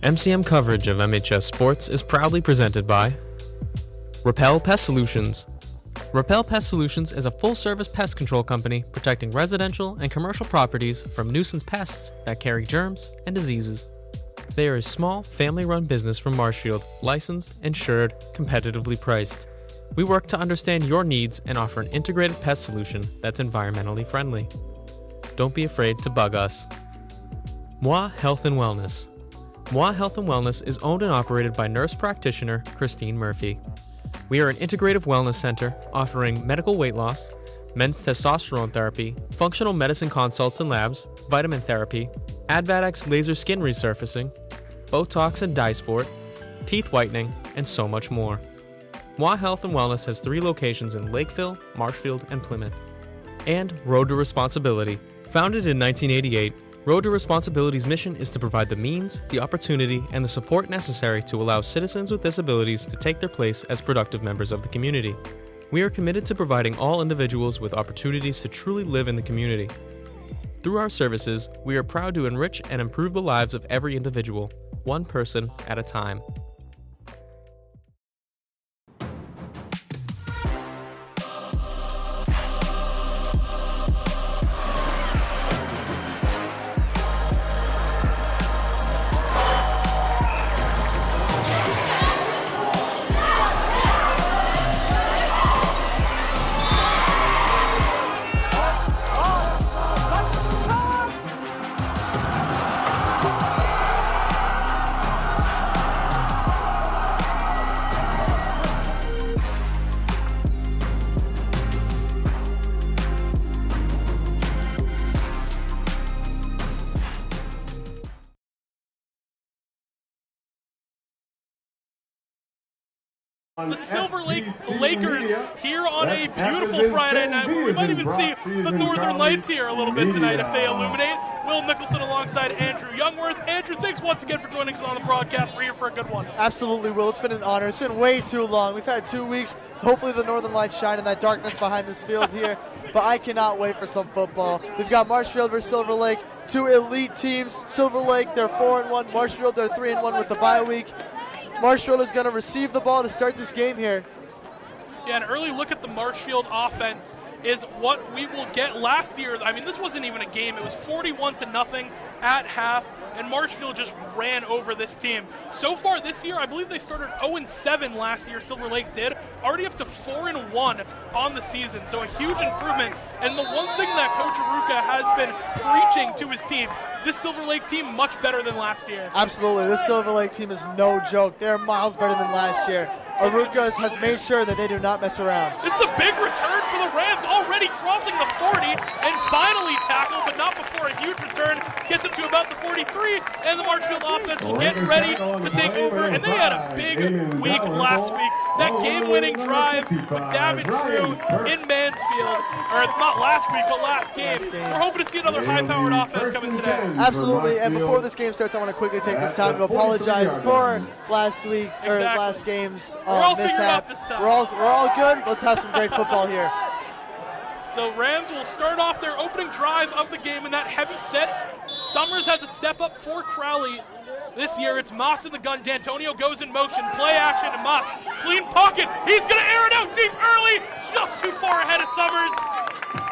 MCM coverage of MHS Sports is proudly presented by Repel Pest Solutions. Repel Pest Solutions is a full-service pest control company protecting residential and commercial properties from nuisance pests that carry germs and diseases. They are a small, family-run business from Marshfield, licensed, insured, competitively priced. We work to understand your needs and offer an integrated pest solution that's environmentally friendly. Don't be afraid to bug us. Moi Health and Wellness. Moi Health and Wellness is owned and operated by nurse practitioner Christine Murphy. We are an integrative wellness center offering medical weight loss, men's testosterone therapy, functional medicine consults and labs, vitamin therapy, Advadex laser skin resurfacing, Botox and dye sport, teeth whitening, and so much more. Moi Health and Wellness has 3 locations in Lakeville, Marshfield, and Plymouth. And Road to Responsibility. Founded in 1988, Road to Responsibility's mission is to provide the means, the opportunity, and the support necessary to allow citizens with disabilities to take their place as productive members of the community. We are committed to providing all individuals with opportunities to truly live in the community. Through our services, we are proud to enrich and improve the lives of every individual, one person at a time. The Silver Lake Lakers here on a beautiful Friday night. We might even see the Northern Lights here a little bit tonight if they illuminate. Will Nicholson alongside Andrew Youngworth. Andrew, thanks once again for joining us on the broadcast. We're here for a good one. Absolutely, Will. It's been an honor. It's been way too long. We've had 2 weeks. Hopefully the Northern Lights shine in that darkness behind this field here. But I cannot wait for some football. We've got Marshfield versus Silver Lake, 2 elite teams. Silver Lake, they're 4-1. Marshfield, they're 3-1 with the bye week. Marshfield is going to receive the ball to start this game here. Yeah, an early look at the Marshfield offense is what we will get. Last year, I mean, this wasn't even a game. It was 41-0 at half, and Marshfield just ran over this team. So far this year, I believe they started 0-7 last year, Silver Lake did, already up to 4-1 on the season, so a huge improvement. And the one thing that Coach Aruka has been preaching to his team, this Silver Lake team much better than last year. Absolutely, this Silver Lake team is no joke. They're miles better than last year. Aruka has made sure that they do not mess around. This is a big return for the Rams, already crossing the 40 and finally tackled, but not before a huge return. Gets it to about the 43, and the Marshfield offense will get ready to take over. And they had a big week last week. That game-winning drive with David True in Mansfield, or not last week, but last game. We're hoping to see another high-powered offense coming today. Absolutely, and before this game starts, I want to quickly take this time to apologize for last week, or last game's We're all mishap. figured out this time. We're all good. Let's have some great football here. So Rams will start off their opening drive of the game in that heavy set. Summers had to step up for Crowley. This year it's Moss in the gun. D'Antonio goes in motion. Play action to Moss. Clean pocket. He's going to air it out deep early. Just too far ahead of Summers.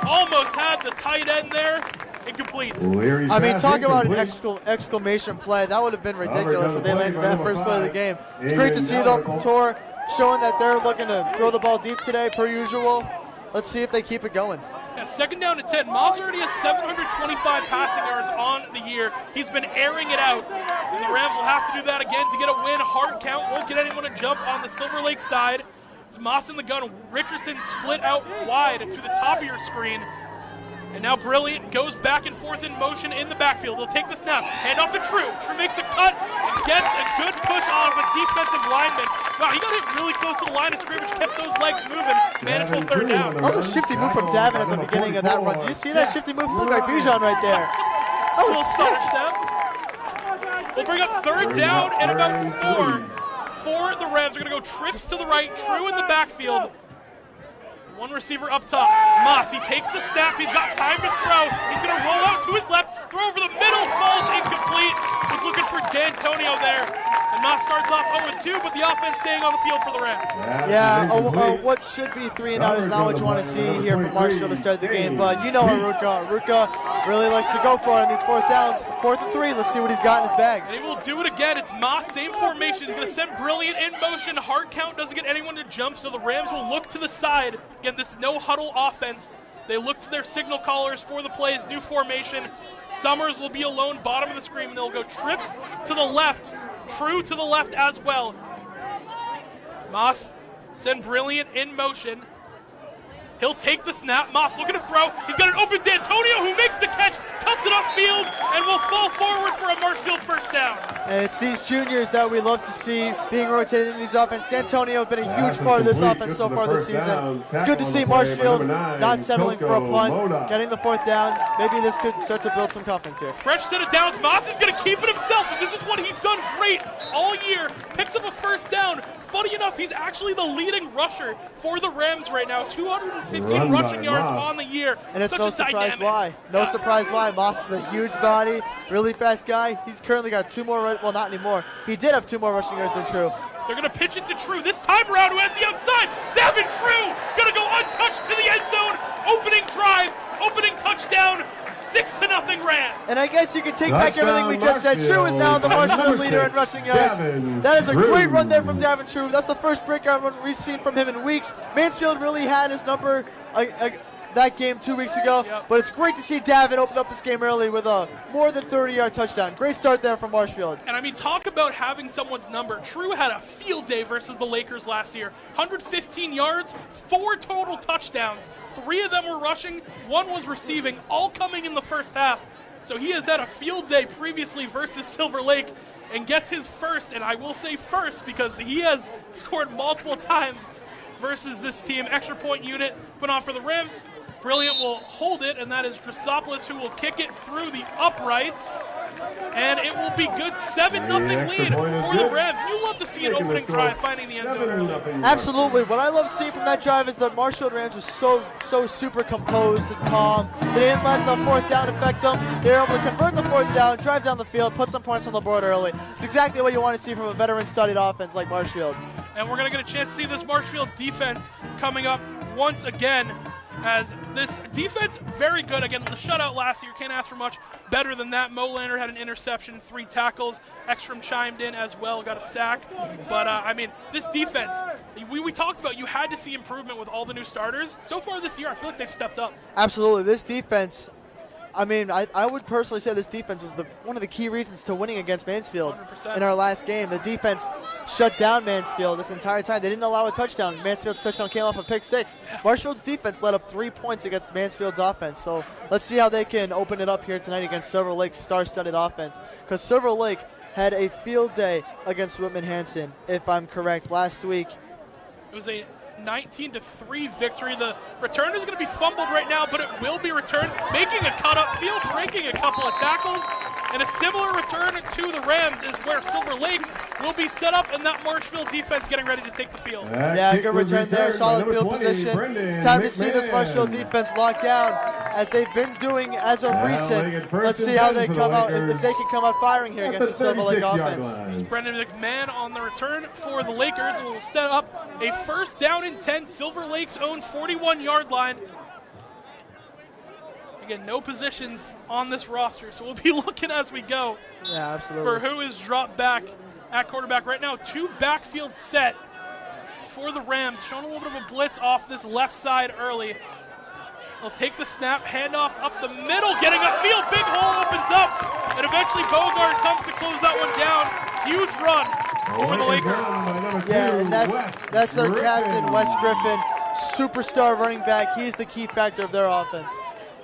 Almost had the tight end there. Incomplete. I mean, talk about an exclamation play. That would have been ridiculous if they landed that first play of the game. It's great to see, though, from Tor showing that they're looking to throw the ball deep today, per usual. Let's see if they keep it going. Yeah, second down to 10. Moss already has 725 passing yards on the year. He's been airing it out. And the Rams will have to do that again to get a win. Hard count. Won't get anyone to jump on the Silver Lake side. It's Moss in the gun. Richardson split out wide to the top of your screen. And now Brilliant goes back and forth in motion in the backfield. They'll take the snap. Hand off to True. True makes a cut and gets a good push off a defensive lineman. Wow, he got hit really close to the line of scrimmage, kept those legs moving. Manageable third down. That was a shifty move from Davin at the beginning of that run. Did you see that shifty move? Looked like Bijan right there. That was stutter step. We'll bring up third down and about 4 for the Rams. They're going to go trips to the right. True in the backfield. One receiver up top. Moss, he takes the snap. He's got time to throw. He's going to roll out to his left. Throw over the middle, falls incomplete. was looking for D'Antonio there. And Moss starts off 0-2, but the offense staying on the field for the Rams. Yeah, what should be 3-0 is not what you want to see here from Marshfield to start the game. But you know Aruka really likes to go for it on these 4th downs. 4th and 3, let's see what he's got in his bag. And he will do it again. It's Moss, same formation. He's going to send Brilliant in motion. Hard count doesn't get anyone to jump, so the Rams will look to the side. Again, this no-huddle offense. They look to their signal callers for the plays, new formation. Summers will be alone, bottom of the screen, and they'll go trips to the left, true to the left as well. Moss send Brilliant in motion. He'll take the snap. Moss looking to throw. He's got an open D'Antonio who makes the catch, cuts it upfield, and will fall forward for a Marshfield first down. And it's these juniors that we love to see being rotated into these offense. D'Antonio has been a huge part of this offense so far this season. It's good to see Marshfield not settling for a punt, getting the 4th down. Maybe this could start to build some confidence here. Fresh set of downs. Moss is going to keep it himself, and this is what he's done great all year. Picks up a first down. Funny enough, he's actually the leading rusher for the Rams right now. 215 rushing yards on the year. And it's Such no a surprise dynamic. why. No surprise why. Moss is a huge body, really fast guy. He's currently got 2 more, well, not anymore. He did have 2 more rushing yards than True. They're going to pitch it to True. This time around, who has the outside? Davin True going to go untouched to the end zone. Opening drive, opening touchdown. 6-0 Rams. And I guess you can take back everything we just said. True is now the Marshfield leader in rushing yards. That is a great run there from Davin True. That's the first breakout run we've seen from him in weeks. Mansfield really had his number that game 2 weeks ago, but it's great to see Davin open up this game early with a more than 30-yard touchdown. Great start there from Marshfield. And I mean, talk about having someone's number. True had a field day versus the Lakers last year. 115 yards, 4 total touchdowns. 3 of them were rushing, 1 was receiving, all coming in the first half. So he has had a field day previously versus Silver Lake and gets his first, and I will say first because he has scored multiple times versus this team. Extra point unit put on for the Rams. Brilliant will hold it, and that is Drosopoulos who will kick it through the uprights. And it will be good 7-0 lead for the Rams. You love to see an opening drive finding the end zone early. Absolutely. What I love seeing from that drive is that Marshfield Rams was so super composed and calm. They didn't let the 4th down affect them. They were able to convert the 4th down, drive down the field, put some points on the board early. It's exactly what you want to see from a veteran-studied offense like Marshfield. And we're going to get a chance to see this Marshfield defense coming up once again, as this defense, very good. Again, the shutout last year, can't ask for much better than that. Mo Lander had an interception, 3 tackles. Ekstrom chimed in as well, got a sack. But, I mean, this defense, we talked about you had to see improvement with all the new starters. So far this year, I feel like they've stepped up. Absolutely. This defense, I mean, I would personally say this defense was one of the key reasons to winning against Mansfield 100%. in our last game. The defense shut down Mansfield this entire time. They didn't allow a touchdown. Mansfield's touchdown came off a pick 6. Marshfield's defense led up 3 points against Mansfield's offense. So let's see how they can open it up here tonight against Silver Lake's star-studded offense. Because Silver Lake had a field day against Whitman-Hanson, if I'm correct, last week. It was a 19-3 victory. The return is going to be fumbled right now, but it will be returned, making a cut upfield, breaking a couple of tackles, and a similar return to the Rams is where Silver Lake will be set up, and that Marshfield defense getting ready to take the field. Yeah, good return there, solid field position. It's time to see this Marshfield defense locked down, as they've been doing as of recent. Let's see how they come out, if they can come out firing here against the Silver Lake offense. Brendan McMahon on the return for the Lakers, and will set up a first down and 10, Silver Lake's own 41-yard line. Again, no positions on this roster, so we'll be looking as we go. Yeah, absolutely. For who is dropped back at quarterback right now. 2 backfield set for the Rams, showing a little bit of a blitz off this left side early. They'll take the snap, handoff up the middle, getting upfield, big hole opens up, and eventually Bogart comes to close that one down. Huge run over the Lakers. Yeah, and that's their captain, Wes Griffin, superstar running back. He's the key factor of their offense.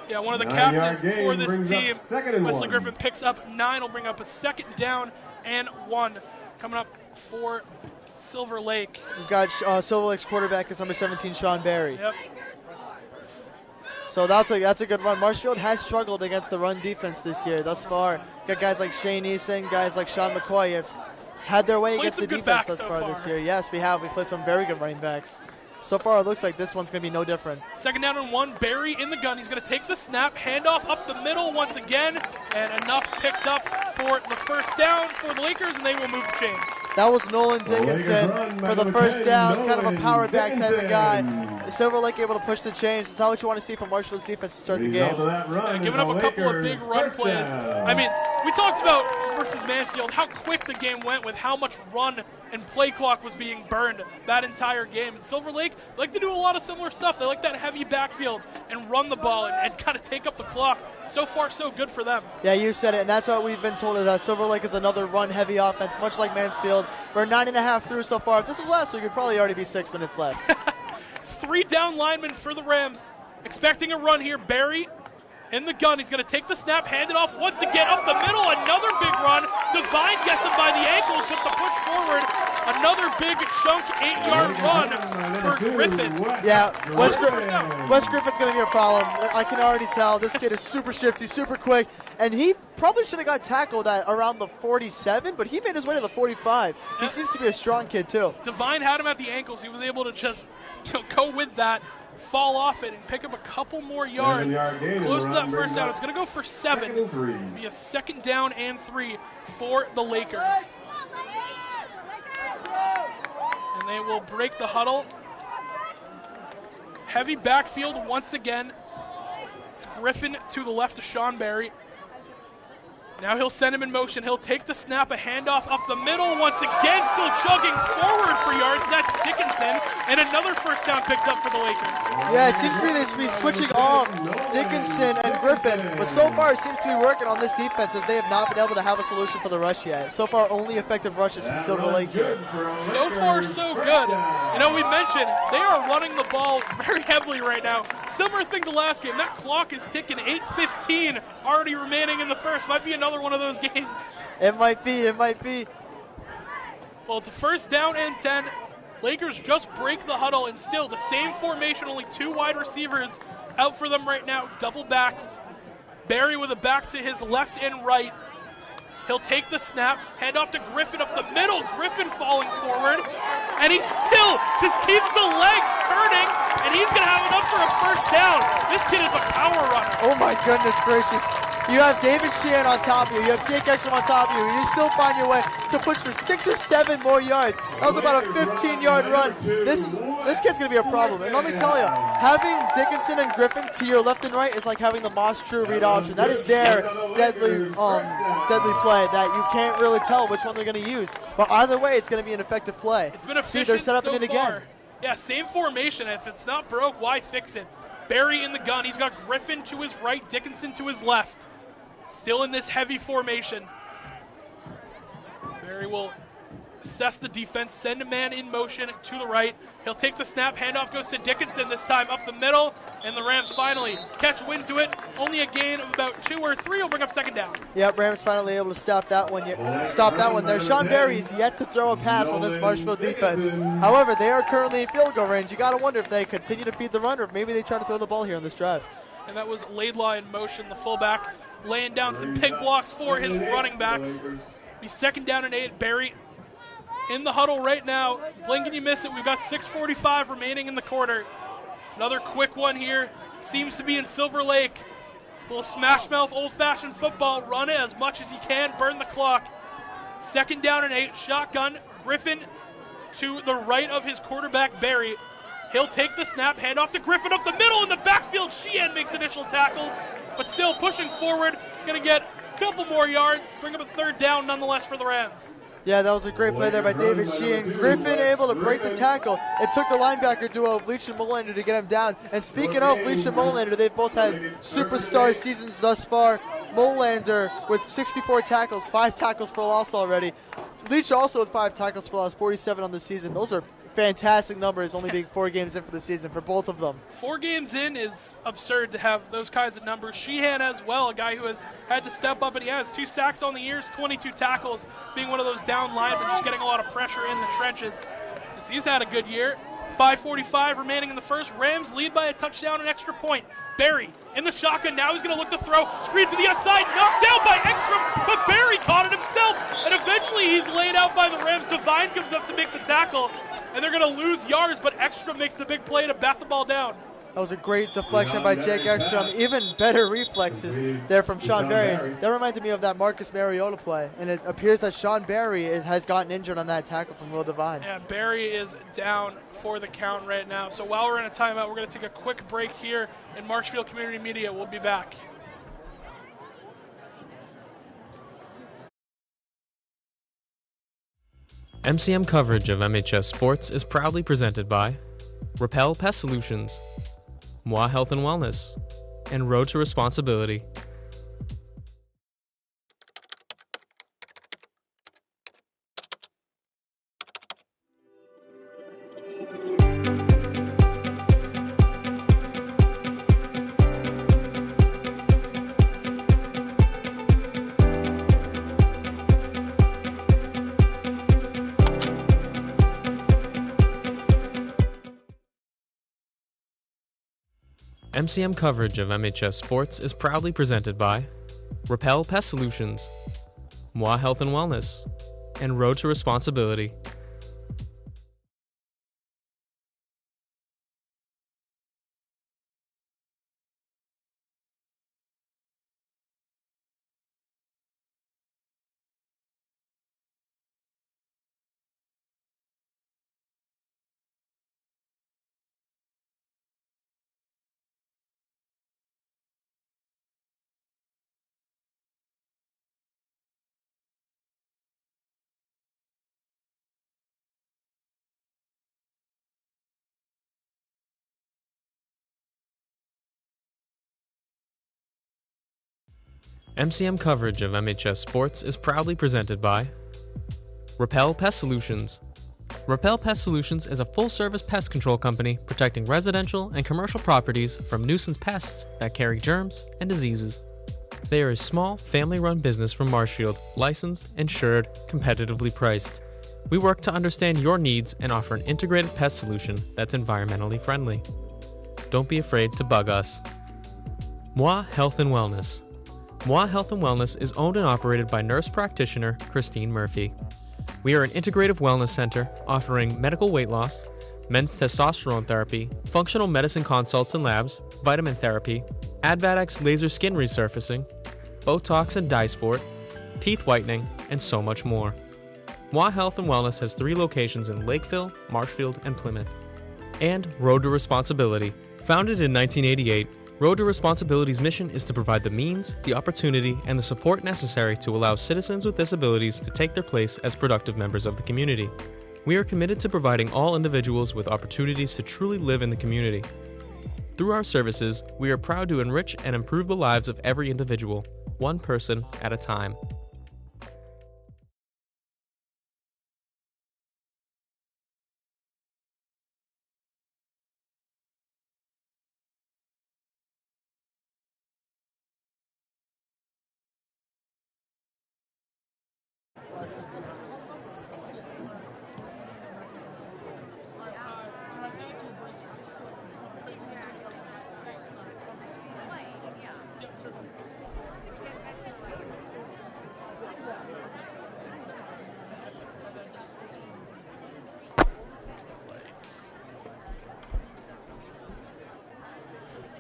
Yeah, one of the captains for this team. Wesley Griffin picks up 9, will bring up a 2nd down and 1. Coming up for Silver Lake. We've got Silver Lake's quarterback is number 17, Sean Barry. Yep. So that's a good run. Marshfield has struggled against the run defense this year thus far. Got guys like Shane Eason, guys like Sean McCoy have had their way against the defense thus far this year. Yes, we have. We played some very good running backs. So far, it looks like this one's going to be no different. 2nd down and 1, Barry in the gun. He's going to take the snap, handoff up the middle once again, and enough picked up for for the first down for the Lakers, and they will move the chains. That was Nolan Dickinson for the first down, kind of a power back type of guy. Silver Lake able to push the chains. That's not what you want to see from Marshall's defense to start the game. Giving up a couple of big run plays. I mean, we talked about versus Mansfield how quick the game went with how much run and play clock was being burned that entire game. And Silver Lake like to do a lot of similar stuff. They like that heavy backfield and run the ball and kind of take up the clock. So far, so good for them. Yeah, you said it, and that's what we've been told is that Silver Lake is another run-heavy offense, much like Mansfield. We're 9.5 through so far. If this was last week, it'd probably already be 6 minutes left. 3 down linemen for the Rams. Expecting a run here. Barry in the gun. He's going to take the snap, hand it off once again up the middle. Another big run. Devine gets him by the ankles, but the push forward. Another big chunk 8-yard run for Griffin. Yeah, Wes Griffin's going to be a problem. I can already tell. This kid is super shifty, super quick, and he probably should have got tackled at around the 47, but he made his way to the 45. He seems to be a strong kid, too. Devine had him at the ankles. He was able to just go with that, fall off it, and pick up a couple more yards. Close to that first down. It's going to go for 7. It'll be a 2nd down and 3 for the Lakers. And they will break the huddle. Heavy backfield once again. It's Griffin to the left of Sean Barry. Now he'll send him in motion. He'll take the snap, a handoff up the middle. Once again, still chugging forward for yards. That's Dickinson. And another first down picked up for the Lakers. Yeah, it seems to me they should be switching off Dickinson and Griffin. But so far, it seems to be working on this defense as they have not been able to have a solution for the rush yet. So far, only effective rushes from Silver Lake here. So far, so good. You know, we mentioned they are running the ball very heavily right now. Similar thing to last game. That clock is ticking. 8:15 already remaining in the first. Might be another one of those games. It might be. Well, it's a 1st down and 10. Lakers just break the huddle, and still the same formation, only 2 wide receivers out for them right now, double backs. Barry with a back to his left and right. He'll take the snap, hand off to Griffin up the middle. Griffin falling forward, and he still just keeps the legs turning, and he's going to have enough for a 1st down. This kid is a power runner. Oh my goodness gracious. You have David Sheehan on top of you. You have Jake Exum on top of you. And you still find your way to push for 6 or 7 more yards. That was about a 15-yard run. This kid's going to be a problem. And let me tell you, having Dickinson and Griffin to your left and right is like having the Moss True read option. That is their deadly play that you can't really tell which one they're going to use. But either way, it's going to be an effective play. It's been efficient. See, they're set up so in it again. far. Yeah, same formation. If it's not broke, why fix it? Barry in the gun. He's got Griffin to his right, Dickinson to his left. Still in this heavy formation. Barry will assess the defense, send a man in motion to the right. He'll take the snap, handoff goes to Dickinson this time up the middle, and the Rams finally catch wind to it. Only a gain of about 2 or 3 will bring up 2nd down. Yep, Rams finally able to stop that one there. Sean Barry is yet to throw a pass on this Marshfield defense. However, they are currently in field goal range. You got to wonder if they continue to feed the run or if maybe they try to throw the ball here on this drive. And that was Laidlaw in motion, the fullback, laying down some big blocks for his running backs. Be 2nd down and 8. Barry in the huddle right now. Blink and you miss it. We've got 6:45 remaining in the quarter. Another quick one here. Seems to be in Silver Lake. Little smash mouth, old-fashioned football. Run it as much as you can. Burn the clock. 2nd down and 8. Shotgun. Griffin to the right of his quarterback, Barry. He'll take the snap, hand off to Griffin up the middle in the backfield. Sheehan makes initial tackles, but still pushing forward. Going to get a couple more yards. Bring up a 3rd down nonetheless for the Rams. Yeah, that was a great play there by David Sheehan. Griffin able to break the tackle. It took the linebacker duo of Leach and Molander to get him down. And speaking of Leach and Molander, they've both had superstar seasons thus far. Molander with 64 tackles, 5 tackles for loss already. Leach also with 5 tackles for loss, 47 on the season. Those are fantastic numbers, only being 4 games in for the season for both of them. 4 games in is absurd to have those kinds of numbers. Sheehan as well, a guy who has had to step up, and he has 2 sacks on the years, 22 tackles, being one of those down linemen, just getting a lot of pressure in the trenches. He's had a good year. 5:45 remaining in the first. Rams lead by a touchdown and extra point. Barry in the shotgun. Now he's going to look to throw. Screen to the outside. Knocked down by Ekstrom, but Barry caught it himself. And eventually he's laid out by the Rams. Devine comes up to make the tackle. And they're going to lose yards, but Ekstrom makes the big play to bat the ball down. That was a great deflection by Jake Ekstrom. Even better reflexes there from Sean Berry. That reminded me of that Marcus Mariota play, and it appears that Sean Berry has gotten injured on that tackle from Will Devine. Yeah, Berry is down for the count right now. So while we're in a timeout, we're going to take a quick break here in Marshfield Community Media. We'll be back. MCM coverage of MHS Sports is proudly presented by Repel Pest Solutions, Moi Health and Wellness, and Road to Responsibility. MCM coverage of MHS Sports is proudly presented by Repel Pest Solutions, Moi Health and Wellness, and Road to Responsibility. MCM coverage of MHS Sports is proudly presented by Repel Pest Solutions. Repel Pest Solutions is a full-service pest control company protecting residential and commercial properties from nuisance pests that carry germs and diseases. They are a small, family-run business from Marshfield, licensed, insured, competitively priced. We work to understand your needs and offer an integrated pest solution that's environmentally friendly. Don't be afraid to bug us. Moi Health and Wellness. Moi Health and Wellness is owned and operated by nurse practitioner Christine Murphy. We are an integrative wellness center offering medical weight loss, men's testosterone therapy, functional medicine consults and labs, vitamin therapy, Advadex laser skin resurfacing, Botox and dye sport, teeth whitening, and so much more. Moi Health and Wellness has 3 locations in Lakeville, Marshfield, and Plymouth. And Road to Responsibility. Founded in 1988, Road to Responsibility's mission is to provide the means, the opportunity, and the support necessary to allow citizens with disabilities to take their place as productive members of the community. We are committed to providing all individuals with opportunities to truly live in the community. Through our services, we are proud to enrich and improve the lives of every individual, one person at a time.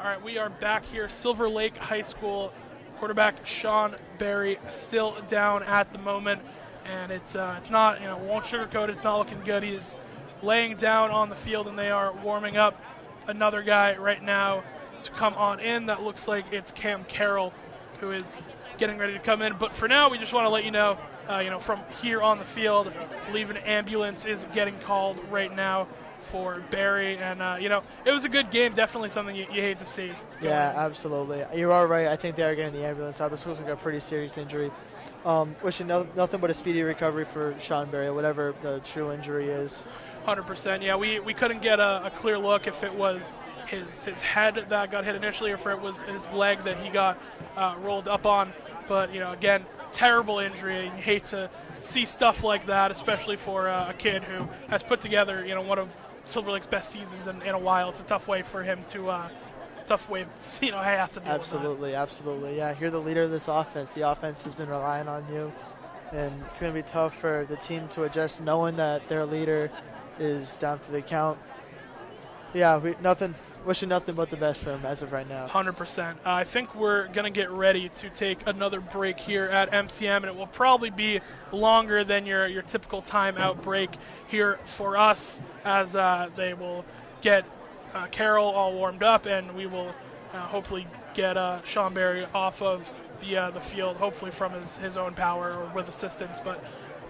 All right, we are back here. Silver Lake High School quarterback Sean Berry still down at the moment, and it's not, won't sugarcoat it, it's not looking good. He's laying down on the field, and they are warming up another guy right now to come on in. That looks like it's Cam Carroll, who is getting ready to come in. But for now, we just want to let you know, from here on the field, I believe an ambulance is getting called right now for Berry, and it was a good game. Definitely something you hate to see. Yeah, absolutely. You are right. I think they are getting the ambulance out. This looks like a pretty serious injury. Wishing nothing but a speedy recovery for Sean Berry, whatever the true injury is. 100%. Yeah, we couldn't get a clear look if it was his head that got hit initially or if it was his leg that he got rolled up on. But again, terrible injury. You hate to see stuff like that, especially for a kid who has put together one of Silver Lake's best seasons in a while. It's a tough way for him to, he has to deal Absolutely, with that. absolutely. Yeah, you're the leader of this offense. The offense has been relying on you, and it's going to be tough for the team to adjust knowing that their leader is down for the count. Yeah, nothing wishing nothing but the best for him as of right now. 100%. I think we're going to get ready to take another break here at MCM, and it will probably be longer than your typical timeout break here for us, as they will get Carroll all warmed up, and we will hopefully get Sean Barry off of the field, hopefully from his own power or with assistance. But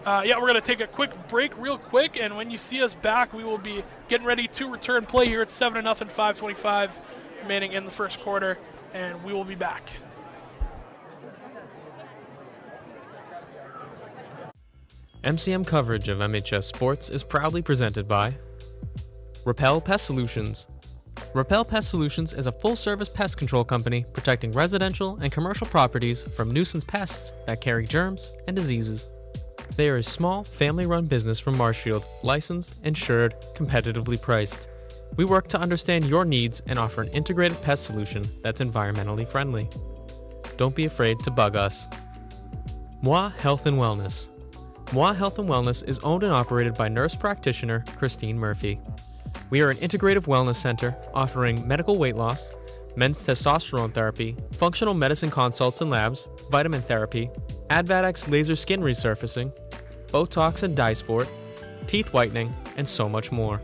yeah, we're going to take a quick break real quick, and when you see us back, we will be getting ready to return play here at 7-0, 5:25 remaining in the first quarter, and we will be back. MCM coverage of MHS Sports is proudly presented by Repel Pest Solutions. Repel Pest Solutions is a full-service pest control company protecting residential and commercial properties from nuisance pests that carry germs and diseases. They are a small, family-run business from Marshfield, licensed, insured, competitively priced. We work to understand your needs and offer an integrated pest solution that's environmentally friendly. Don't be afraid to bug us. Moi Health and Wellness. Moi Health and Wellness is owned and operated by nurse practitioner Christine Murphy. We are an integrative wellness center offering medical weight loss, men's testosterone therapy, functional medicine consults and labs, vitamin therapy, Advadex laser skin resurfacing, Botox and dye sport, teeth whitening, and so much more.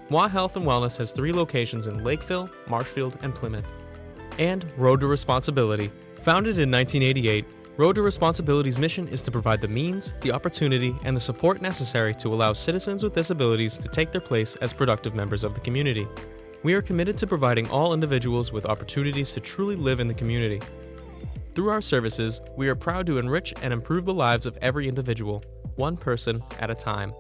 Moi Health and Wellness has 3 locations in Lakeville, Marshfield, and Plymouth. And Road to Responsibility. Founded in 1988, Road to Responsibility's mission is to provide the means, the opportunity, and the support necessary to allow citizens with disabilities to take their place as productive members of the community. We are committed to providing all individuals with opportunities to truly live in the community. Through our services, we are proud to enrich and improve the lives of every individual, one person at a time.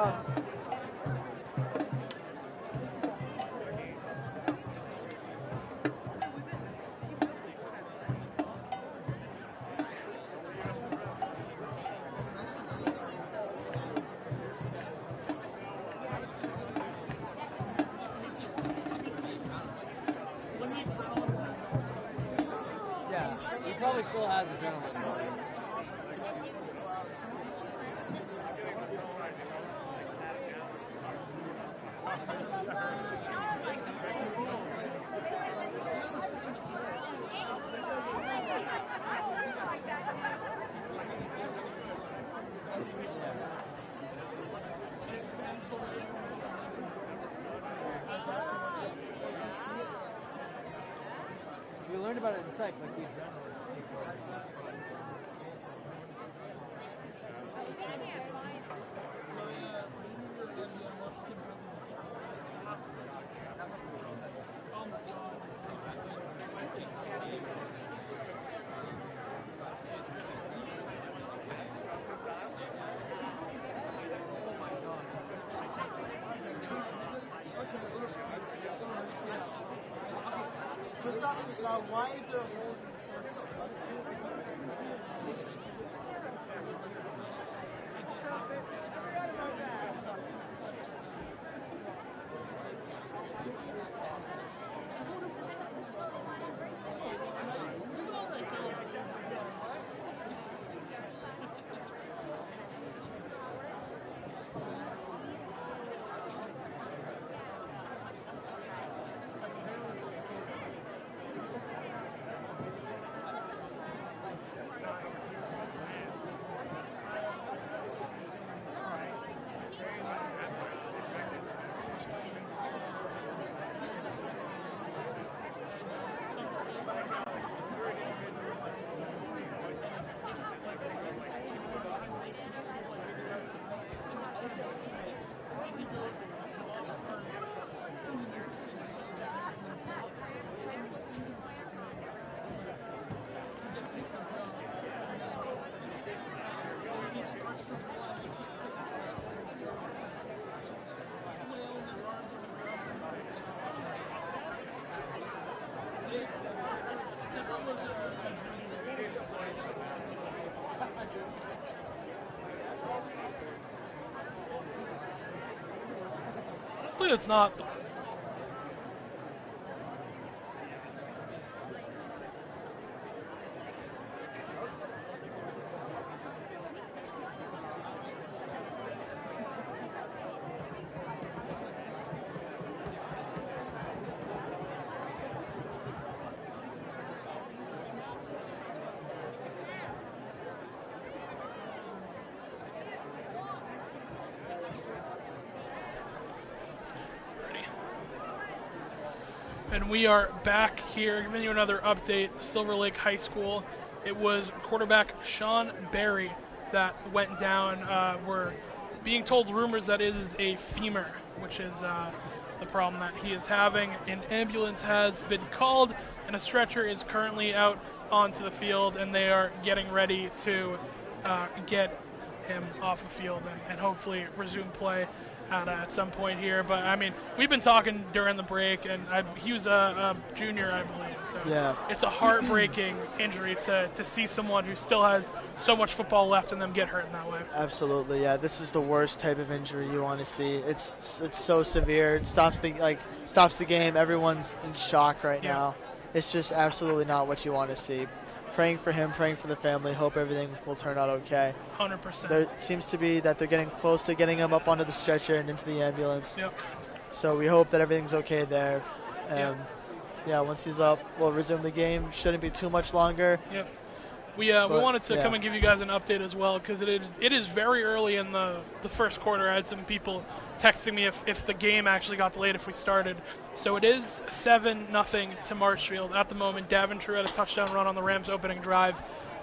comes. Yeah, he probably still has adrenaline. We learned about it in psych, like the adrenaline just takes over. We're stopping this now. Why is there holes in the center field? Hopefully it's not. And we are back here, giving you another update. Silver Lake High School. It was quarterback Sean Barry that went down. We're being told rumors that it is a femur, which is the problem that he is having. An ambulance has been called, and a stretcher is currently out onto the field, and they are getting ready to get him off the field and hopefully resume play at some point here. But I mean, we've been talking during the break, and he was a junior, I believe. So Yeah. it's a heartbreaking injury to see someone who still has so much football left in them get hurt in that way. Absolutely, yeah. This is the worst type of injury you want to see. It's so severe. It stops the game. Everyone's in shock right now. It's just absolutely not what you want to see. Praying for him, praying for the family. Hope everything will turn out okay. 100%. There seems to be that they're getting close to getting him up onto the stretcher and into the ambulance. Yep. So we hope that everything's okay there. Yep. Yeah, once he's up, we'll resume the game. Shouldn't be too much longer. Yep. We wanted to come and give you guys an update as well, because it is very early in the first quarter. I had some people texting me if the game actually got delayed if we started. So it is 7-0 to Marshfield at the moment. Daventry had a touchdown run on the Rams' opening drive,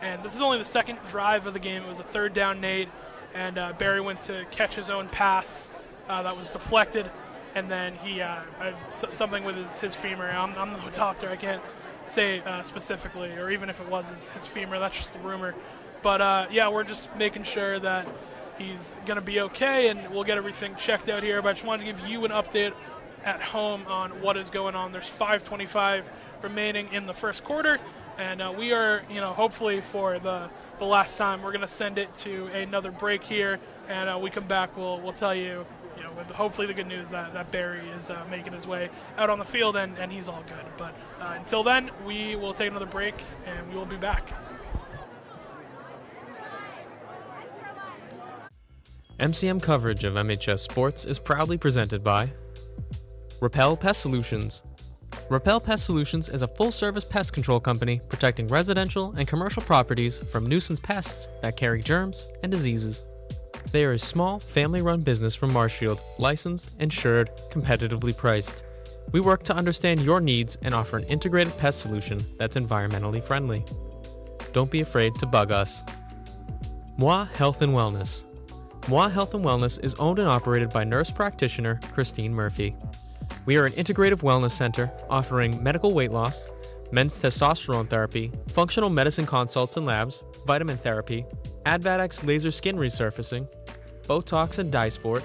and this is only the second drive of the game. It was a third down Nate, and Barry went to catch his own pass that was deflected, and then he had something with his femur. I'm no doctor. I can't say specifically, or even if it was his femur. That's just the rumor. But yeah, we're just making sure that he's going to be okay, and we'll get everything checked out here. But I just wanted to give you an update at home on what is going on. There's 5:25 remaining in the first quarter, and we are, hopefully for the last time, we're going to send it to another break here, and we come back, we'll tell you, with hopefully the good news that Barry is making his way out on the field, and he's all good. But until then, we will take another break, and we will be back. MCM coverage of MHS Sports is proudly presented by Repel Pest Solutions. Repel Pest Solutions is a full-service pest control company protecting residential and commercial properties from nuisance pests that carry germs and diseases. They are a small, family-run business from Marshfield, licensed, insured, competitively priced. We work to understand your needs and offer an integrated pest solution that's environmentally friendly. Don't be afraid to bug us. Moi Health and Wellness. Moi Health and Wellness is owned and operated by nurse practitioner Christine Murphy. We are an integrative wellness center offering medical weight loss, men's testosterone therapy, functional medicine consults and labs, vitamin therapy, Advadex laser skin resurfacing, Botox and dye sport,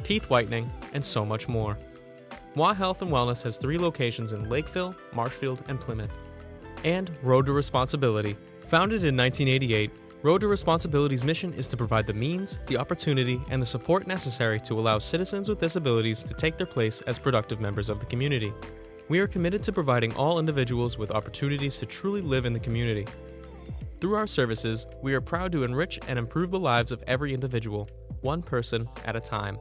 teeth whitening, and so much more. Moi Health and Wellness has 3 locations in Lakeville, Marshfield, and Plymouth. And Road to Responsibility. Founded in 1988, Road to Responsibility's mission is to provide the means, the opportunity, and the support necessary to allow citizens with disabilities to take their place as productive members of the community. We are committed to providing all individuals with opportunities to truly live in the community. Through our services, we are proud to enrich and improve the lives of every individual, one person at a time.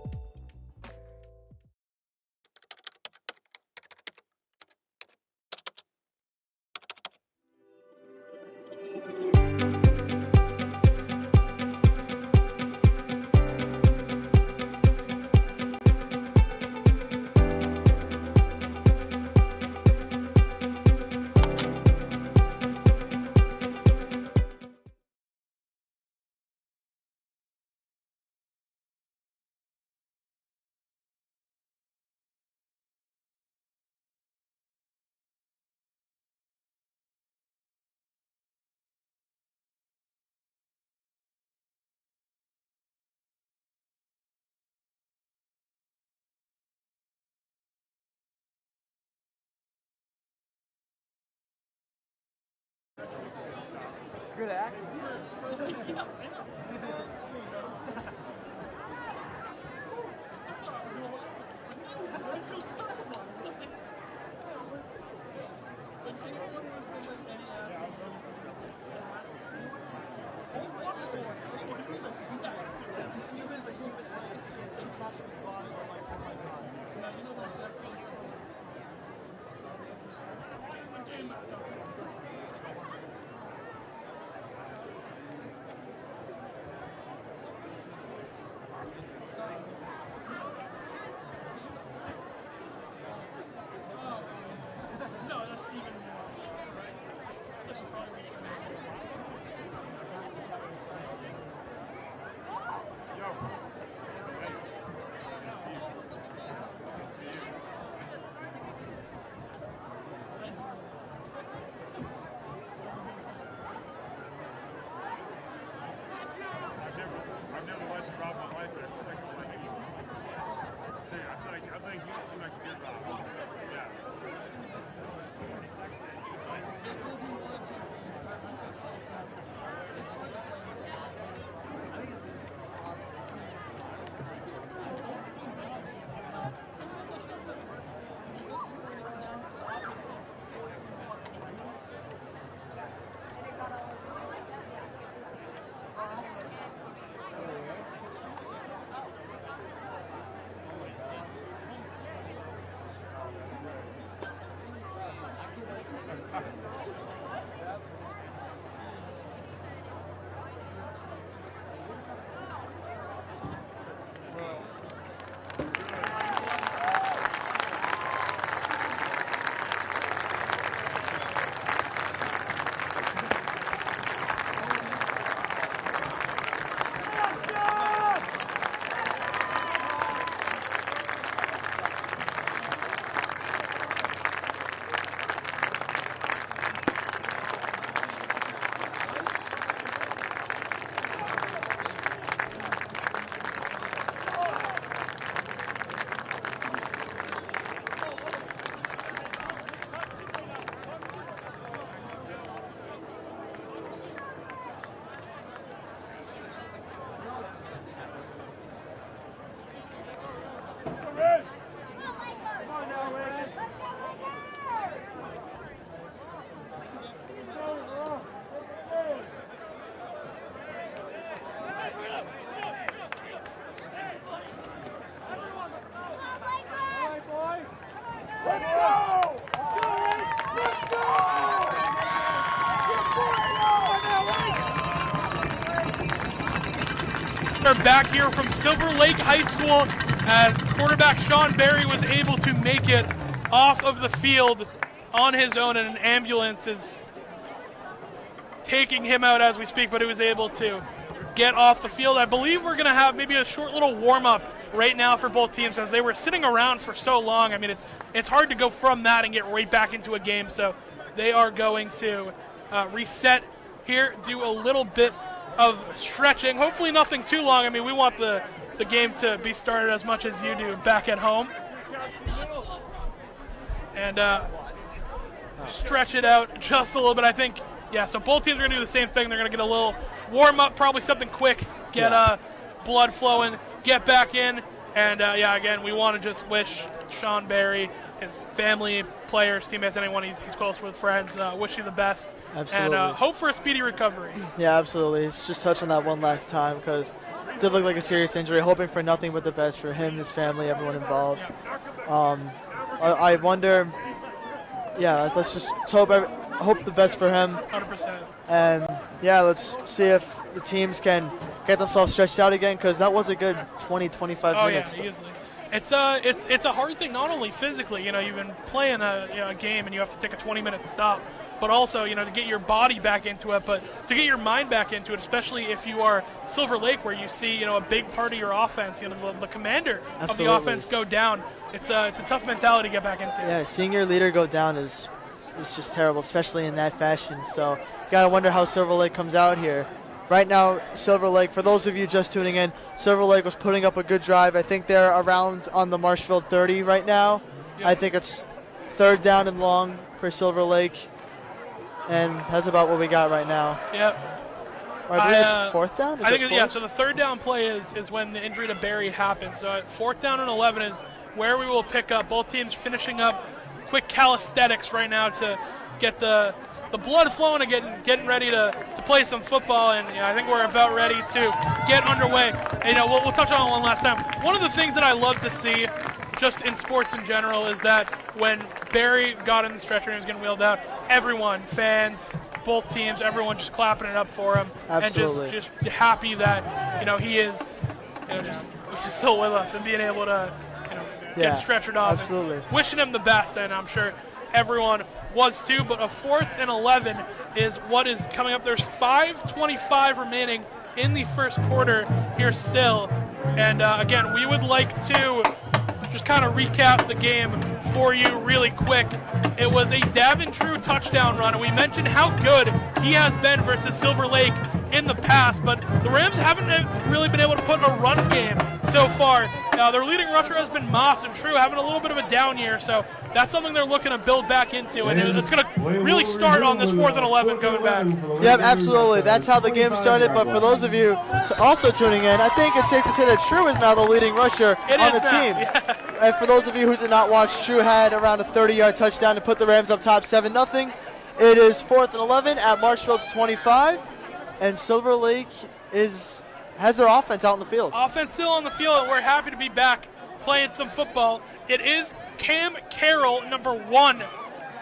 Good acting. We're back here from Silver Lake High School as quarterback Sean Berry was able to make it off of the field on his own, and an ambulance is taking him out as we speak, but he was able to get off the field. I believe we're going to have maybe a short little warm-up right now for both teams as they were sitting around for so long. I mean, it's hard to go from that and get right back into a game, so they are going to reset here, do a little bit of stretching, hopefully nothing too long. I mean, we want the game to be started as much as you do back at home. And stretch it out just a little bit, I think. Yeah, so both teams are going to do the same thing. They're going to get a little warm-up, probably something quick, get blood flowing, get back in. And, again, we want to just wish Sean Berry, his family, players, teammates, anyone he's close with, friends, wish you the best. Absolutely. And hope for a speedy recovery. Yeah, absolutely. Let's just touch on that one last time because it did look like a serious injury. Hoping for nothing but the best for him, his family, everyone involved. I wonder, let's just hope the best for him. 100%. And, let's see if the teams can get themselves stretched out again because that was a good 20, 25 minutes. Oh, yeah, easily. It's a hard thing, not only physically, you've been playing a game and you have to take a 20-minute stop, but also, to get your body back into it, but to get your mind back into it, especially if you are Silver Lake where you see, a big part of your offense, the commander of the offense go down. It's a tough mentality to get back into. Yeah, seeing your leader go down is just terrible, especially in that fashion. So you got to wonder how Silver Lake comes out here. Right now, Silver Lake, for those of you just tuning in, Silver Lake was putting up a good drive. I think they're around on the Marshfield 30 right now. Yep. I think it's 3rd down and long for Silver Lake. And that's about what we got right now. Yep. Or I believe it's 4th down? I think, so the 3rd down play is when the injury to Berry happened. So at 4th down and 11 is where we will pick up. Both teams finishing up quick calisthenics right now to get the blood flowing and getting ready to play some football, and I think we're about ready to get underway. And, we'll touch on it one last time. One of the things that I love to see just in sports in general is that when Berry got in the stretcher and he was getting wheeled out, everyone, fans, both teams, everyone just clapping it up for him. Absolutely. And just happy that, he is, just still with us and being able to, get stretchered off. Absolutely. Wishing him the best, and I'm sure everyone was too, but a 4th and 11 is what is coming up. There's 5:25 remaining in the first quarter here still. And again, we would like to just kind of recap the game for you really quick. It was a Davin True touchdown run, and we mentioned how good he has been versus Silver Lake in the past, but the Rams haven't really been able to put a run game so far. Their leading rusher has been Moss, and True having a little bit of a down year, so that's something they're looking to build back into, and it's going to really start on this 4th and 11 coming back. Yep, absolutely. That's how the game started, but for those of you also tuning in, I think it's safe to say that True is now the leading rusher on the team. Yeah. And for those of you who did not watch, True had around a 30-yard touchdown to put the Rams up top 7-0. It is 4th and 11 at Marshfield's 25, and Silver Lake has their offense out in the field. Offense still on the field, and we're happy to be back playing some football. It is Cam Carroll, number 1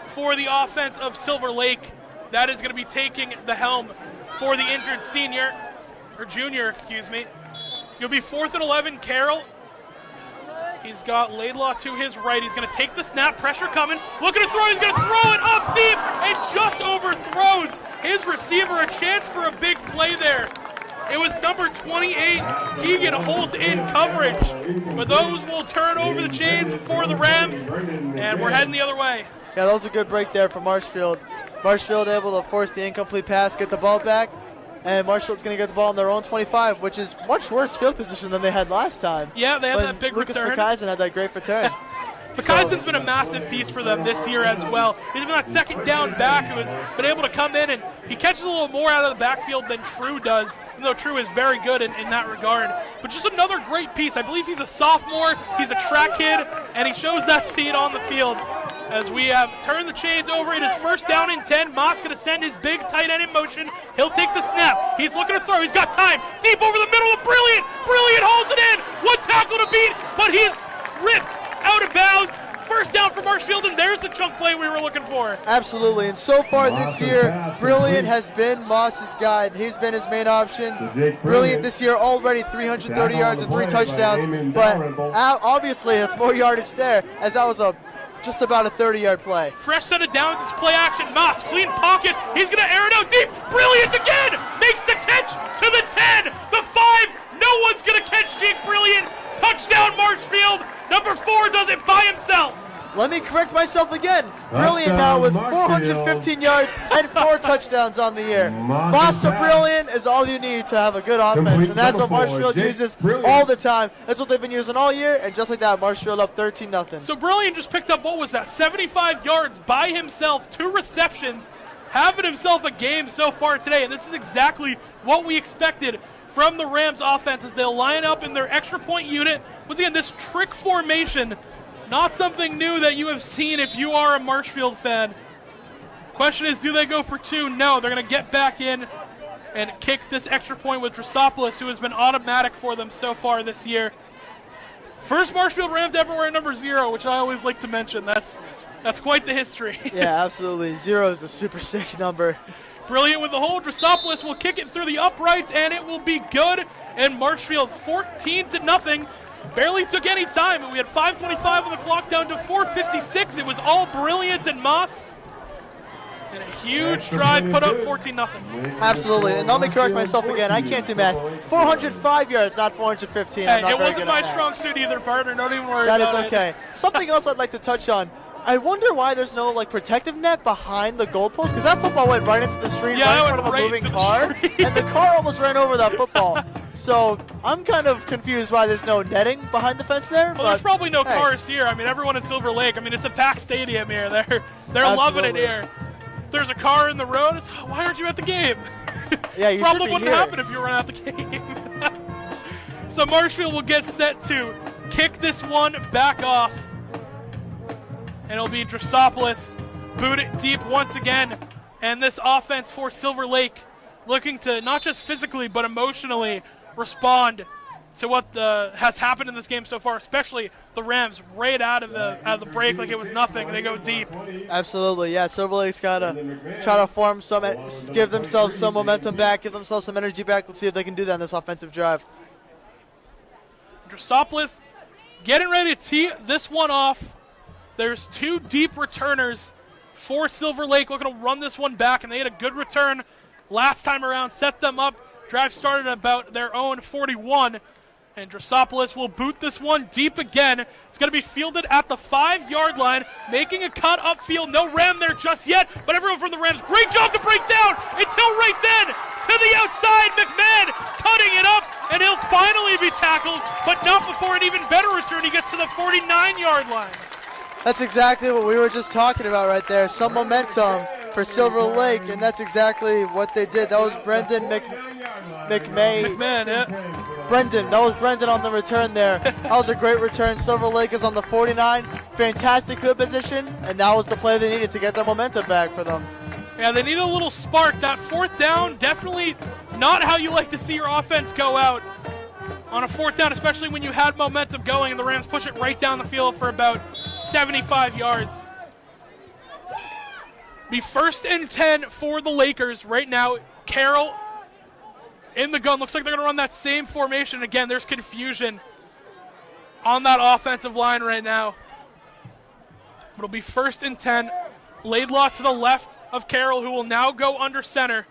for the offense of Silver Lake. That is going to be taking the helm for the injured junior, excuse me. You'll be 4th and 11, Carroll. He's got Laidlaw to his right. He's going to take the snap. Pressure coming. Looking to throw. He's going to throw it up deep and just overthrows his receiver. A chance for a big play there. It was number 28. Keegan holds in coverage. But those will turn over the chains for the Rams. And we're heading the other way. Yeah, that was a good break there for Marshfield. Marshfield able to force the incomplete pass, get the ball back. And Marshfield's going to get the ball on their own 25, which is much worse field position than they had last time. Yeah, they had that big return. Lucas Verkeisen had that great return. Verkeisen's been a massive piece for them this year as well. He's been that second down back who has been able to come in, and he catches a little more out of the backfield than True does, even though True is very good in that regard. But just another great piece. I believe he's a sophomore, he's a track kid, and he shows that speed on the field. As we have turned the chains over, it is 1st down and 10. Moss going to send his big tight end in motion. He'll take the snap. He's looking to throw. He's got time. Deep over the middle. Brilliant. Brilliant holds it in. One tackle to beat, but he is ripped out of bounds. 1st down for Marshfield, and there's the chunk play we were looking for. Absolutely, and so far this year, Brilliant has been Moss's guy. He's been his main option. Brilliant this year, already 330 yards and 3 touchdowns, but obviously that's more yardage there, as that was just about a 30-yard play. Fresh set of downs, it's play action. Moss, clean pocket. He's going to air it out deep. Brilliant again. Makes the catch to the 10, the 5. No one's going to catch Jake Brilliant. Touchdown Marshfield. Number 4 does it by himself. Let me correct myself again. Brilliant now with 415 yards and 4 touchdowns on the year. Moss to Brilliant is all you need to have a good offense, and that's what Marshfield uses all the time. That's what they've been using all year, and just like that, Marshfield up 13-0. So Brilliant just picked up, what was that, 75 yards by himself, 2 receptions, having himself a game so far today, and this is exactly what we expected from the Rams offense as they'll line up in their extra point unit. Once again, this trick formation, not something new that you have seen if you are a Marshfield fan. Question is, do they go for 2? No, they're going to get back in and kick this extra point with Drosopoulos, who has been automatic for them so far this year. First Marshfield Rams to ever wear number 0, which I always like to mention. That's quite the history. Yeah, absolutely. 0 is a super sick number. Brilliant with the hold. Drosopoulos will kick it through the uprights, and it will be good. And Marshfield 14-0. Barely took any time, but we had 5:25 on the clock down to 4:56. It was all Brilliant and Moss. And a huge drive put up 14-0. Absolutely, and let me correct myself again. I can't do math. 405 yards, not 415. Hey, it wasn't my strong suit either, partner. Don't even worry about it. That is okay. Something else I'd like to touch on. I wonder why there's no protective net behind the goalpost, because that football went right into the street, right in front of a moving car, and the car almost ran over that football. So I'm kind of confused why there's no netting behind the fence there. Well, there's probably no cars here. I mean, everyone in Silver Lake. I mean, it's a packed stadium here. They're loving it here. If there's a car in the road, it's, why aren't you at the game? Yeah, you Problem should be wouldn't here. happen if you weren't at the game. So Marshfield will get set to kick this one back off. And it'll be Drosopoulos, boot it deep once again. And this offense for Silver Lake looking to not just physically but emotionally respond to what has happened in this game so far, especially the Rams right out of the break like it was nothing. They go deep. Absolutely, yeah. Silver Lake's got to try to form give themselves some momentum back, give themselves some energy back. Let's see if they can do that in this offensive drive. Drosopoulos getting ready to tee this one off. There's 2 deep returners for Silver Lake looking to run this one back, and they had a good return last time around, set them up. Drive started about their own 41, and Drosopoulos will boot this one deep again. It's going to be fielded at the 5-yard line, making a cut upfield. No Ram there just yet, but everyone from the Rams, great job to break down until right then to the outside. McMahon cutting it up, and he'll finally be tackled, but not before an even better return. He gets to the 49-yard line. That's exactly what we were just talking about right there. Some momentum for Silver Lake, and that's exactly what they did. That was Brendan McMahon, yeah. Brendan, that was Brendan on the return there. That was a great return. Silver Lake is on the 49. Fantastic field position, and that was the play they needed to get the momentum back for them. Yeah, they need a little spark. That 4th down, definitely not how you like to see your offense go out on a 4th down, especially when you had momentum going and the Rams push it right down the field for about 75 yards. Be 1st and 10 for the Lakers right now. Carroll in the gun. Looks like they're going to run that same formation. Again, there's confusion on that offensive line right now. It'll be 1st and 10. Laidlaw to the left of Carroll, who will now go under center.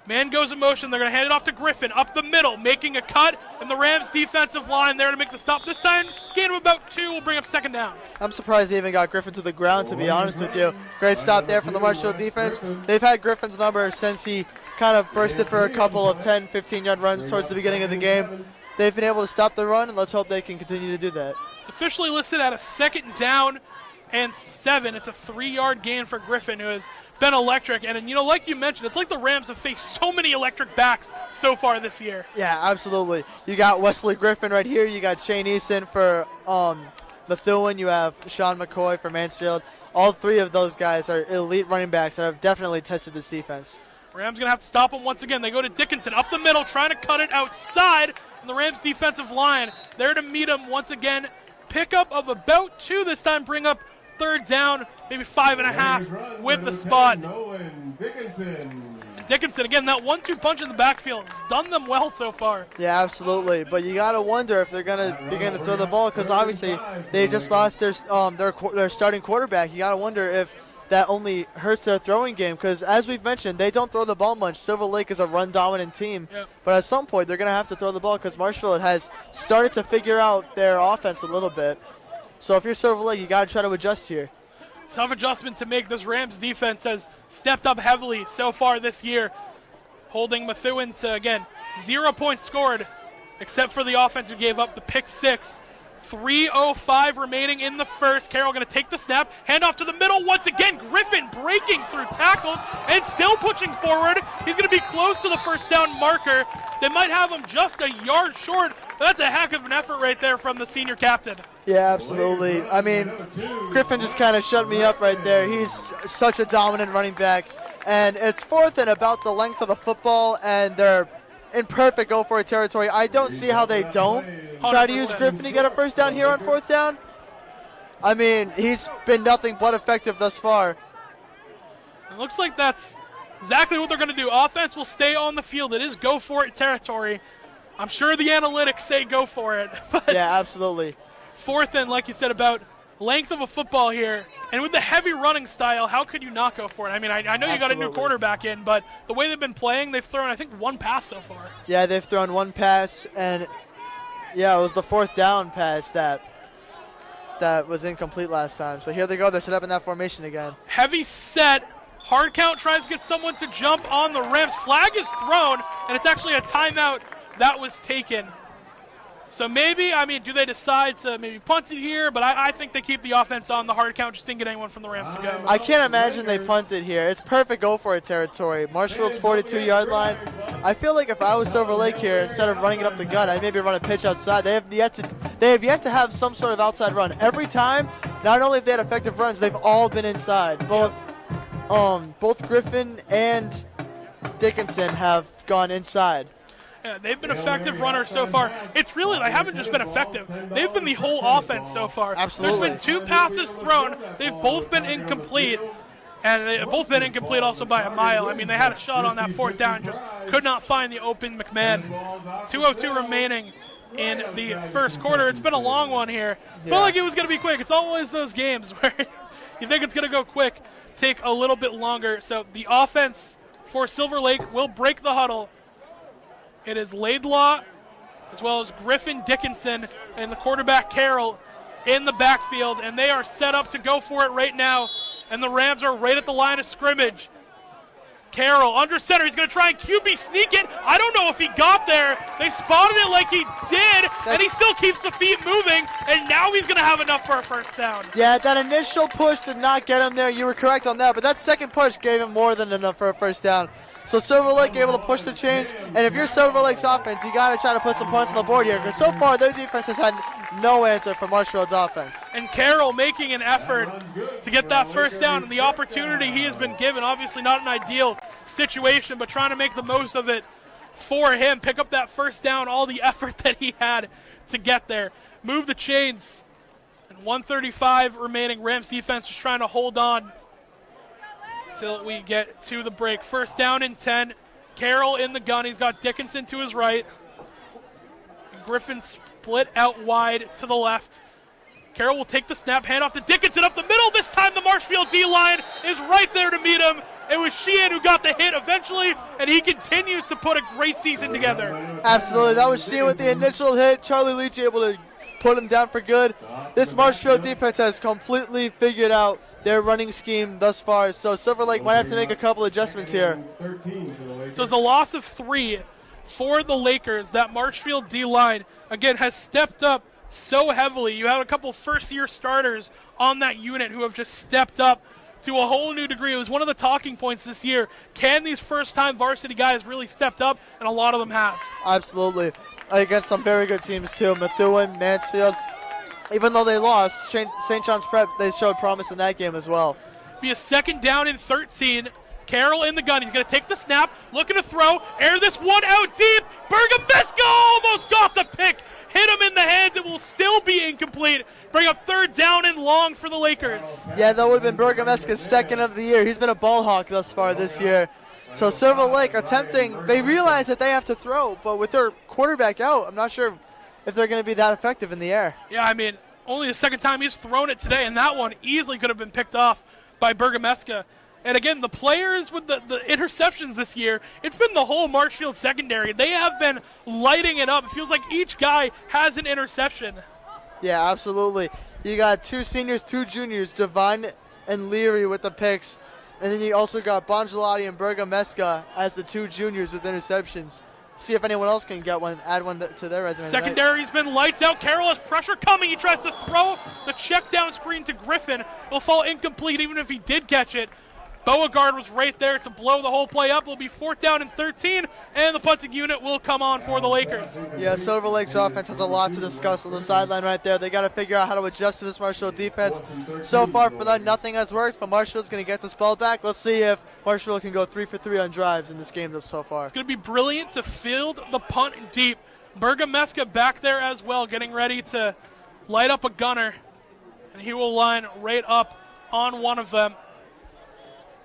Man goes in motion. They're going to hand it off to Griffin up the middle, making a cut, and the Rams defensive line there to make the stop. This time, gain of about 2 will bring up 2nd down. I'm surprised they even got Griffin to the ground, to be honest with you. Great stop there from the Marshfield defense. They've had Griffin's number since he kind of bursted for a couple of 10, 15-yard runs towards the beginning of the game. They've been able to stop the run, and let's hope they can continue to do that. It's officially listed at a 2nd down and 7. It's a 3-yard gain for Griffin, who has been electric. And, like you mentioned, it's like the Rams have faced so many electric backs so far this year. Yeah, absolutely. You got Wesley Griffin right here. You got Shane Eason for Methuen. You have Sean McCoy for Mansfield. All 3 of those guys are elite running backs that have definitely tested this defense. Rams going to have to stop them once again. They go to Dickinson up the middle, trying to cut it outside. And the Rams defensive line there to meet him once again. Pickup of about 2 this time, bring up third down, maybe 5.5 with the spot. And Dickinson, again, that 1-2 punch in the backfield has done them well so far. Yeah, absolutely. But you got to wonder if they're going to begin to throw the ball, because obviously they just lost their starting quarterback. You got to wonder if that only hurts their throwing game, because as we've mentioned, they don't throw the ball much. Silver Lake is a run-dominant team. Yep. But at some point, they're going to have to throw the ball, because Marshfield has started to figure out their offense a little bit. So if you're Silver Lake, you got to try to adjust here. Tough adjustment to make. This Rams defense has stepped up heavily so far this year, holding Methuen to, again, 0 points scored, except for the offense who gave up the pick 6. 3:05 remaining in the first. Carroll going to take the snap, hand off to the middle once again. Griffin breaking through tackles and still pushing forward. He's going to be close to the first down marker. They might have him just a yard short. That's a heck of an effort right there from the senior captain. Yeah, absolutely. I mean, Griffin just kind of shut me up right there. He's such a dominant running back. And it's 4th and about the length of the football, and they're in perfect go-for-it territory. I don't see how they don't try to use Griffin to get a first down here on 4th down. I mean, he's been nothing but effective thus far. It looks like that's exactly what they're going to do. Offense will stay on the field. It is go-for-it territory. I'm sure the analytics say go for it. But yeah, absolutely. 4th and, like you said, about length of a football here. And with the heavy running style, how could you not go for it? I mean, I know you got a new quarterback in, but the way they've been playing, they've thrown, I think, 1 pass so far. Yeah, they've thrown 1 pass, and yeah, it was the 4th down pass that was incomplete last time. So here they go. They're set up in that formation again. Heavy set. Hard count tries to get someone to jump on the Rams. Flag is thrown, and it's actually a timeout that was taken. So maybe, I mean, do they decide to maybe punt it here? But I think they keep the offense on the hard count, just didn't get anyone from the Rams to go. I can't imagine they punt it here. It's perfect go-for-it territory. Marshfield's 42-yard line. I feel like if I was Silver Lake here, instead of running it up the gut, I'd maybe run a pitch outside. They have yet to have some sort of outside run. Every time, not only have they had effective runs, they've all been inside. Both Griffin and Dickinson have gone inside. Yeah, they've been effective runners so far. It's really, they haven't just been effective. They've been the whole offense so far. Absolutely. There's been 2 passes thrown. They've both been incomplete. And they've both been incomplete also by a mile. I mean, they had a shot on that 4th down, just could not find the open McMahon. 2:02 remaining in the first quarter. It's been a long one here. Felt like it was going to be quick. It's always those games where you think it's going to go quick, take a little bit longer. So the offense for Silver Lake will break the huddle. It is Laidlaw, as well as Griffin, Dickinson, and the quarterback Carroll in the backfield, and they are set up to go for it right now, and the Rams are right at the line of scrimmage. Carroll under center. He's going to try and QB sneak it. I don't know if he got there. They spotted it like he did, and he still keeps the feet moving, and now he's going to have enough for a first down. Yeah, that initial push did not get him there. You were correct on that, but that second push gave him more than enough for a first down. So Silver Lake able to push the chains, and if you're Silver Lake's offense, you got to try to put some points on the board here, because so far their defense has had no answer for Marshfield's offense. And Carroll making an effort to get that first down, and the opportunity he has been given, obviously not an ideal situation, but trying to make the most of it for him, pick up that first down, all the effort that he had to get there. Move the chains, and 1:35 remaining. Rams defense just trying to hold on until we get to the break. First down and 10. Carroll in the gun. He's got Dickinson to his right. Griffin split out wide to the left. Carroll will take the snap, hand off to Dickinson up the middle. This time the Marshfield D-line is right there to meet him. It was Sheehan who got the hit eventually, and he continues to put a great season together. Absolutely. That was Sheehan with the initial hit. Charlie Leach able to put him down for good. This Marshfield defense has completely figured out their running scheme thus far, so Silver Lake might have to make a couple adjustments here. So it's a loss of 3 for the Lakers. That Marshfield D-line, again, has stepped up so heavily. You have a couple first-year starters on that unit who have just stepped up to a whole new degree. It was one of the talking points this year. Can these first-time varsity guys really stepped up? And a lot of them have. Absolutely. Against some very good teams, too. Methuen, Mansfield. Even though they lost, St. John's Prep, they showed promise in that game as well. Be a second down and 13. Carroll in the gun. He's going to take the snap, looking to throw, air this one out deep. Bergabisco almost got the pick. hit him in the hands. It will still be incomplete. Bring up 3rd down and long for the Lakers. Yeah, that would have been Bergameska's 2nd of the year. He's been a ball hawk thus far this year. So Silver Lake attempting, they realize that they have to throw, but with their quarterback out, I'm not sure if they're going to be that effective in the air. Yeah, I mean, only the 2nd time he's thrown it today, and that one easily could have been picked off by Bergameska. And again, the players with the interceptions this year, it's been the whole Marshfield secondary. They have been lighting it up. It feels like each guy has an interception. Yeah, absolutely. You got 2 seniors, 2 juniors, Devine and Leary with the picks. And then you also got Bongelati and Bergameska as the 2 juniors with interceptions. See if anyone else can get one, add one to their resume. Secondary's been lights out. Carroll has pressure coming. He tries to throw the check down screen to Griffin. It'll fall incomplete even if he did catch it. Beauregard was right there to blow the whole play up. It'll be 4th down and 13, and the punting unit will come on for the Lakers. Yeah, Silver Lake's offense has a lot to discuss on the sideline right there. They got to figure out how to adjust to this Marshall defense. So far for them, nothing has worked, but Marshall's going to get this ball back. Let's see if Marshall can go 3 for 3 on drives in this game so far. It's going to be brilliant to field the punt deep. Bergameska back there as well, getting ready to light up a gunner, and he will line right up on one of them.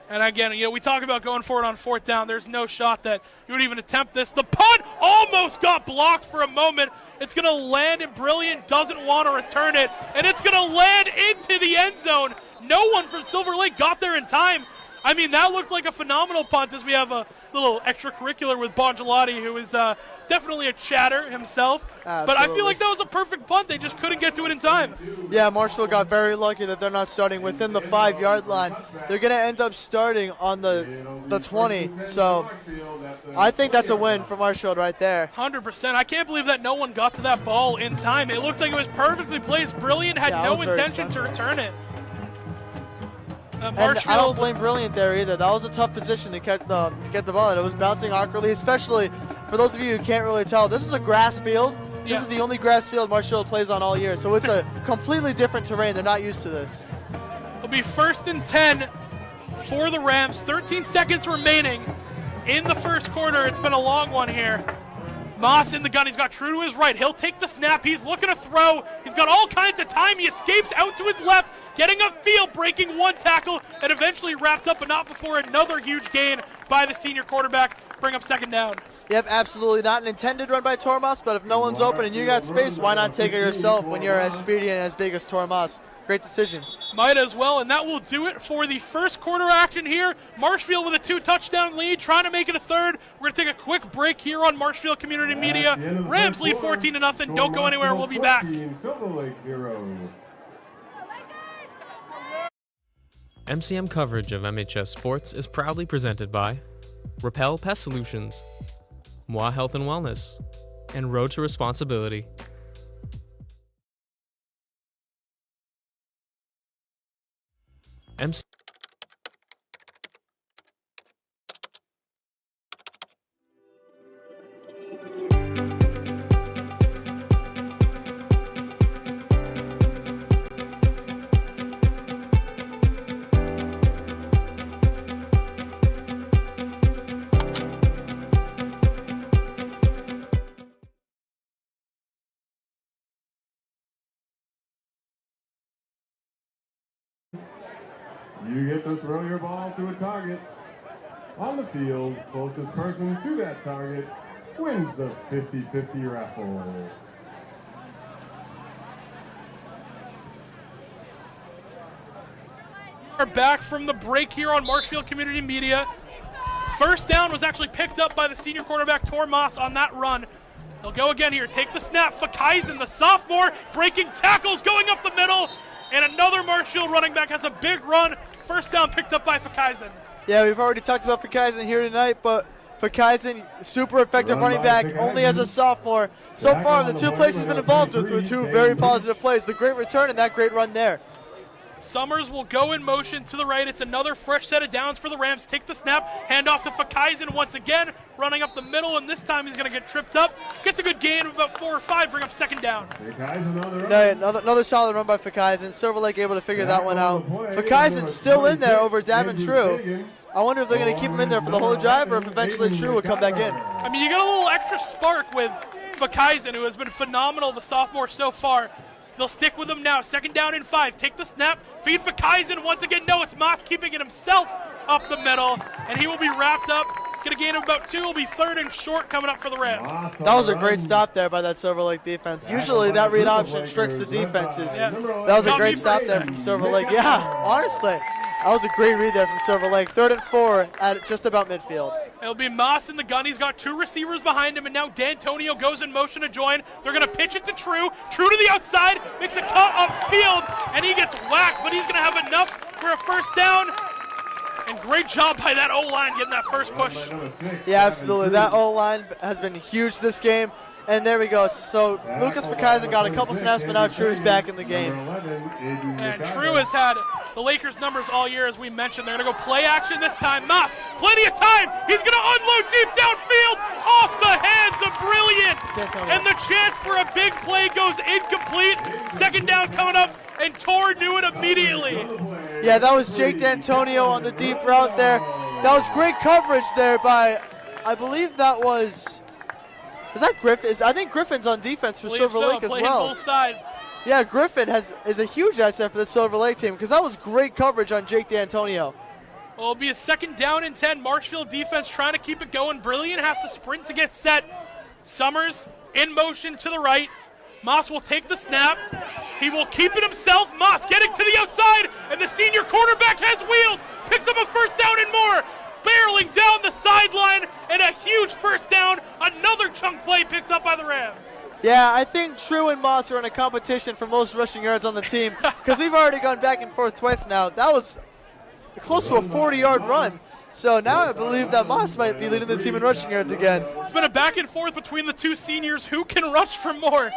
And again, we talk about going for it on 4th down. There's no shot that you would even attempt this. The punt almost got blocked for a moment. It's going to land, and Brilliant doesn't want to return it. And it's going to land into the end zone. No one from Silver Lake got there in time. I mean, that looked like a phenomenal punt as we have a little extracurricular with Bongelati, who is definitely a chatter himself. Absolutely. But I feel like that was a perfect punt. They just couldn't get to it in time. Yeah, Marshall got very lucky that they're not starting within the 5-yard line. They're going to end up starting on the 20. So I think that's a win for Marshall right there. 100%. I can't believe that no one got to that ball in time. It looked like it was perfectly placed. Brilliant had no intention to return it. And I don't blame Brilliant there either. That was a tough position to get the ball, and it was bouncing awkwardly, especially for those of you who can't really tell. This is a grass field. This is the only grass field Marshall plays on all year, so it's a completely different terrain. They're not used to this. It'll be 1st and 10 for the Rams. 13 seconds remaining in the first quarter. It's been a long one here. Moss in the gun. He's got true to his right. He'll take the snap. He's looking to throw. He's got all kinds of time. He escapes out to his left, getting a field, breaking 1 tackle, and eventually wrapped up, but not before another huge gain by the senior quarterback. Bring up 2nd down. Yep, absolutely. Not an intended run by Tormas, but if no one's open and you got space, why not take it yourself when you're as speedy and as big as Tormas? Great decision. Might as well, and that will do it for the first quarter action here. Marshfield with a 2-touchdown lead, trying to make it a 3rd. We're going to take a quick break here on Marshfield Community Media. Rams lead 14-0. Don't go anywhere. We'll be back. MCM coverage of MHS Sports is proudly presented by Repel Pest Solutions, Moi Health and Wellness, and Road to Responsibility. You get to throw your ball to a target. On the field, closest person to that target wins the 50-50 raffle. We're back from the break here on Marshfield Community Media. 1st down was actually picked up by the senior quarterback Tormas on that run. He'll go again here. Take the snap. Fakaisen, the sophomore, breaking tackles, going up the middle. And another Marshfield running back has a big run. 1st down picked up by Fakaisen. Yeah, we've already talked about Fakaisen here tonight, but Fakaisen, super effective running back, only as a sophomore. So far, the 2 plays he's been involved with were 2 very positive plays. The great return and that great run there. Summers will go in motion to the right. It's another fresh set of downs for the Rams. Take the snap, hand off to Fakaisen once again, running up the middle, and this time he's going to get tripped up. Gets a good gain of about 4 or 5, bring up 2nd down. Another solid run by Fakaisen. Silver Lake able to figure that one out. Fakaisen's still in there over Davin True. I wonder if they're going to keep him in there for the whole drive or if eventually True will come back in. I mean, you got a little extra spark with Fakaisen, who has been phenomenal, the sophomore so far. They'll stick with him now. 2nd down and 5. Take the snap. Feed Fakaisen once again. No, it's Moss keeping it himself up the middle, and he will be wrapped up. Get a gain of about 2. Will be 3rd and short coming up for the Rams. That was a great stop there by that Silver Lake defense. Usually that read option tricks the defenses. Yeah. That was a great stop there from Silver Lake. Yeah, honestly. That was a great read there from Silver Lake. 3rd and 4 at just about midfield. It'll be Moss in the gun. He's got 2 receivers behind him, and now D'Antonio goes in motion to join. They're going to pitch it to True. True to the outside, makes a cut upfield, and he gets whacked, but he's going to have enough for a 1st down. And great job by that O-line getting that first push. Yeah, absolutely. That O-line has been huge this game. And there we go. So Lucas Fakaisen got a couple snaps, but now True is back in the game. And True has had the Lakers' numbers all year, as we mentioned. They're going to go play action this time. Moss, plenty of time. He's going to unload deep downfield off the hands of Brilliant. And the chance for a big play goes incomplete. 2nd down coming up, and Tor knew it immediately. Yeah, that was Jake D'Antonio on the deep route there. That was great coverage there by, I believe that was that Griffin? I think Griffin's on defense for Silver Lake as well. Both sides. Yeah, Griffin is a huge asset for the Silver Lake team because that was great coverage on Jake D'Antonio. Well, it'll be a 2nd down and 10. Marshfield defense trying to keep it going. Brilliant has to sprint to get set. Summers in motion to the right. Moss will take the snap. He will keep it himself. Moss getting to the outside, and the senior quarterback has wheels. Picks up a 1st down and more. Barreling down the sideline, and a huge 1st down. Another chunk play picked up by the Rams. Yeah, I think True and Moss are in a competition for most rushing yards on the team because we've already gone back and forth twice now. That was close to a 40-yard run. So now I believe that Moss might be leading the team in rushing yards again. It's been a back and forth between the 2 seniors. Who can rush for more?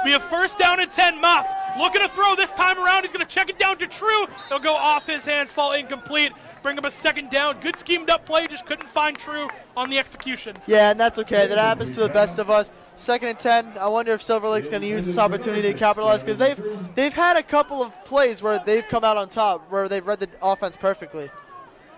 Be a 1st down and 10. Moss looking to throw this time around. He's going to check it down to True. It'll go off his hands, fall incomplete. Bring up a 2nd down. Good schemed up play, just couldn't find True on the execution. Yeah, and that's okay. That happens to the best of us. 2nd and 10. I wonder if Silver Lake's going to use this opportunity to capitalize because they've had a couple of plays where they've come out on top, where they've read the offense perfectly.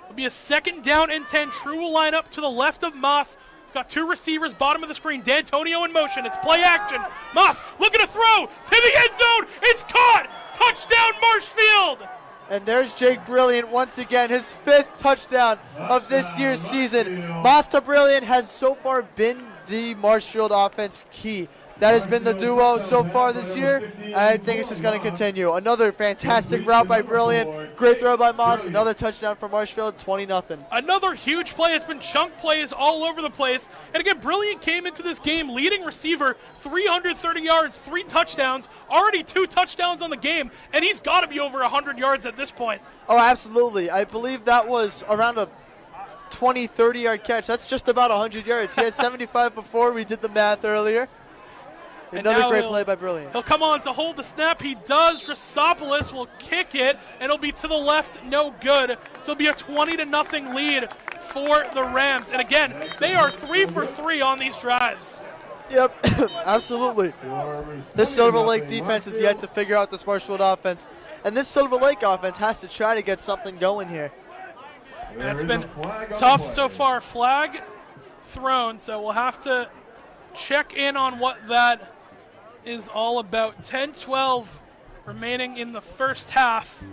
It'll be a 2nd down and 10. True will line up to the left of Moss. Got 2 receivers, bottom of the screen. D'Antonio in motion. It's play action. Moss looking to throw to the end zone. It's caught. Touchdown, Marshfield. And there's Jake Brilliant once again, his 5th touchdown of this year's season. Moss to Brilliant has so far been the Marshfield offense key. That has been the duo so far this year. I think it's just going to continue. Another fantastic route by Brilliant. Great throw by Moss. Another touchdown for Marshfield, 20-0. Another huge play. It's been chunk plays all over the place. And again, Brilliant came into this game leading receiver, 330 yards, 3 touchdowns, already 2 touchdowns on the game, and he's got to be over 100 yards at this point. Oh, absolutely. I believe that was around a 20, 30-yard catch. That's just about 100 yards. He had 75 before. We did the math earlier. Another great play by Brilliant. He'll come on to hold the snap. He does. Drasopoulos will kick it, and it'll be to the left, no good. So it'll be a 20-0 lead for the Rams. And again, they are 3 for 3 on these drives. Yep, absolutely. This Silver Lake defense is yet to figure out this Marshfield offense. And this Silver Lake offense has to try to get something going here. And it's been tough so far. Flag thrown, so we'll have to check in on what that is all about. 10-12 remaining in the first half.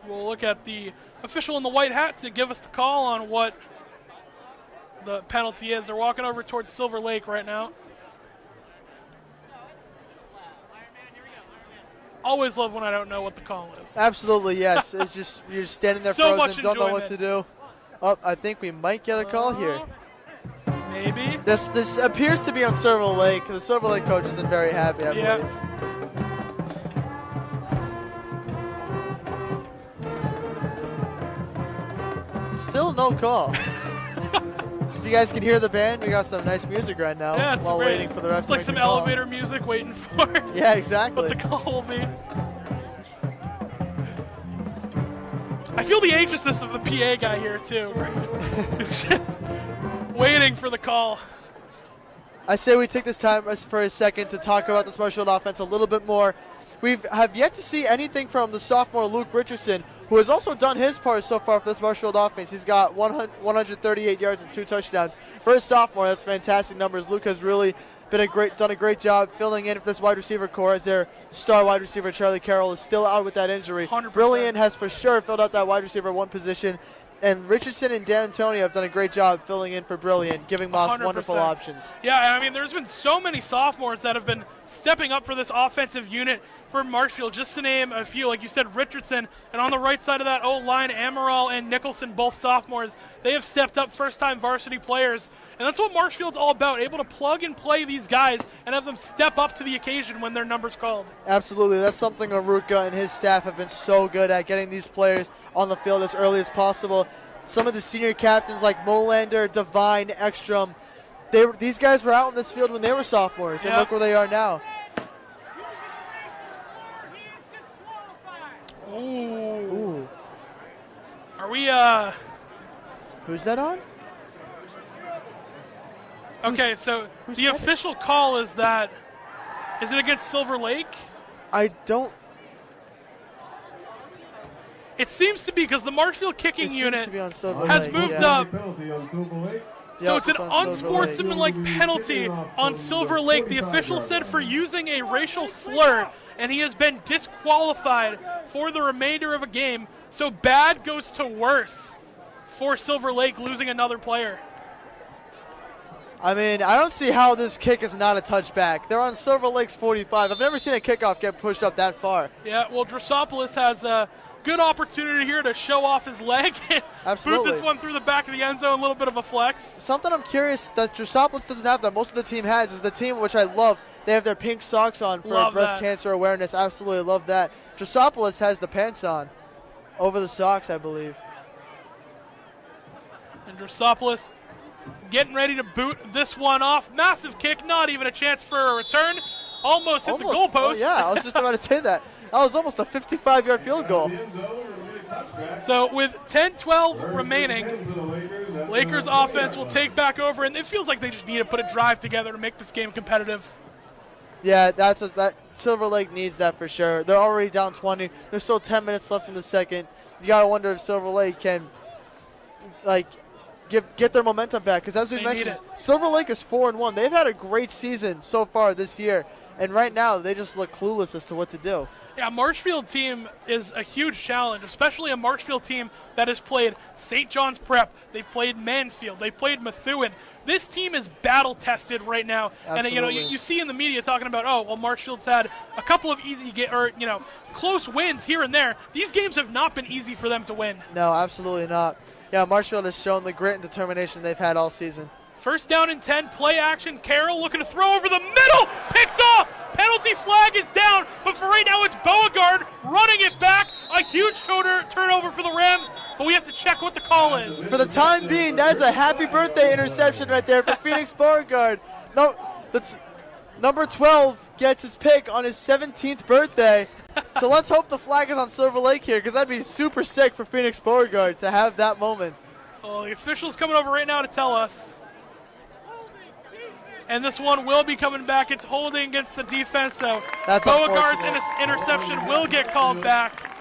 We'll look at the official in the white hat to give us the call on what the penalty is. They're walking over towards Silver Lake right now. Always love when I don't know what the call is. Absolutely, yes. It's just you're just standing there So frozen, much don't know what enjoyment. to do. Oh, I think we might get a call here. Maybe. This appears to be on Silver Lake. The Silver Lake coach isn't very happy, I Yeah. believe. Still no call. If you guys can hear the band, we got some nice music right now Yeah, it's while great. waiting for the ref It's to like make some the call. elevator music waiting for Yeah, what exactly. the call will be. I feel the anxiousness of the PA guy here too. It's just waiting for the call. I say we take this time for a second to talk about this Marshfield offense a little bit more. We have yet to see anything from the sophomore Luke Richardson, who has also done his part so far for this Marshfield offense. He's got 138 yards and 2 touchdowns. For a sophomore, that's fantastic numbers. Luke has really done a great job filling in for this wide receiver core, as their star wide receiver Charlie Carroll is still out with that injury. 100%. Brilliant has for sure filled out that wide receiver 1 position. And Richardson and D'Antonio have done a great job filling in for Brilliant, giving Moss 100%. wonderful options. Yeah, I mean, there's been so many sophomores that have been stepping up for this offensive unit for Marshfield. Just to name a few, like you said, Richardson, and on the right side of that O-line, Amaral and Nicholson, both sophomores. They have stepped up, first-time varsity players. And that's what Marshfield's all about, able to plug and play these guys and have them step up to the occasion when their number's called. Absolutely. That's something Aruka and his staff have been so good at, getting these players on the field as early as possible. Some of the senior captains like Molander, Devine, Ekstrom, these guys were out in this field when they were sophomores, and look where they are now. Ooh. Are we, Who's that on? Okay, so who the said official call is that, is it against Silver Lake? I don't. It seems to be, because the Marshfield kicking It seems unit to be on Silver has Lake, moved yeah. up. Penalty on Silver Lake. So Yep, it's an on Silver Lake. unsportsmanlike penalty on Silver Lake. The official said for using a racial slur, and he has been disqualified for the remainder of a game. So bad goes to worse for Silver Lake, losing another player. I mean, I don't see how this kick is not a touchback. They're on Silver Lake's 45. I've never seen a kickoff get pushed up that far. Yeah, well, Drosopoulos has a good opportunity here to show off his leg and Absolutely. boot this one through the back of the end zone, a little bit of a flex. Something I'm curious that Drosopoulos doesn't have that most of the team has is the team, which I love. They have their pink socks on for Love breast that. cancer awareness. Absolutely love that. Drosopoulos has the pants on over the socks, I believe. And Drosopoulos getting ready to boot this one off. Massive kick, not even a chance for a return. Almost hit the goalpost. Oh, yeah, I was just about to say that. That was almost a 55-yard field goal. So with 10-12 remaining, Lakers offense will take back over, and it feels like they just need to put a drive together to make this game competitive. Yeah, that Silver Lake needs that for sure. They're already down 20. There's still 10 minutes left in the second. You got to wonder if Silver Lake can, get their momentum back, because as we They mentioned, need it. Silver Lake is 4-1. They've had a great season so far this year, and right now they just look clueless as to what to do. Yeah, Marshfield team is a huge challenge, especially a Marshfield team that has played St. John's Prep. They've played Mansfield. They've played Methuen. This team is battle-tested right now. Absolutely. And, you see in the media talking about, Marshfield's had a couple of close wins here and there. These games have not been easy for them to win. No, absolutely not. Yeah, Marshfield has shown the grit and determination they've had all season. First down and 10, play action. Carroll looking to throw over the middle, picked off. Penalty flag is down, but for right now it's Beauregard running it back. A huge turnover for the Rams, but we have to check what the call is. For the time being, that is a happy birthday interception right there for Phoenix Beauregard. No, number 12 gets his pick on his 17th birthday. So let's hope the flag is on Silver Lake here, because that'd be super sick for Phoenix Beauregard to have that moment. Well, the official's coming over right now to tell us. And this one will be coming back. It's holding against the defense, so That's Beauregard's unfortunate. interception will get called back.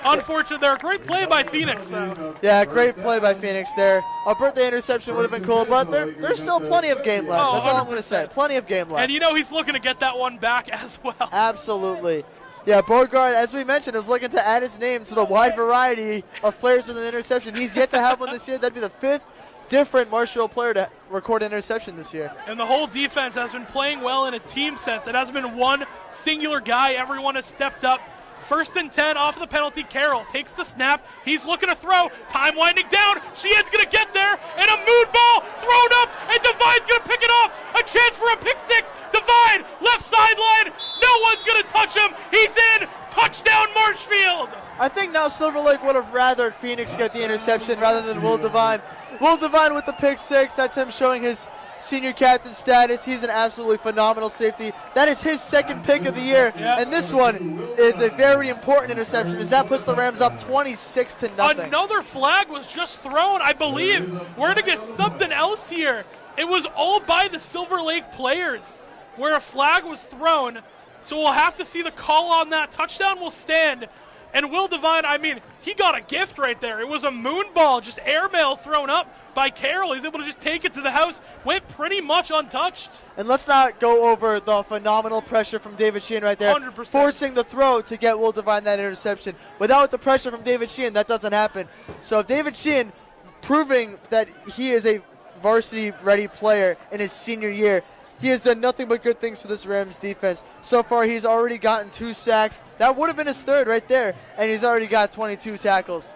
Unfortunate there. A great play by Phoenix, though. Yeah, great play by Phoenix there. A birthday interception would have been cool, but there's still plenty of game left. Oh, That's all I'm going to 100%. say. Plenty of game left. And he's looking to get that one back as well. Absolutely. Yeah, Beauregard, as we mentioned, is looking to add his name to the wide variety of players with an interception. He's yet to have one this year. That'd be the 5th different Marshall player to record an interception this year. And the whole defense has been playing well in a team sense. It hasn't been one singular guy. Everyone has stepped up. First and 10 off of the penalty. Carroll takes the snap. He's looking to throw. Time winding down. Sheehan's going to get there. And a moon ball thrown up. And Devine's going to pick it off. A chance for a pick six. Devine, left sideline. No one's going to touch him. He's in. Touchdown, Marshfield. I think now Silver Lake would have rather Phoenix get the interception rather than Will Devine. Will Devine with the pick six. That's him showing his senior captain status. He's an absolutely phenomenal safety. That is his 2nd pick of the year. Yep. And this one is a very important interception, as that puts the Rams up 26-0. Another flag was just thrown. I believe we're going to get something else here. It was all by the Silver Lake players where a flag was thrown. So we'll have to see the call on that. Touchdown will stand. And Will Devine, I mean, he got a gift right there. It was a moon ball, just airmail thrown up by Carroll. He's able to just take it to the house, went pretty much untouched. And let's not go over the phenomenal pressure from David Sheehan right there. 100%. Forcing the throw to get Will Devine that interception. Without the pressure from David Sheehan, that doesn't happen. So if David Sheehan proving that he is a varsity-ready player in his senior year, he has done nothing but good things for this Rams defense. So far, he's already gotten 2 sacks. That would have been his third right there, and he's already got 22 tackles.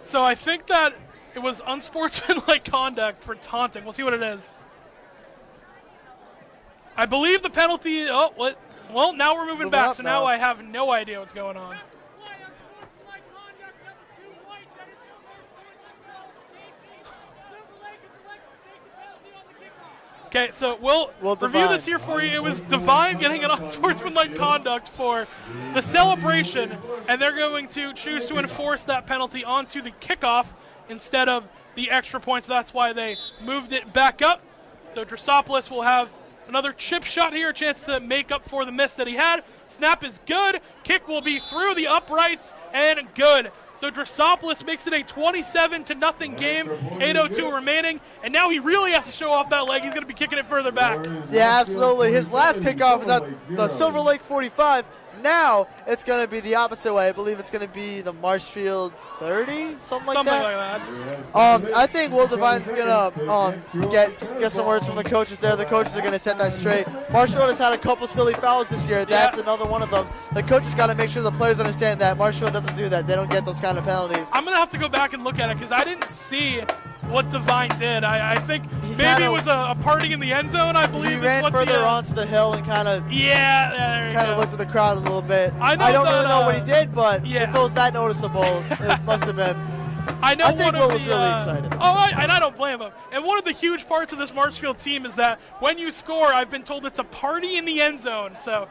So I think that it was unsportsmanlike conduct for taunting. We'll see what it is. I believe the penalty. Oh, what? Well, now we're moving back, so now I have no idea what's going on. Okay, so we'll review this here for you. It was Devine getting an unsportsmanlike conduct for the celebration, and they're going to choose to enforce that penalty onto the kickoff instead of the extra point, so that's why they moved it back up. So Drosopoulos will have another chip shot here, a chance to make up for the miss that he had. Snap is good. Kick will be through the uprights and good. So Drosopoulos makes it a 27-0 game, 8:02 remaining, and now he really has to show off that leg. He's going to be kicking it further back. Yeah, absolutely. His last kickoff was at the Silver Lake 45. Now it's going to be the opposite way. I believe it's going to be the Marshfield 30, something like that. I think Will Devine's going to get some words from the coaches there. The coaches are going to set that straight. Marshfield has had a couple silly fouls this year. That's another one of them. The coaches got to make sure the players understand that Marshfield doesn't do that. They don't get those kind of penalties. I'm going to have to go back and look at it because I didn't see what Devine did. I think maybe it was a party in the end zone, I believe. He ran further onto the hill and kind of looked at the crowd a little bit. I don't really know what he did, but if it was that noticeable, it must have been. I think Will was really excited. And I don't blame him. And one of the huge parts of this Marshfield team is that when you score, I've been told it's a party in the end zone. So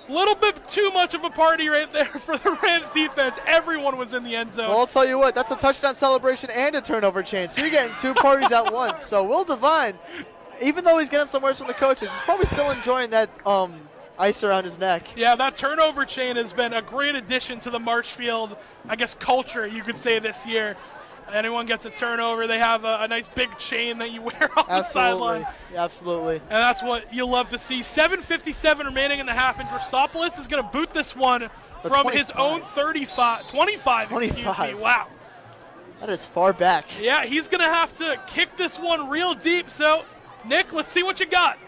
a little bit too much of a party right there for the Rams defense. Everyone was in the end zone. Well, I'll tell you what, that's a touchdown celebration and a turnover chain. So you're getting 2 parties at once. So Will Devine, even though he's getting some words from the coaches, he's probably still enjoying that ice around his neck. Yeah, that turnover chain has been a great addition to the Marshfield, I guess, culture, you could say, this year. Anyone gets a turnover, they have a nice big chain that you wear on the sideline. Absolutely. And that's what you'll love to see. 7:57 remaining in the half, and Drosopoulos is going to boot this one from his own 25. Excuse me. Wow. That is far back. Yeah, he's going to have to kick this one real deep. So, Nick, let's see what you got.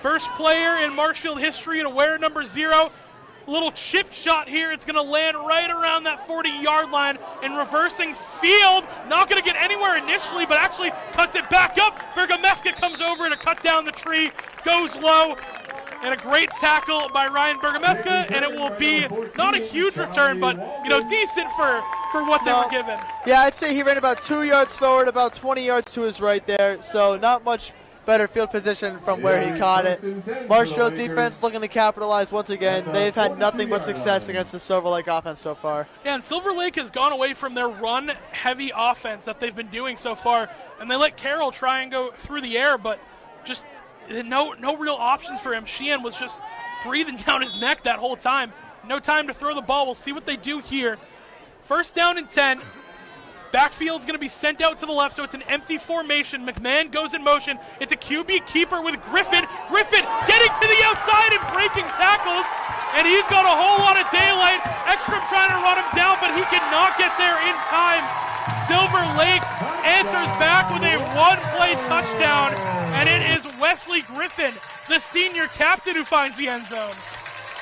First player in Marshfield history to wear number 0. Little chip shot here. It's going to land right around that 40-yard line in reversing field. Not going to get anywhere initially, but actually cuts it back up. Bergameska comes over to cut down the tree, goes low, and a great tackle by Ryan Bergameska, and it will be not a huge return, but decent for what they were given. Yeah, I'd say he ran about 2 yards forward, about 20 yards to his right there, so not much better field position from where he caught it. Marshfield defense looking to capitalize once again. They've had nothing but success against the Silver Lake offense so far. Yeah, and Silver Lake has gone away from their run-heavy offense that they've been doing so far, and they let Carroll try and go through the air, but just no real options for him. Sheehan was just breathing down his neck that whole time. No time to throw the ball. We'll see what they do here. First down and 10. Backfield's going to be sent out to the left, so it's an empty formation. McMahon goes in motion. It's a QB keeper with Griffin. Griffin getting to the outside and breaking tackles, and he's got a whole lot of daylight. Ekstrom trying to run him down, but he cannot get there in time. Silver Lake answers back with a one-play touchdown, and it is Wesley Griffin, the senior captain, who finds the end zone.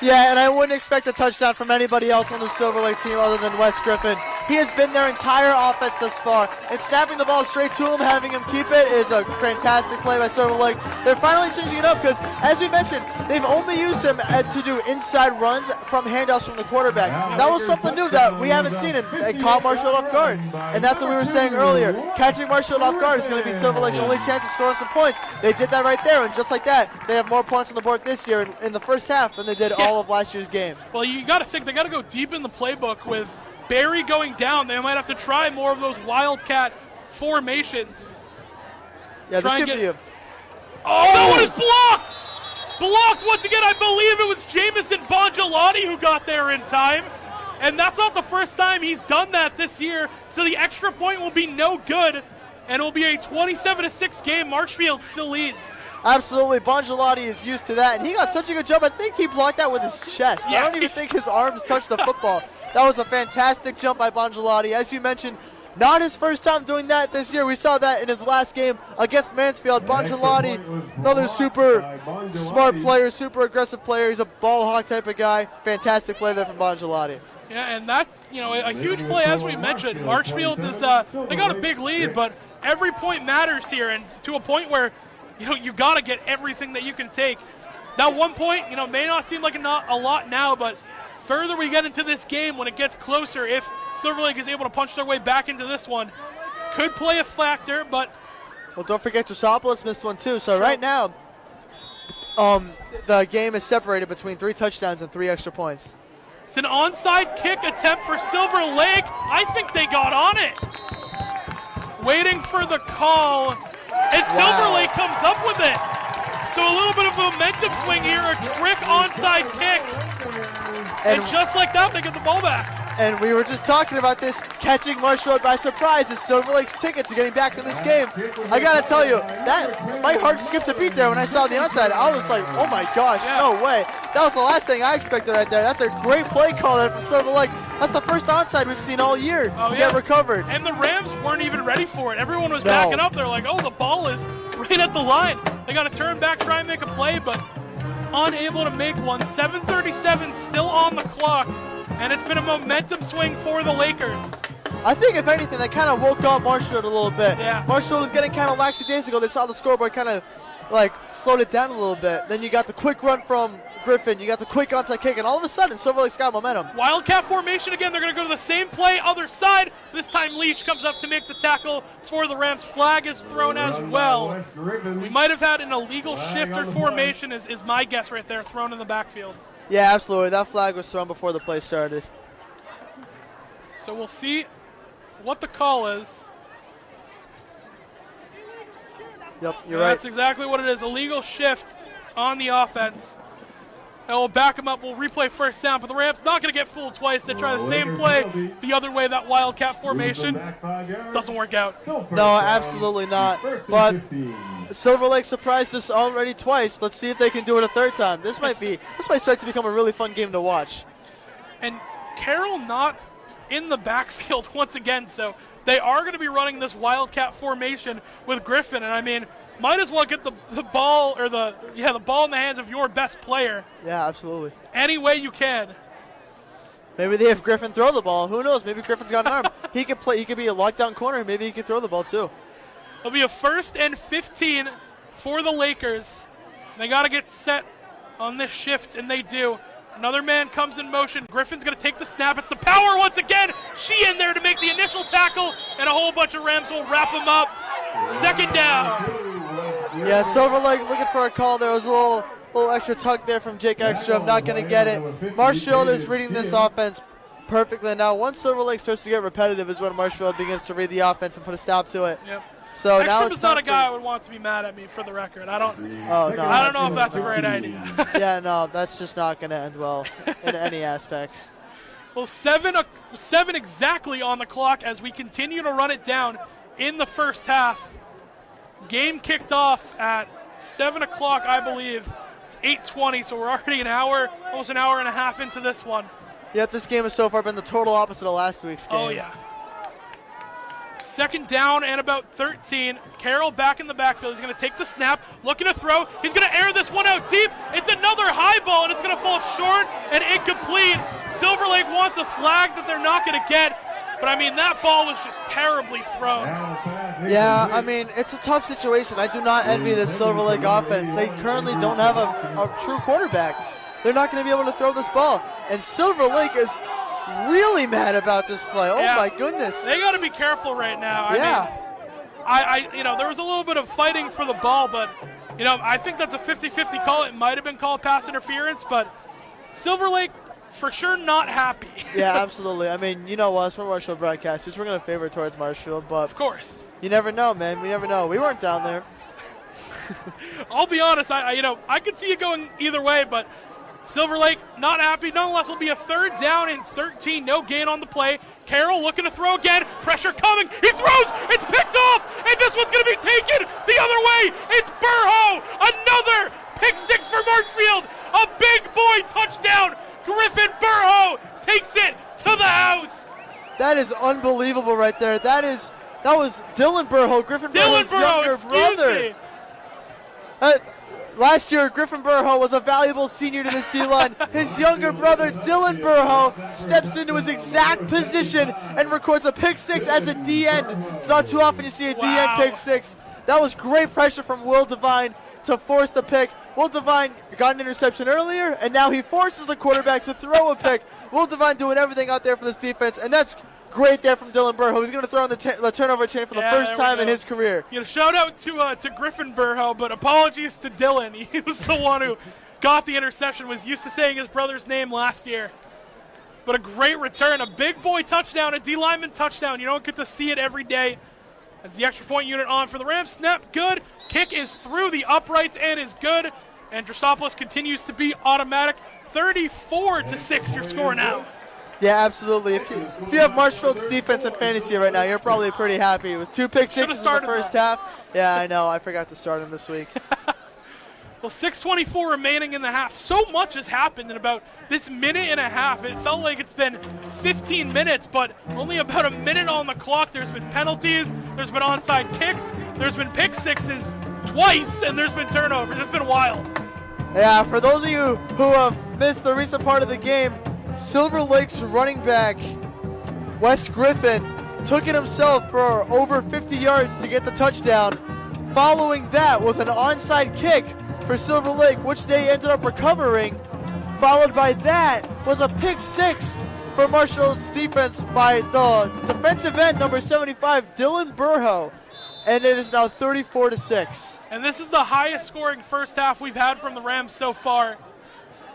Yeah, and I wouldn't expect a touchdown from anybody else on the Silver Lake team other than Wes Griffin. He has been their entire offense thus far, and snapping the ball straight to him, having him keep it, is a fantastic play by Silver Lake. They're finally changing it up because, as we mentioned, they've only used him to do inside runs from handoffs from the quarterback. That was something new that we haven't seen, and it caught Marshfield off guard. And that's what we were saying earlier. Catching Marshfield off guard is going to be Silver Lake's only chance to score some points. They did that right there, and just like that, they have more points on the board this year in the first half than they did all of last year's game. Well, you got to think they got to go deep in the playbook with Barry going down. They might have to try more of those Wildcat formations. Yeah, this could be a... Oh, that one is blocked! Blocked once again. I believe it was Jamison Bongiolotti who got there in time. And that's not the first time he's done that this year. So the extra point will be no good. And it will be a 27-6 game. Marshfield still leads. Absolutely. Bongiolotti is used to that. And he got such a good jump. I think he blocked that with his chest. Yeah. I don't even think his arms touched the football. That was a fantastic jump by Bongiolotti. As you mentioned, not his first time doing that this year. We saw that in his last game against Mansfield. Bongiolotti, another super smart player, super aggressive player. He's a ball hawk type of guy. Fantastic play there from Bongiolotti. Yeah, and that's, a huge play, as we mentioned. Marshfield is, they got a big lead, but every point matters here, and to a point where, you got to get everything that you can take. That 1 point, may not seem like a lot now, but further we get into this game, when it gets closer, if Silver Lake is able to punch their way back into this one, could play a factor, but... Well, don't forget Drosopoulos missed one too, so right now, the game is separated between 3 touchdowns and 3 extra points. It's an onside kick attempt for Silver Lake. I think they got on it. Waiting for the call, and Silver Lake comes up with it. So a little bit of momentum swing here, a trick onside kick. And just like that, they get the ball back. And we were just talking about this, catching Marshfield by surprise is Silver Lake's ticket to getting back to this game. I gotta tell you, that my heart skipped a beat there when I saw the onside. I was like, oh my gosh, no way. That was the last thing I expected right there. That's a great play call there from Silver Lake. That's the first onside we've seen all year get recovered. And the Rams weren't even ready for it. Everyone was backing up. They're like, oh, the ball is right at the line. They got to turn back, try and make a play, but unable to make one. 7:37 still on the clock, and it's been a momentum swing for the Lakers. I think, if anything, that kind of woke up Marshfield a little bit. Yeah. Marshfield was getting kind of lackadaisical. They saw the scoreboard kind of slowed it down a little bit. Then you got the quick run from Griffin. You got the quick onside kick, and all of a sudden, Silver Lake's got momentum. Wildcat formation again. They're going to go to the same play, other side. This time Leach comes up to make the tackle for the Rams. Flag is thrown as well. We might have had an illegal shift or formation, is my guess right there, thrown in the backfield. Yeah, absolutely. That flag was thrown before the play started. So we'll see what the call is. Yep, you're right. That's exactly what it is. Illegal shift on the offense. And we'll back them up. We'll replay first down, but the Rams not going to get fooled twice. They try the same play the other way, that Wildcat formation. Doesn't work out. No, absolutely not. But Silver Lake surprised us already twice. Let's see if they can do it a third time. This might start to become a really fun game to watch. And Carroll not in the backfield once again, so they are going to be running this Wildcat formation with Griffin, and I mean, might as well get the ball, or the ball in the hands of your best player. Yeah, absolutely. Any way you can. Maybe they have Griffin throw the ball. Who knows? Maybe Griffin's got an arm. He could play. He could be a lockdown corner. Maybe he could throw the ball too. It'll be a 1st and 15 for the Lakers. They got to get set on this shift, and they do. Another man comes in motion. Griffin's going to take the snap. It's the power once again. She in there to make the initial tackle, and a whole bunch of Rams will wrap him up. 2nd down. Yeah, Silver Lake looking for a call. There was a little extra tug there from Jake Ekstrom. Not going to get it. Marshfield is reading this offense perfectly. Now, once Silver Lake starts to get repetitive is when Marshfield begins to read the offense and put a stop to it. Yep. So Ekstrom now it's is not a guy I would want to be mad at me, for the record. I don't know if that's a great idea. Yeah, no, that's just not going to end well in any aspect. Well, 7 exactly on the clock as we continue to run it down in the first half. Game kicked off at 7 o'clock, I believe. It's 8:20, so we're already almost an hour and a half into this one. Yep, this game has so far been the total opposite of last week's game. Oh, yeah. 2nd down and about 13. Carroll back in the backfield. He's going to take the snap, looking to throw. He's going to air this one out deep. It's another high ball, and it's going to fall short and incomplete. Silver Lake wants a flag that they're not going to get. But, I mean, that ball was just terribly thrown. Yeah, I mean, it's a tough situation. I do not envy this Silver Lake offense. They currently don't have a true quarterback. They're not going to be able to throw this ball. And Silver Lake is really mad about this play. Oh, my goodness. They got to be careful right now. I mean, there was a little bit of fighting for the ball, but, I think that's a 50-50 call. It might have been called pass interference, but Silver Lake for sure not happy. Yeah, absolutely. I mean, you know us, we're Marshfield broadcasters. We're going to favor towards Marshfield, but of course. You never know, man. We never know. We weren't down there. I'll be honest, I could see it going either way, but Silver Lake not happy. Nonetheless, will be a 3rd down and 13. No gain on the play. Carroll looking to throw again. Pressure coming. He throws. It's picked off, and this one's going to be taken the other way. It's Burho. Another pick 6 for Marshfield. A big boy touchdown. Griffin Burho takes it to the house. That is unbelievable right there. That was Dylan Burho, Griffin Burho's younger brother. Last year, Griffin Burho was a valuable senior to this D-line. His younger brother, Dylan Burho, steps into his exact position and records a pick 6 as a D-end. It's not too often you see a D-end pick 6. That was great pressure from Will Devine to force the pick. Will Devine got an interception earlier, and now he forces the quarterback to throw a pick. Will Devine doing everything out there for this defense, and that's great there from Dylan Burho. He's going to throw on the turnover chain for the first time in his career. Shout out to Griffin Burho, but apologies to Dylan. He was the one who got the interception, was used to saying his brother's name last year. But a great return, a big boy touchdown, a D-lineman touchdown. You don't get to see it every day. As the extra point unit on for the Rams. Snap, good. Kick is through the uprights and is good. And Drosopoulos continues to be automatic. 34-6 your score now. Yeah, absolutely. If you have Marshfield's defense in fantasy right now, you're probably pretty happy. With 2 pick 6s in the first half. Yeah, I know. I forgot to start him this week. Well, 6:24 remaining in the half. So much has happened in about this minute and a half. It felt like it's been 15 minutes, but only about a minute on the clock. There's been penalties. There's been onside kicks. There's been pick 6s twice, and there's been turnovers. It's been wild. Yeah, for those of you who have missed the recent part of the game, Silver Lake's running back, Wes Griffin, took it himself for over 50 yards to get the touchdown. Following that was an onside kick for Silver Lake, which they ended up recovering. Followed by that was a pick 6 for Marshall's defense by the defensive end, number 75, Dylan Burho. And it is now 34-6. And this is the highest scoring first half we've had from the Rams so far.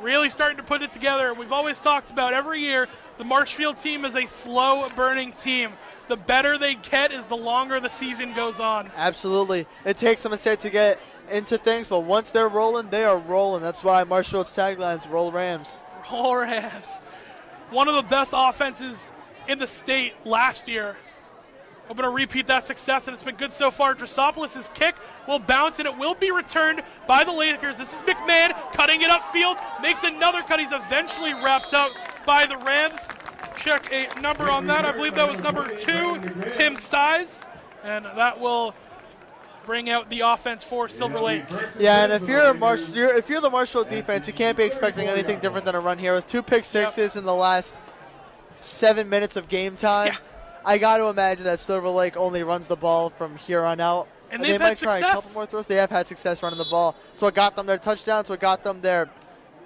Really starting to put it together. We've always talked about every year the Marshfield team is a slow-burning team. The better they get is the longer the season goes on. Absolutely. It takes them a set to get into things, but once they're rolling, they are rolling. That's why Marshfield's tagline is Roll Rams. Roll Rams. One of the best offenses in the state last year. I'm going to repeat that success, and it's been good so far. Drosopoulos' kick will bounce, and it will be returned by the Lakers. This is McMahon cutting it upfield, makes another cut. He's eventually wrapped out by the Rams. Check a number on that. I believe that was number 2, Tim Stiles, and that will bring out the offense for Silver Lake. Yeah, and if you're the Marshall defense, you can't be expecting anything different than a run here. With 2 pick 6s in the last 7 minutes of game time. Yeah. I got to imagine that Silver Lake only runs the ball from here on out. And they might try a couple more throws. They have had success running the ball. So it got them their touchdowns. So it got them their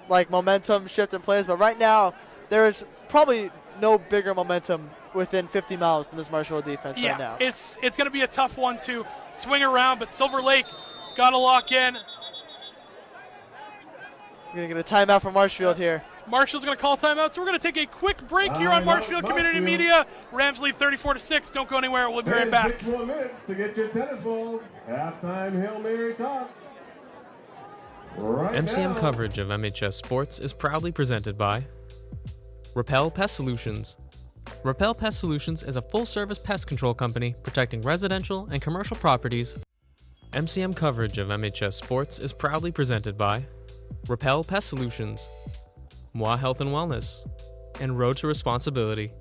momentum shift in plays. But right now, there is probably no bigger momentum within 50 miles than this Marshall defense right now. It's going to be a tough one to swing around. But Silver Lake got to lock in. We're going to get a timeout from Marshfield here. Marshall's going to call timeout, so we're going to take a quick break here on Marshfield Community Media. Rams lead 34-6. Don't go anywhere. We'll be right back. 6 more minutes to get your tennis balls. Halftime Hail Mary toss. Right MCM now. coverage of MHS Sports is proudly presented by Repel Pest Solutions. Repel Pest Solutions is a full-service pest control company protecting residential and commercial properties. MCM coverage of MHS Sports is proudly presented by Repel Pest Solutions, Moi Health and Wellness, and Road to Responsibility.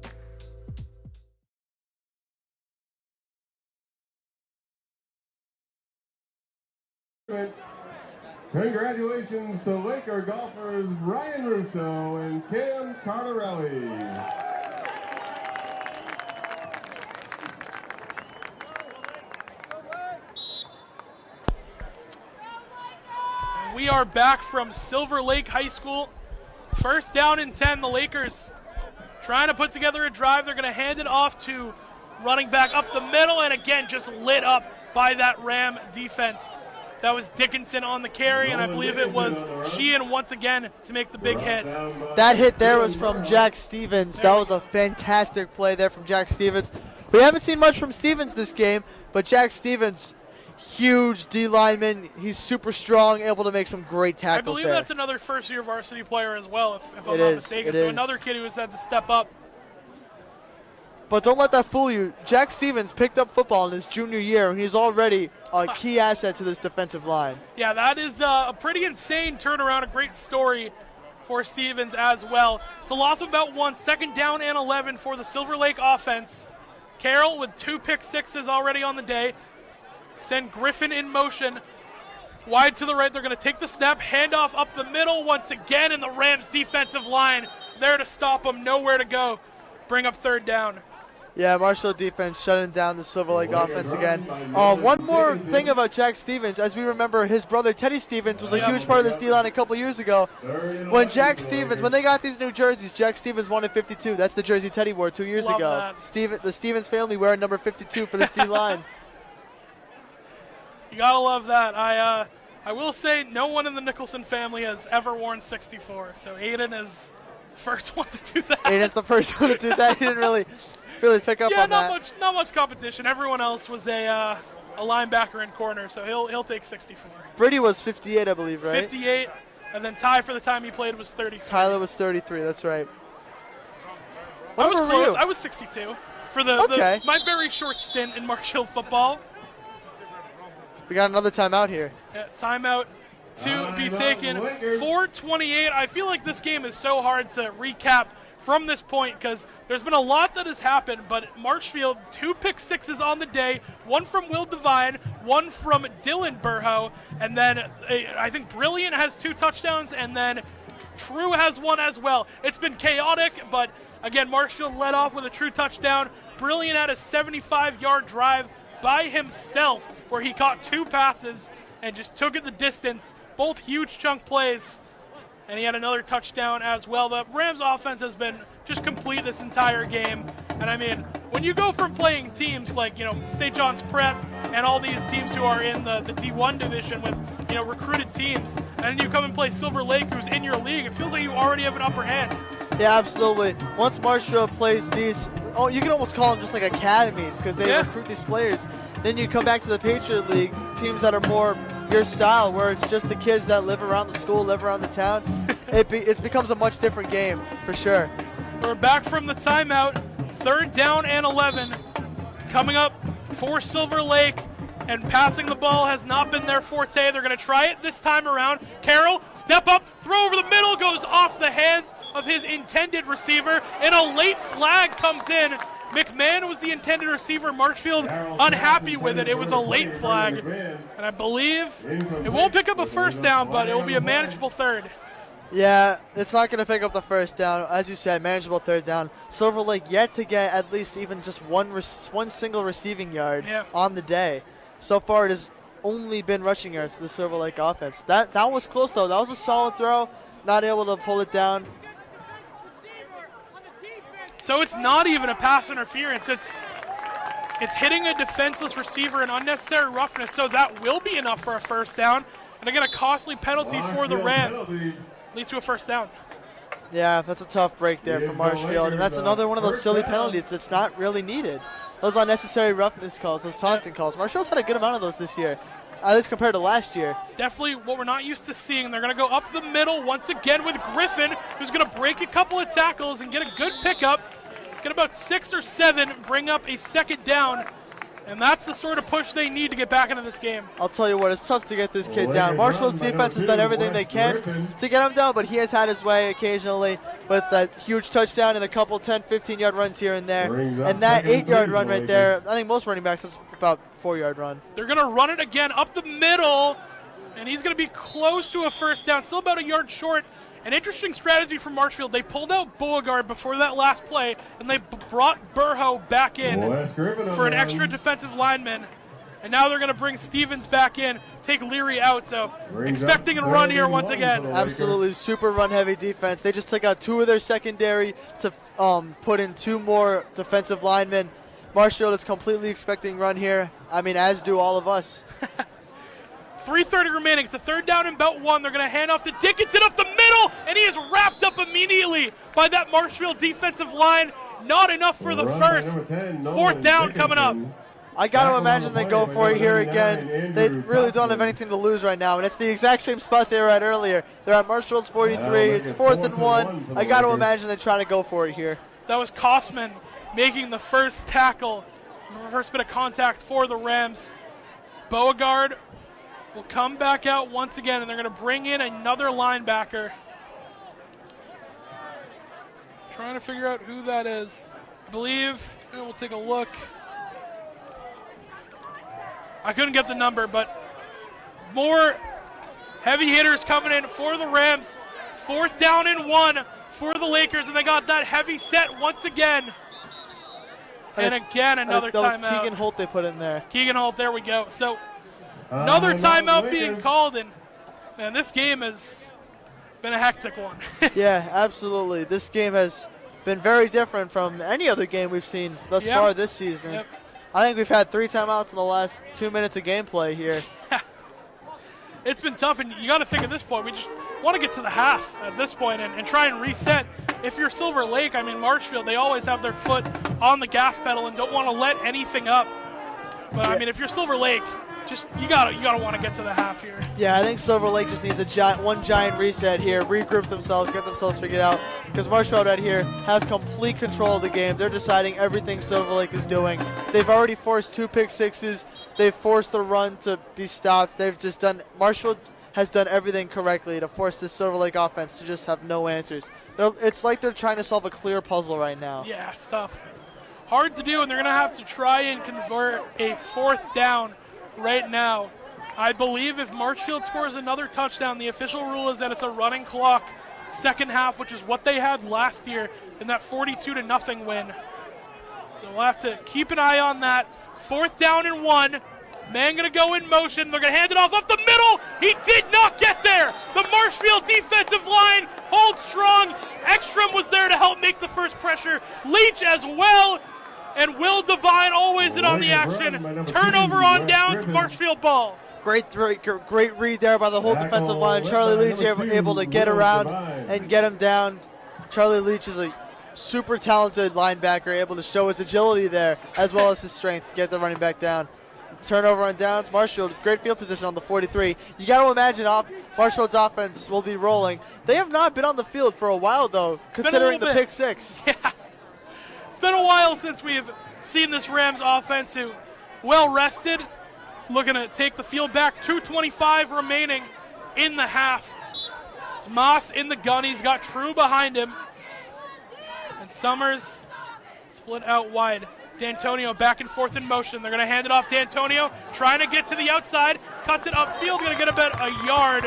Congratulations to Laker golfers Ryan Russo and Cam Cardarelli. We are back from Silver Lake High School. First down and 10, the Lakers trying to put together a drive. They're going to hand it off to running back up the middle, and again, just lit up by that Ram defense. That was Dickinson on the carry, and I believe it was Sheehan once again to make the big hit. That hit there was from Jack Stevens. That was a fantastic play there from Jack Stevens. We haven't seen much from Stevens this game, but Jack Stevens, huge D lineman. He's super strong, able to make some great tackles. I believe there. that's another first-year varsity player as well, if I'm It not is, mistaken. it So is. another kid who has had to step up. But don't let that fool you. Jack Stevens picked up football in his junior year, and he's already a key asset to this defensive line. Yeah, that is a pretty insane turnaround, a great story for Stevens as well. It's a loss of about 1, 2nd down and 11 for the Silver Lake offense. Carroll with 2 pick sixes already on the day. Send Griffin in motion. Wide to the right, they're going to take the snap, handoff up the middle once again, and the Rams defensive line there to stop them, nowhere to go. Bring up 3rd down. Yeah, Marshall defense shutting down the Silver Lake offense again. One more thing about Jack Stevens. As we remember, his brother Teddy Stevens was a huge part of this D-line a couple years ago. When they got these new jerseys, Jack Stevens wanted 52. That's the jersey Teddy wore 2 years Love ago. that. The Stevens family wearing number 52 for this D-line. You gotta love that. I will say no one in the Nicholson family has ever worn 64, so Aiden is the first one to do that. Aiden's the first one to do that. He didn't really pick up on that. Not much competition. Everyone else was a linebacker in corner, so he'll take 64. Brady was 58, I believe, right? 58, and then Ty for the time he played was 33. Tyler was 33. That's right. I was What close. were you? I was 62 for my very short stint in March Hill football. We got another timeout here. Yeah, timeout to be taken. 4:28. I feel like this game is so hard to recap from this point because there's been a lot that has happened, but Marshfield, 2 pick sixes on the day, 1 from Will Devine, 1 from Dylan Burhow, and then I think Brilliant has 2 touchdowns, and then True has 1 as well. It's been chaotic, but again, Marshfield led off with a true touchdown. Brilliant had a 75-yard drive by himself where he caught 2 passes and just took it the distance, both huge chunk plays. And he had another touchdown as well. The Rams offense has been just complete this entire game. And I mean, when you go from playing teams like, St. John's Prep and all these teams who are in the D1 division with, recruited teams, and then you come and play Silver Lake, who's in your league, it feels like you already have an upper hand. Yeah, absolutely. Once Marshfield plays these, you can almost call them just like academies because they recruit these players. Then you come back to the Patriot League, teams that are more your style, where it's just the kids that live around the school, live around the town. It becomes a much different game, for sure. We're back from the timeout. 3rd down and 11. Coming up for Silver Lake, and passing the ball has not been their forte. They're going to try it this time around. Carroll, step up, throw over the middle, goes off the hands of his intended receiver, and a late flag comes in. McMahon was the intended receiver. Marshfield unhappy with it. It was a late flag. And I believe it won't pick up a 1st down, but it will be a manageable 3rd. Yeah, it's not going to pick up the 1st down. As you said, manageable 3rd down. Silver Lake yet to get at least even just one single receiving yard on the day. So far, it has only been rushing yards to the Silver Lake offense. That was close, though. That was a solid throw. Not able to pull it down. So it's not even a pass interference. It's hitting a defenseless receiver and unnecessary roughness, so that will be enough for a 1st down. And again, a costly penalty for the Rams. Leads to a 1st down. Yeah, that's a tough break there for Marshfield. And that's another one of those silly penalties that's not really needed. Those unnecessary roughness calls, those taunting calls. Marshfield's had a good amount of those this year, at least compared to last year. Definitely what we're not used to seeing. They're going to go up the middle once again with Griffin, who's going to break a couple of tackles and get a good pickup. Get about 6 or 7, bring up a 2nd down. And that's the sort of push they need to get back into this game. I'll tell you what, it's tough to get this kid down. Marshfield's defense has done everything they can to get him down, but he has had his way occasionally with that huge touchdown and a couple 10, 15-yard runs here and there. And that 8-yard run right there, I think most running backs, that's about 4-yard run. They're going to run it again up the middle, and he's going to be close to a 1st down, still about a yard short. An interesting strategy from Marshfield. They pulled out Beauregard before that last play, and they brought Burhow back in for an extra defensive lineman. And now they're going to bring Stevens back in, take Leary out. So expecting a run here once again. Absolutely super run-heavy defense. They just took out 2 of their secondary to put in 2 more defensive linemen. Marshfield is completely expecting run here. I mean, as do all of us. 3:30 remaining. It's a 3rd down and about 1. They're going to hand off to Dickinson up the middle, and he is wrapped up immediately by that Marshfield defensive line. Not enough for the 1st. 4th down coming up. I got to imagine they go for it here again. They really don't have anything to lose right now, and it's the exact same spot they were at earlier. They're at Marshfield's 43. It's 4th and 1. I got to imagine they're trying to go for it here. That was Kosman making the first tackle, the first bit of contact for the Rams. Beauregard will come back out once again, and they're going to bring in another linebacker. Trying to figure out who that is. I believe, and we'll take a look. I couldn't get the number, but more heavy hitters coming in for the Rams. 4th down and 1 for the Lakers, and they got that heavy set once again. And again, another timeout. That was Keegan Holt they put in there. Keegan Holt, there we go. So another timeout being called, and man, this game has been a hectic one. Yeah, absolutely. This game has been very different from any other game we've seen thus far this season. Yep. I think we've had 3 timeouts in the last 2 minutes of gameplay here. It's been tough, and you got to think at this point, we just want to get to the half at this point and try and reset. If you're Silver Lake, I mean, Marshfield, they always have their foot on the gas pedal and don't want to let anything up. But, I mean, if you're Silver Lake, just you gotta want to get to the half here. Yeah, I think Silver Lake just needs one giant reset here, regroup themselves, get themselves figured out. Because Marshfield right here has complete control of the game. They're deciding everything Silver Lake is doing. They've already forced 2 pick sixes. They've forced the run to be stopped. Marshfield has done everything correctly to force this Silver Lake offense to just have no answers. It's like they're trying to solve a clear puzzle right now. Yeah, it's tough. Hard to do, and they're going to have to try and convert a 4th down right now. I believe if Marshfield scores another touchdown, the official rule is that it's a running clock second half, which is what they had last year in that 42-0 win. So we'll have to keep an eye on that. 4th down and 1. Man going to go in motion. They're going to hand it off up the middle. He did not get there. The Marshfield defensive line holds strong. Ekstrom was there to help make the first pressure. Leach as well. And Will Devine always in on the action. Turnover on downs, Marshfield ball. Great read there by the whole defensive line. Charlie Leach able to get around and get him down. Charlie Leach is a super talented linebacker, able to show his agility there as well as his strength, get the running back down. Turnover on downs. Marshfield with great field position on the 43. You got to imagine Marshfield's offense will be rolling. They have not been on the field for a while, though, considering the pick six. Yeah. It's been a while since we've seen this Rams offense who well rested, looking to take the field back. 2:25 remaining in the half. It's Moss in the gun. He's got True behind him. And Summers split out wide. D'Antonio back and forth in motion. They're going to hand it off. D'Antonio trying to get to the outside. Cuts it upfield. Going to get about a yard.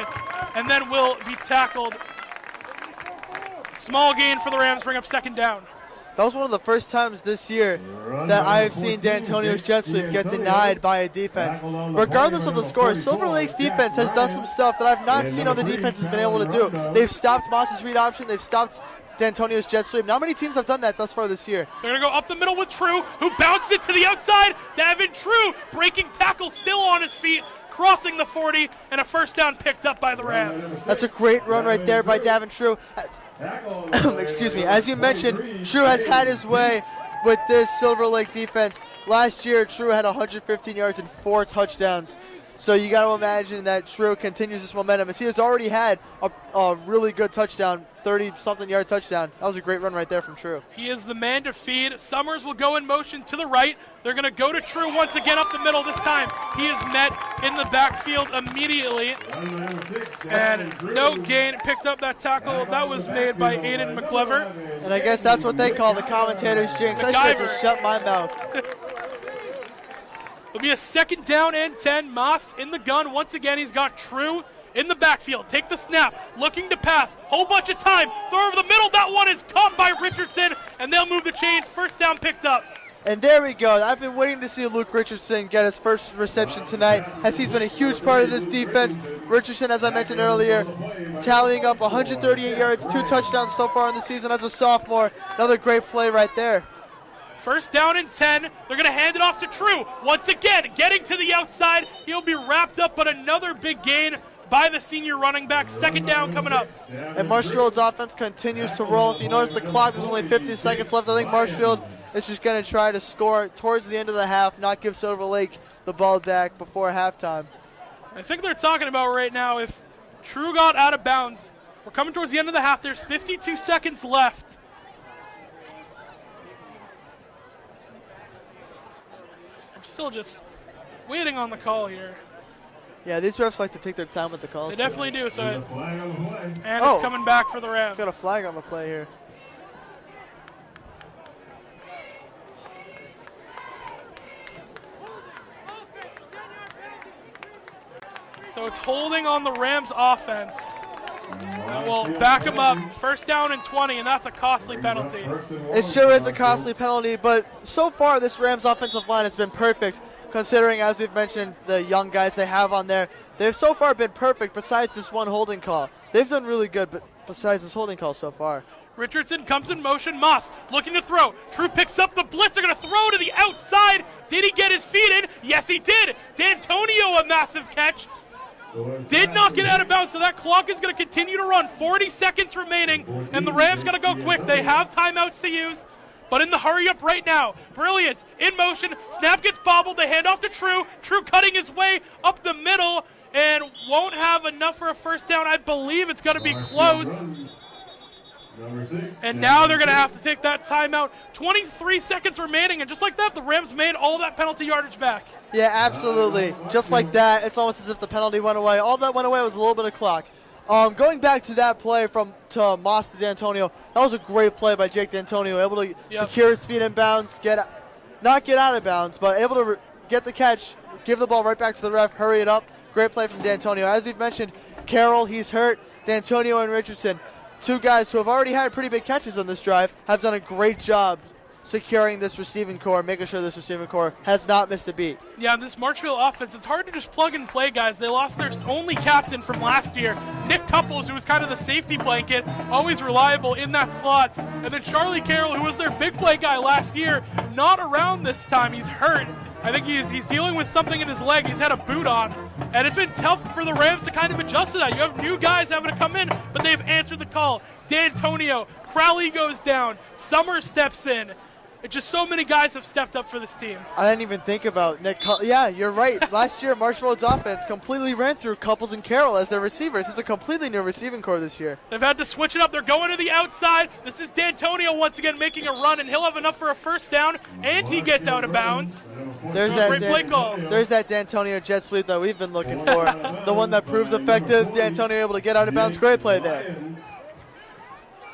And then will be tackled. Small gain for the Rams. Bring up 2nd down. That was one of the first times this year that I have seen D'Antonio's jet sweep get denied by a defense. Regardless of the score, Silver Lake's defense has done some stuff that I've not seen other defenses been able to do. They've stopped Moss's read option. They've stopped D'Antonio's jet sweep. Not many teams have done that thus far this year. They're going to go up the middle with True, who bounced it to the outside. Davin True breaking tackle, still on his feet, crossing the 40, and a 1st down picked up by the Rams. That's a great run right there by Davin True. Excuse me. As you mentioned, True has had his way with this Silver Lake defense. Last year, True had 115 yards and 4 touchdowns. So you got to imagine that True continues this momentum, as he has already had a really good touchdown, 30-something yard touchdown. That was a great run right there from True. He is the man to feed. Summers will go in motion to the right. They're going to go to True once again up the middle. This time he is met in the backfield immediately. And no gain. Picked up that tackle. That was made by Aiden McClever. And I guess that's what they call the commentator's jinx. I should have just shut my mouth. It'll be a 2nd down and 10. Moss in the gun. Once again, he's got True in the backfield. Take the snap. Looking to pass. Whole bunch of time. Throw over the middle. That one is caught by Richardson, and they'll move the chains. 1st down picked up. And there we go. I've been waiting to see Luke Richardson get his first reception tonight, as he's been a huge part of this defense. Richardson, as I mentioned earlier, tallying up 138 yards, 2 touchdowns so far in the season as a sophomore. Another great play right there. 1st down and 10. They're going to hand it off to True. Once again, getting to the outside. He'll be wrapped up, but another big gain by the senior running back. 2nd down coming up. And Marshfield's offense continues to roll. If you notice the clock, there's only 50 seconds left. I think Marshfield is just going to try to score towards the end of the half, not give Silver Lake the ball back before halftime. I think they're talking about right now if True got out of bounds. We're coming towards the end of the half. There's 52 seconds left. We're still just waiting on the call here. Yeah, these refs like to take their time with the calls. They definitely do. So, and Oh. it's coming back for the Rams. Got a flag on the play here. So it's holding on the Rams offense. And we'll back them up. First down and 20, and that's a costly penalty. It sure is a costly penalty, but so far this Rams offensive line has been perfect, considering, as we've mentioned, the young guys they have on there. They've so far been perfect besides this one holding call. They've done really good, but besides this holding call so far. Richardson comes in motion. Moss looking to throw. True picks up the blitz. They're going to throw to the outside. Did he get his feet in? Yes, he did. D'Antonio, a massive catch. Did not get out of bounds, so that clock is going to continue to run. 40 seconds remaining, and the Rams got to go quick. They have timeouts to use, but in the hurry up right now. Brilliant. In motion. Snap gets bobbled. They hand off to True. True cutting his way up the middle and won't have enough for a first down. I believe it's going to be close. And now they're going to have to take that timeout. 23 seconds remaining, and just like that, the Rams made all that penalty yardage back. Yeah, absolutely. Just like that, it's almost as if the penalty went away. All that went away was a little bit of clock. Going back to that play to Moss to D'Antonio, that was a great play by Jake D'Antonio, able to secure his feet in bounds, not get out of bounds, but able to get the catch, give the ball right back to the ref, hurry it up. Great play from D'Antonio. As we've mentioned, Carroll, he's hurt. D'Antonio and Richardson, two guys who have already had pretty big catches on this drive, have done a great job securing this receiving core, making sure this receiving core has not missed a beat. Yeah, this Marshfield offense, it's hard to just plug and play, guys. They lost their only captain from last year, Nick Couples, who was kind of the safety blanket, always reliable in that slot. And then Charlie Carroll, who was their big play guy last year, not around this time. He's hurt. I think he's dealing with something in his leg. He's had a boot on. And it's been tough for the Rams to kind of adjust to that. You have new guys having to come in, but they've answered the call. D'Antonio, Crowley goes down, Summer steps in. It's just so many guys have stepped up for this team. I didn't even think about Nick. Yeah, you're right. Last year, Marshfield's offense completely ran through Couples and Carroll as their receivers. It's a completely new receiving core this year. They've had to switch it up. They're going to the outside. This is D'Antonio once again making a run, and he'll have enough for a first down, and he gets out of bounds. There's great play call. There's that D'Antonio jet sweep that we've been looking for. The one that proves effective. D'Antonio able to get out of bounds. Great play there.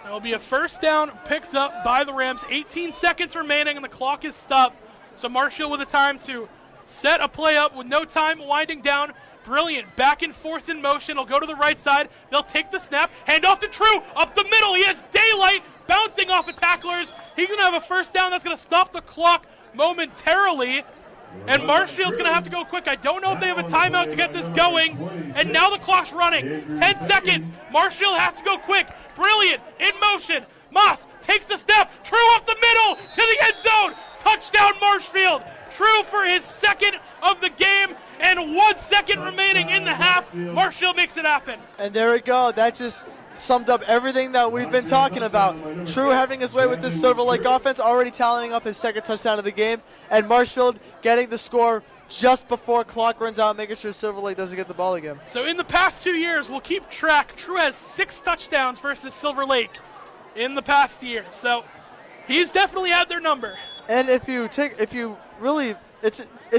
It'll be a first down picked up by the Rams. 18 seconds remaining, and the clock is stopped. So Marshall with the time to set a play up with no time winding down. Brilliant. Back and forth in motion. He'll go to the right side. They'll take the snap. Hand off to True. Up the middle. He has daylight bouncing off of tacklers. He's going to have a first down. That's going to stop the clock momentarily. And Marshfield's going to have to go quick. I don't know if they have a timeout to get this going. And now the clock's running. 10 seconds. Marshfield has to go quick. Brilliant. In motion. Moss takes the step. True up the middle to the end zone. Touchdown Marshfield. True for his second of the game. And 1 second remaining in the half. Marshfield makes it happen. And there we go. That just summed up everything that we've been talking about. True having his way with this Silver Lake offense, already tallying up his second touchdown of the game, and Marshfield getting the score just before clock runs out, making sure Silver Lake doesn't get the ball again. So in the past 2 years, we'll keep track. True has 6 touchdowns versus Silver Lake in the past year. So he's definitely had their number. And it's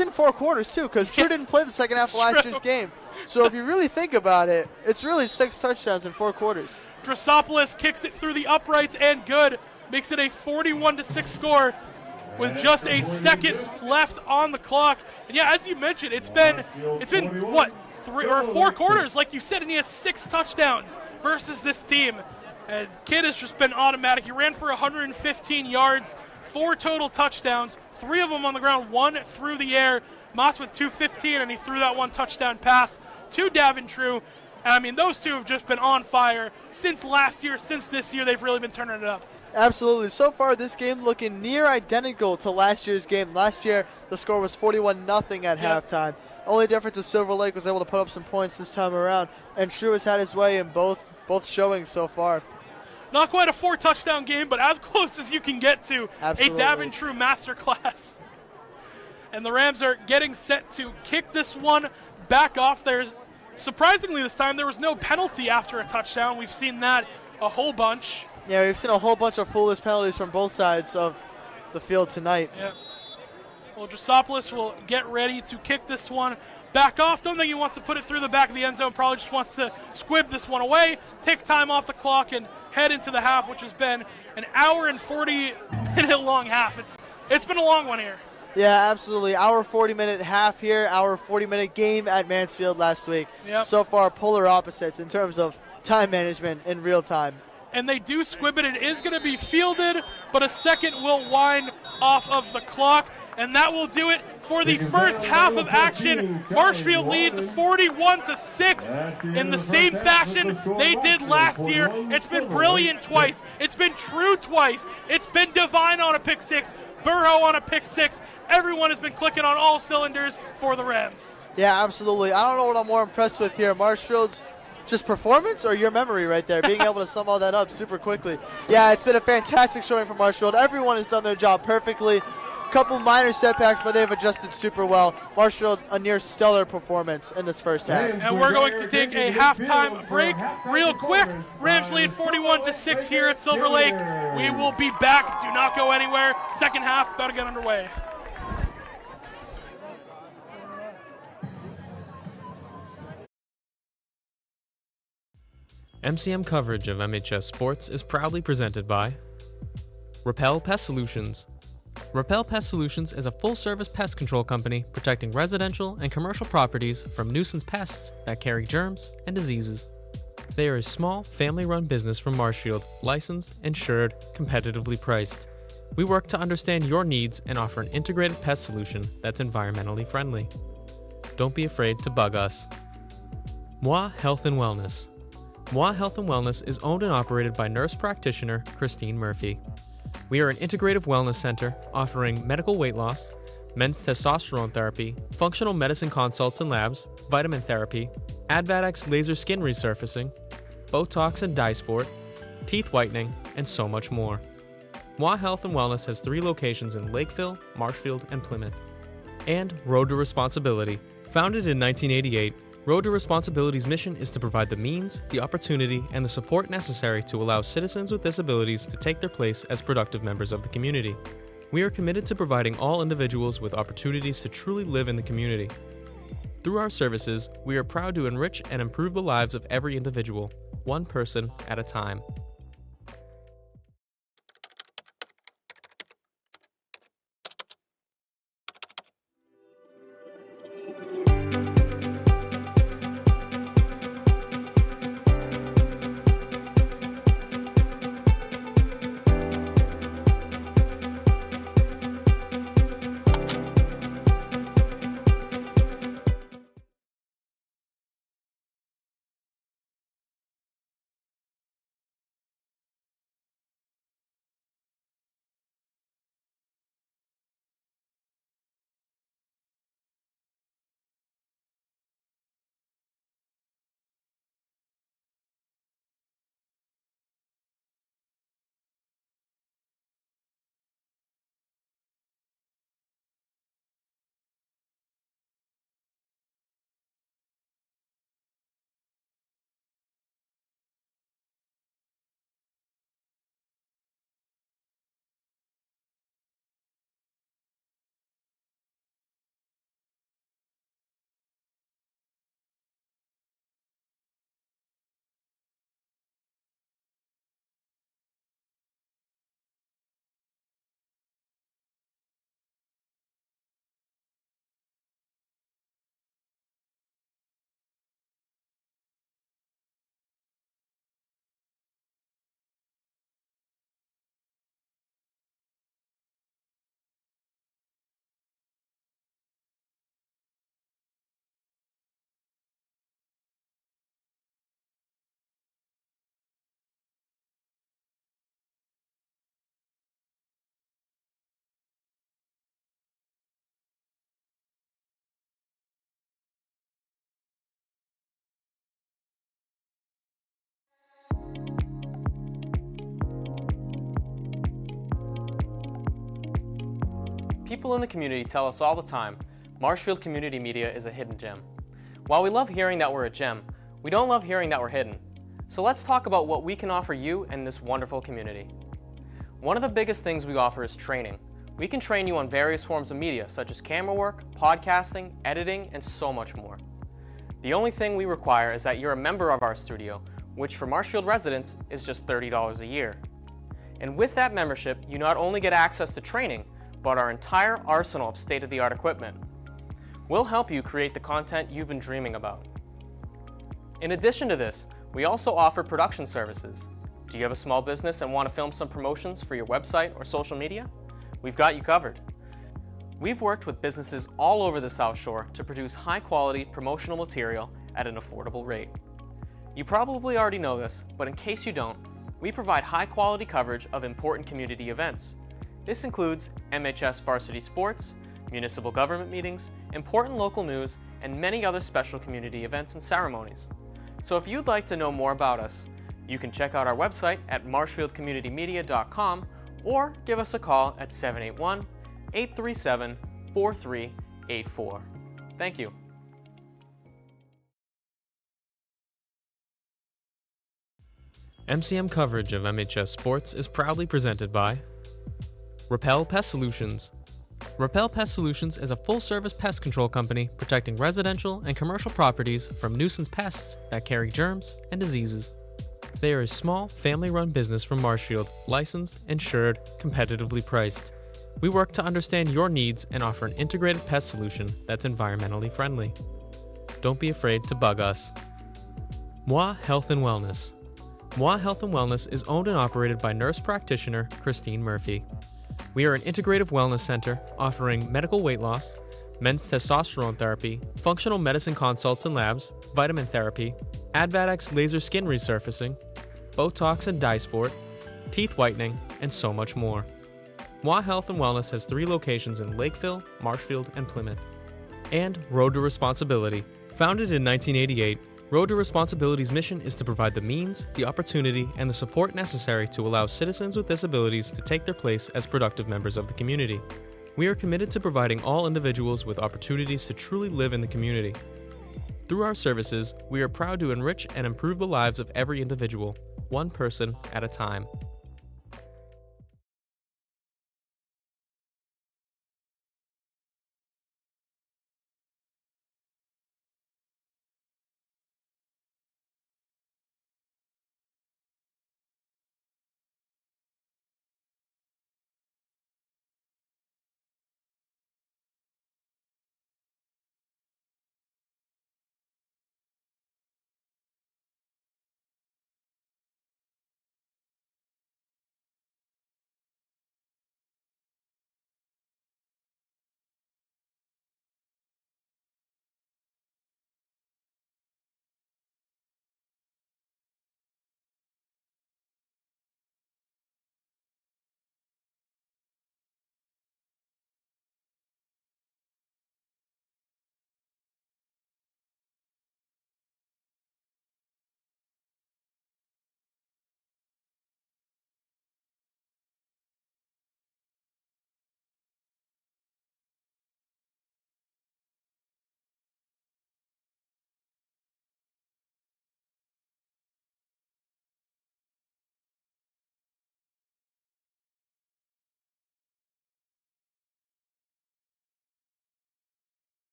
in 4 quarters too, because True didn't play the second half of last year's game. So if you really think about it, it's really 6 touchdowns in 4 quarters. Drosopoulos kicks it through the uprights and good. Makes it a 41-6 score with just a second left on the clock. And yeah, as you mentioned, it's been what, 3 or 4 quarters, like you said, and he has 6 touchdowns versus this team. And Kid has just been automatic. He ran for 115 yards, 4 total touchdowns, 3 of them on the ground, 1 through the air. Moss with 215, and he threw that 1 touchdown pass to Davin True. And I mean, those two have just been on fire since last year, since this year. They've really been turning it up. Absolutely. So far, this game looking near identical to last year's game. Last year, the score was 41-0 at halftime. Only difference is Silver Lake was able to put up some points this time around, and True has had his way in both showings so far. Not quite a 4-touchdown game, but as close as you can get to Absolutely. a Davin-True masterclass. And the Rams are getting set to kick this one back off. There's surprisingly this time there was no penalty after a touchdown. We've seen that a whole bunch. Yeah, we've seen a whole bunch of foolish penalties from both sides of the field tonight. Yeah. Well, Drosopoulos will get ready to kick this one back off. Don't think he wants to put it through the back of the end zone. Probably just wants to squib this one away, take time off the clock, and head into the half, which has been an hour and 40-minute long half. It's been a long one here. Yeah, absolutely. Our 40-minute half here, our 40-minute game at Mansfield last week. Yep. So far, polar opposites in terms of time management in real time. And they do squib it. It is going to be fielded, but a second will wind off of the clock, and that will do it for the first half of action. Marshfield leads 41-6 in the same fashion they did last year. It's been brilliant twice. It's been true twice. It's been Divine on a pick six, Burrow on a pick six. Everyone has been clicking on all cylinders for the Rams. Yeah, absolutely. I don't know what I'm more impressed with here. Marshfield's just performance or your memory right there, being able to sum all that up super quickly. Yeah, it's been a fantastic showing for Marshfield. Everyone has done their job perfectly. Couple minor setbacks, but they've adjusted super well. Marshfield, a near stellar performance in this first half. And we're going to take a halftime break real quick. Rams lead 41-6 here at Silver Lake. We will be back. Do not go anywhere. Second half about to get underway. MCM coverage of MHS Sports is proudly presented by Repel Pest Solutions. Repel Pest Solutions is a full-service pest control company protecting residential and commercial properties from nuisance pests that carry germs and diseases. They are a small, family-run business from Marshfield, licensed, insured, competitively priced. We work to understand your needs and offer an integrated pest solution that's environmentally friendly. Don't be afraid to bug us. Moi Health and Wellness. Moi Health and Wellness is owned and operated by nurse practitioner Christine Murphy. We are an integrative wellness center offering medical weight loss, men's testosterone therapy, functional medicine consults and labs, vitamin therapy, Advadex laser skin resurfacing, Botox and dye sport, teeth whitening, and so much more. Moi Health and Wellness has 3 locations in Lakeville, Marshfield, and Plymouth. And Road to Responsibility. Founded in 1988, Road to Responsibility's mission is to provide the means, the opportunity, and the support necessary to allow citizens with disabilities to take their place as productive members of the community. We are committed to providing all individuals with opportunities to truly live in the community. Through our services, we are proud to enrich and improve the lives of every individual, one person at a time. People in the community tell us all the time, Marshfield Community Media is a hidden gem. While we love hearing that we're a gem, we don't love hearing that we're hidden. So let's talk about what we can offer you and this wonderful community. One of the biggest things we offer is training. We can train you on various forms of media such as camerawork, podcasting, editing, and so much more. The only thing we require is that you're a member of our studio, which for Marshfield residents is just $30 a year. And with that membership, you not only get access to training, but our entire arsenal of state-of-the-art equipment. We'll help you create the content you've been dreaming about. In addition to this, we also offer production services. Do you have a small business and want to film some promotions for your website or social media? We've got you covered. We've worked with businesses all over the South Shore to produce high-quality promotional material at an affordable rate. You probably already know this, but in case you don't, we provide high-quality coverage of important community events. This includes MHS Varsity Sports, municipal government meetings, important local news, and many other special community events and ceremonies. So if you'd like to know more about us, you can check out our website at marshfieldcommunitymedia.com or give us a call at 781-837-4384. Thank you. MCM coverage of MHS Sports is proudly presented by Repel Pest Solutions. Repel Pest Solutions is a full-service pest control company protecting residential and commercial properties from nuisance pests that carry germs and diseases. They are a small, family-run business from Marshfield, licensed, insured, competitively priced. We work to understand your needs and offer an integrated pest solution that's environmentally friendly. Don't be afraid to bug us. Moi Health and Wellness. Moi Health and Wellness is owned and operated by nurse practitioner Christine Murphy. We are an integrative wellness center offering medical weight loss, men's testosterone therapy, functional medicine consults and labs, vitamin therapy, Advadex laser skin resurfacing, Botox and dye sport, teeth whitening, and so much more. Moi Health and Wellness has 3 locations in Lakeville, Marshfield, and Plymouth. And Road to Responsibility. Founded in 1988, Road to Responsibility's mission is to provide the means, the opportunity, and the support necessary to allow citizens with disabilities to take their place as productive members of the community. We are committed to providing all individuals with opportunities to truly live in the community. Through our services, we are proud to enrich and improve the lives of every individual, one person at a time.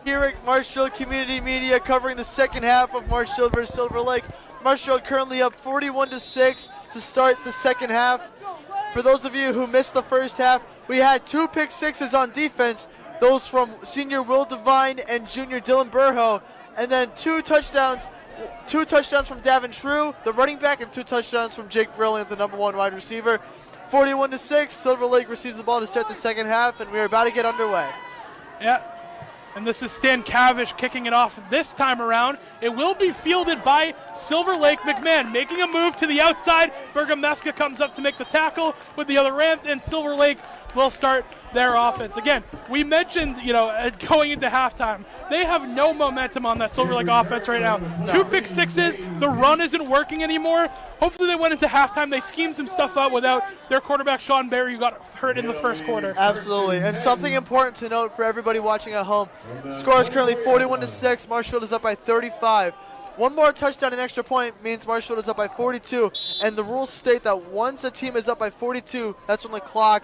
Here at Marshfield Community Media covering the second half of Marshfield versus Silver Lake. Marshfield currently up 41-6 to start the second half. For those of you who missed the first half, we had 2 pick sixes on defense, those from senior Will Devine and junior Dylan Burho, and then 2 touchdowns from Davin True, the running back, and 2 touchdowns from Jake Brilliant, the number 1 wide receiver. 41-6, Silver Lake receives the ball to start the second half, and we are about to get underway. Yeah. And this is Stan Cavish kicking it off this time around. It will be fielded by Silver Lake. McMahon making a move to the outside. Bergameska comes up to make the tackle with the other Rams, and Silver Lake will start their offense. Again, we mentioned, going into halftime, they have no momentum on that Silver Lake offense right now. 2 pick sixes, the run isn't working anymore. Hopefully they went into halftime, they schemed some stuff up without their quarterback Sean Berry, who got hurt in the first quarter. Absolutely, and something important to note for everybody watching at home. The score is currently 41-6, Marshfield is up by 35. One more touchdown and extra point means Marshfield is up by 42, and the rules state that once a team is up by 42, that's when the clock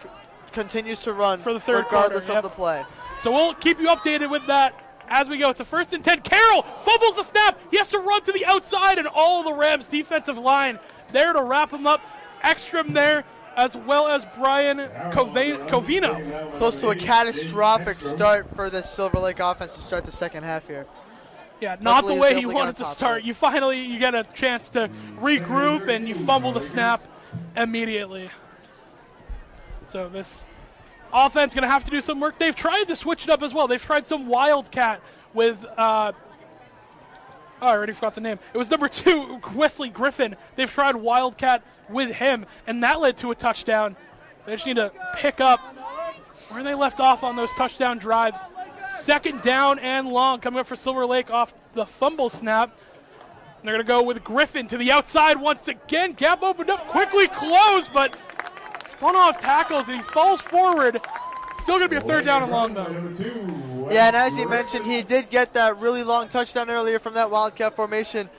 continues to run for the third regardless quarter, of the play. So we'll keep you updated with that as we go. It's a 1st and 10. Carroll fumbles the snap. He has to run to the outside, and all the Rams defensive line there to wrap him up. Ekstrom there, as well as Brian Covino. Close to a catastrophic start for the Silver Lake offense to start the second half here. Yeah, not Luckily, the way he's he able to wanted get on to top start. of it. You get a chance to regroup, and you fumble the snap immediately. So this offense going to have to do some work. They've tried to switch it up as well. They've tried some wildcat with, I already forgot the name. It was number 2, Wesley Griffin. They've tried wildcat with him, and that led to a touchdown. They just need to pick up where they left off on those touchdown drives. 2nd down and long coming up for Silver Lake off the fumble snap. And they're going to go with Griffin to the outside once again. Gap opened up, quickly closed, but spun off tackles, and he falls forward. Still going to be a 3rd down and long, though. Yeah, and as you mentioned, he did get that really long touchdown earlier from that Wildcat formation.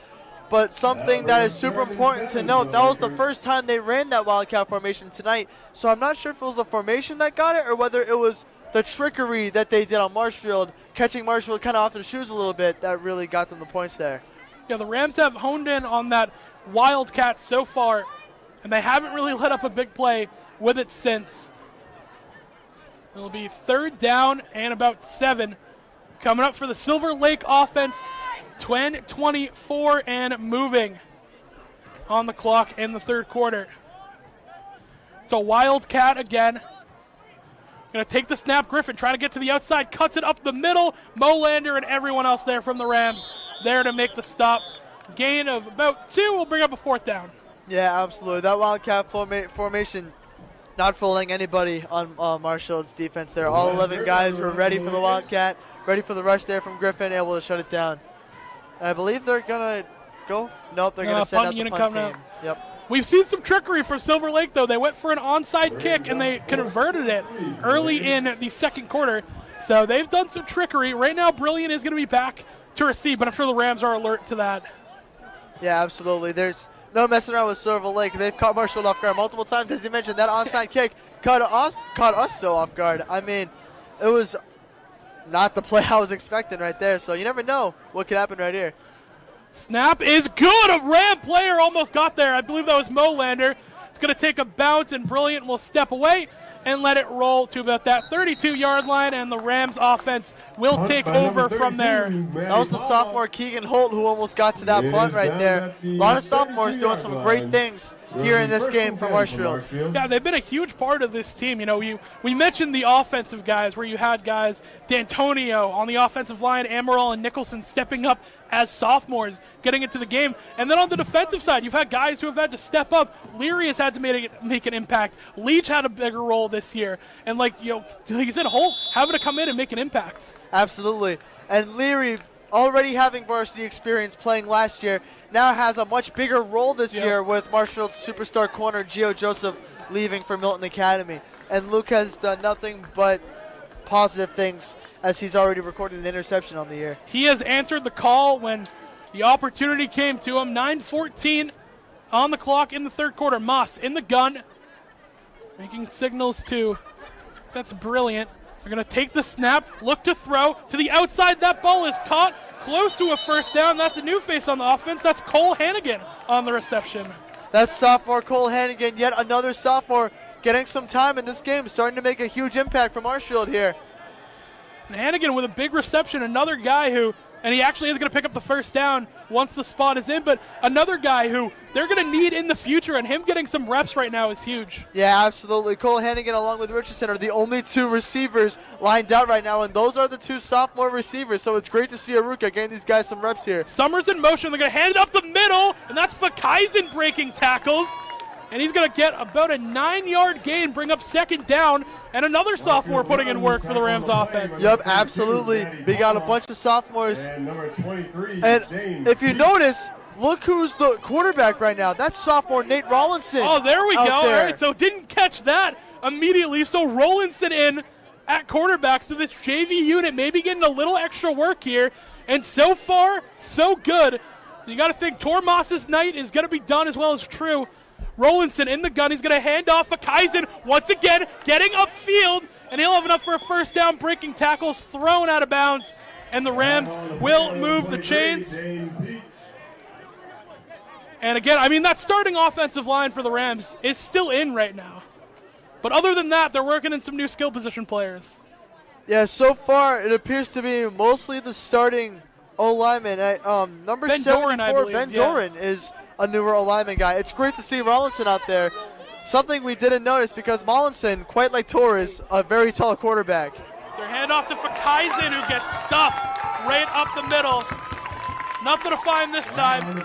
But something that is super important to note, that was the first time they ran that Wildcat formation tonight. So I'm not sure if it was the formation that got it or whether it was the trickery that they did on Marshfield, catching Marshfield kind of off their shoes a little bit, that really got them the points there. Yeah, the Rams have honed in on that Wildcat so far, and they haven't really let up a big play with it since. It'll be 3rd down and about 7 coming up for the Silver Lake offense. 10-24 and moving on the clock in the 3rd quarter. So Wildcat again. Going to take the snap. Griffin trying to get to the outside, cuts it up the middle. Molander and everyone else there from the Rams there to make the stop. Gain of about 2 will bring up a 4th down. Yeah, absolutely. That Wildcat formation not fooling anybody on Marshfield's defense there. All 11 guys were ready for the Wildcat, ready for the rush there from Griffin, able to shut it down. I believe they're going to go. Nope, they're going to send out the punt team. Out. Yep. We've seen some trickery from Silver Lake, though. They went for an onside kick, and they converted it early in the 2nd quarter. So they've done some trickery. Right now, Brilliant is going to be back to receive, but I'm sure the Rams are alert to that. Yeah, absolutely. There's no messing around with Silver Lake. They've caught Marshfield off guard multiple times. As you mentioned, that onside kick caught us so off guard. I mean, it was not the play I was expecting right there. So you never know what could happen right here. Snap is good. A Ram player almost got there. I believe that was Molander. It's going to take a bounce, and Brilliant will step away and let it roll to about that 32-yard line, and the Rams offense will take over from there. That was the sophomore Keegan Holt who almost got to that punt right there. A lot of sophomores doing some great things here in this game for Marshfield. Yeah, they've been a huge part of this team. You know, we mentioned the offensive guys, where you had guys, D'Antonio on the offensive line, Amaral and Nicholson stepping up as sophomores, getting into the game. And then on the defensive side, you've had guys who have had to step up. Leary has had to make an impact. Leach had a bigger role this year. And like you said, Holt having to come in and make an impact. Absolutely. And Leary, already having varsity experience playing last year, now has a much bigger role this year with Marshfield's superstar corner Gio Joseph leaving for Milton Academy. And Luke has done nothing but positive things, as he's already recorded an interception on the year. He has answered the call when the opportunity came to him. 9:14 on the clock in the third quarter. Moss in the gun, making signals too. That's Brilliant. They're going to take the snap, look to throw to the outside. That ball is caught close to a first down. That's a new face on the offense. That's Cole Hannigan on the reception. That's sophomore Cole Hannigan, yet another sophomore getting some time in this game, starting to make a huge impact for Marshfield here. And Hannigan with a big reception, another guy who, and he actually is going to pick up the first down once the spot is in, but another guy who they're going to need in the future, and him getting some reps right now is huge. Yeah, absolutely. Cole Hannigan along with Richardson are the only two receivers lined out right now, and those are the two sophomore receivers, so it's great to see Aruka getting these guys some reps here. Summers in motion. They're going to hand it up the middle, and that's Fakaisen breaking tackles. And he's going to get about a 9-yard gain, bring up second down, and another sophomore putting in work for the Rams offense. Yep, absolutely. We got a bunch of sophomores. And if you notice, look who's the quarterback right now. That's sophomore Nate Rollinson. Oh, there we go. There. All right, so didn't catch that immediately. So Rollinson in at quarterback. So this JV unit maybe getting a little extra work here. And so far, so good. You got to think Tormas's night is going to be done as well as True. Rollinson in the gun. He's going to hand off Fakaisen once again, getting upfield, and he'll have enough for a first down, breaking tackles, thrown out of bounds, and the Rams will move the chains. And again, I mean, that starting offensive line for the Rams is still in right now. But other than that, they're working in some new skill position players. Yeah, so far it appears to be mostly the starting O-lineman. Number Ben 74, Doran, Ben Doran, is a newer O-lineman guy. It's great to see Rollinson out there. Something we didn't notice because Mollinson, quite like Tor, is a very tall quarterback. Their handoff to Fakaisen, who gets stuffed right up the middle. Nothing to find this time.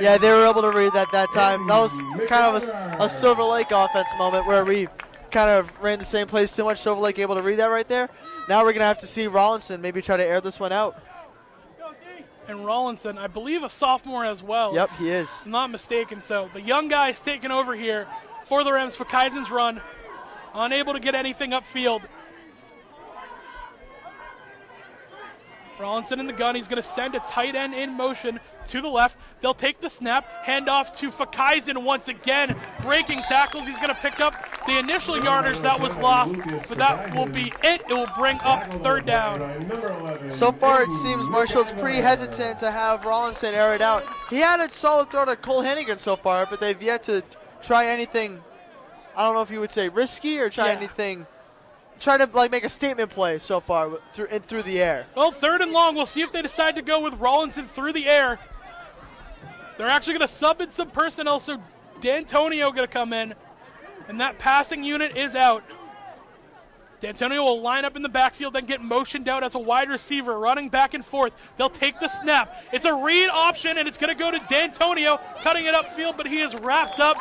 Yeah, they were able to read that time. That was kind of a Silver Lake offense moment where we kind of ran the same plays too much. Silver Lake able to read that right there. Now we're going to have to see Rollinson maybe try to air this one out. And Rollinson, I believe a sophomore as well. Yep, he is. If I'm not mistaken. So the young guy is taking over here for the Rams. Fakaisen's run, unable to get anything upfield. Rollinson in the gun. He's going to send a tight end in motion to the left. They'll take the snap, hand off to Fakaisen once again, breaking tackles. He's going to pick up the initial yardage that was lost, but that will be it. It will bring up third down. So far, it seems Marshall's pretty hesitant to have Rollinson air it out. He had a solid throw to Cole Hannigan so far, but they've yet to try anything, I don't know if you would say risky or try anything. Try to make a statement play so far through the air. Well, third and long. We'll see if they decide to go with Rollinson through the air. They're actually going to sub in some personnel, so D'Antonio going to come in, and that passing unit is out. D'Antonio will line up in the backfield, then get motioned out as a wide receiver, running back and forth. They'll take the snap. It's a read option, and it's going to go to D'Antonio, cutting it upfield, but he is wrapped up.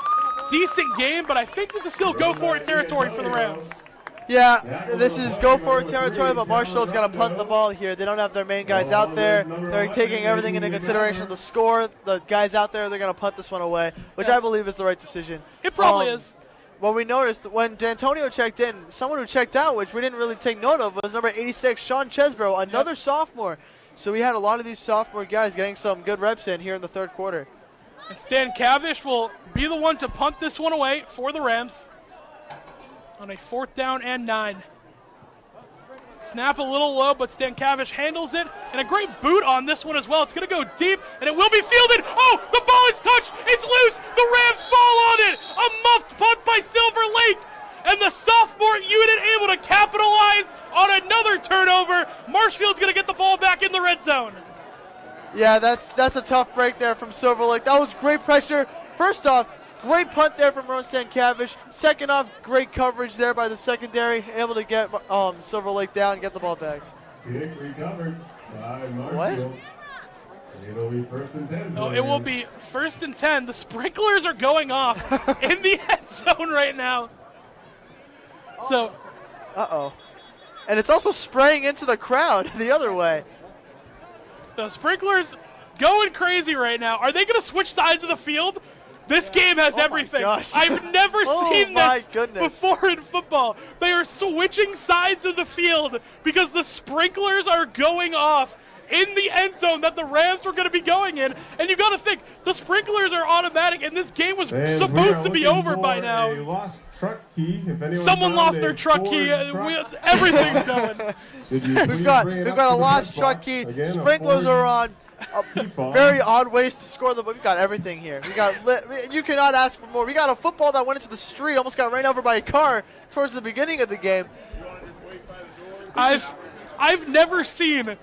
Decent game, but I think this is still go-for-it territory for the Rams. Yeah, this is go-for-it territory, but Marshall's got to punt the ball here. They don't have their main guys out there. They're taking everything into consideration. The score, the guys out there, they're going to punt this one away, which I believe is the right decision. It probably is. Well, we noticed that when D'Antonio checked in, someone who checked out, which we didn't really take note of, was number 86, Sean Chesbrough, another sophomore. So we had a lot of these sophomore guys getting some good reps in here in the third quarter. And Stan Cavish will be the one to punt this one away for the Rams on a 4th down and 9. Snap a little low, but Stankiewicz handles it, and a great boot on this one as well. It's going to go deep, and it will be fielded. Oh, the ball is touched. It's loose. The Rams fall on it. A muffed punt by Silver Lake, and the sophomore unit able to capitalize on another turnover. Marshfield's going to get the ball back in the red zone. Yeah, that's a tough break there from Silver Lake. That was great pressure. First off, great punt there from Ron Stankiewicz. Second off, great coverage there by the secondary, able to get Silver Lake down and get the ball back. Kick recovered by Marshfield. What? It'll be first and 10. Oh, it will be first and 10. The sprinklers are going off in the end zone right now. So, uh-oh. And it's also spraying into the crowd the other way. the sprinklers going crazy right now. Are they going to switch sides of the field? This game has everything. Gosh. I've never seen my this goodness. before in football. They are switching sides of the field because the sprinklers are going off in the end zone that the Rams were going to be going in. And you got to think, the sprinklers are automatic, and this game was supposed to be over by now. Lost truck key. If Someone lost their truck key. Everything's going. We've got a lost truck key. Sprinklers are on. Very odd ways to score them, but we've got everything here. We got you cannot ask for more. We got a football that went into the street, almost got ran over by a car towards the beginning of the game. I've never seen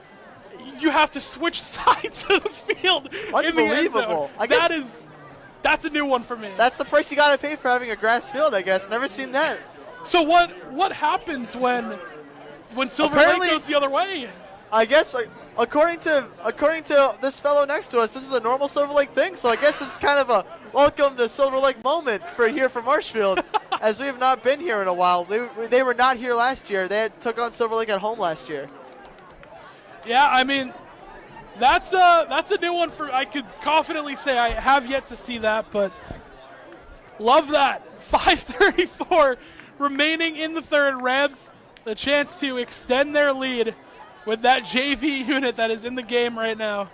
you have to switch sides of the field in the end zone. I guess that's a new one for me. That's the price you got to pay for having a grass field, I guess. Never seen that. So what happens when Silver Lake goes the other way? I guess according to this fellow next to us, this is a normal Silver Lake thing. So I guess this is kind of a welcome to Silver Lake moment for Marshfield, as we have not been here in a while. They were not here last year. They took on Silver Lake at home last year. Yeah, I mean, that's a new one I could confidently say I have yet to see that, but love that. 5:34 remaining in the third. Rams the chance to extend their lead with that JV unit that is in the game right now.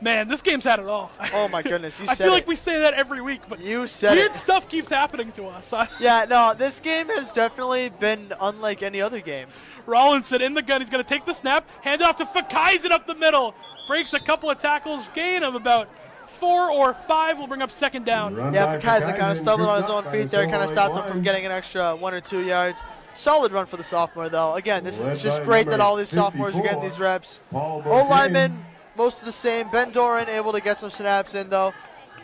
Man, this game's had it all. Oh my goodness, I feel like we say that every week, but weird stuff keeps happening to us. Yeah, no, this game has definitely been unlike any other game. Rollinson in the gun. He's going to take the snap, hand it off to Fakaisen up the middle. Breaks a couple of tackles, gain of about 4 or 5. Will bring up second down. Yeah, Fakaisen kind of stumbled on his own feet there, kind of stopped him from getting an extra 1 or 2 yards. Solid run for the sophomore, though. Again, this is just great that all these sophomores are getting these reps. O-linemen, most of the same. Ben Doran able to get some snaps in, though.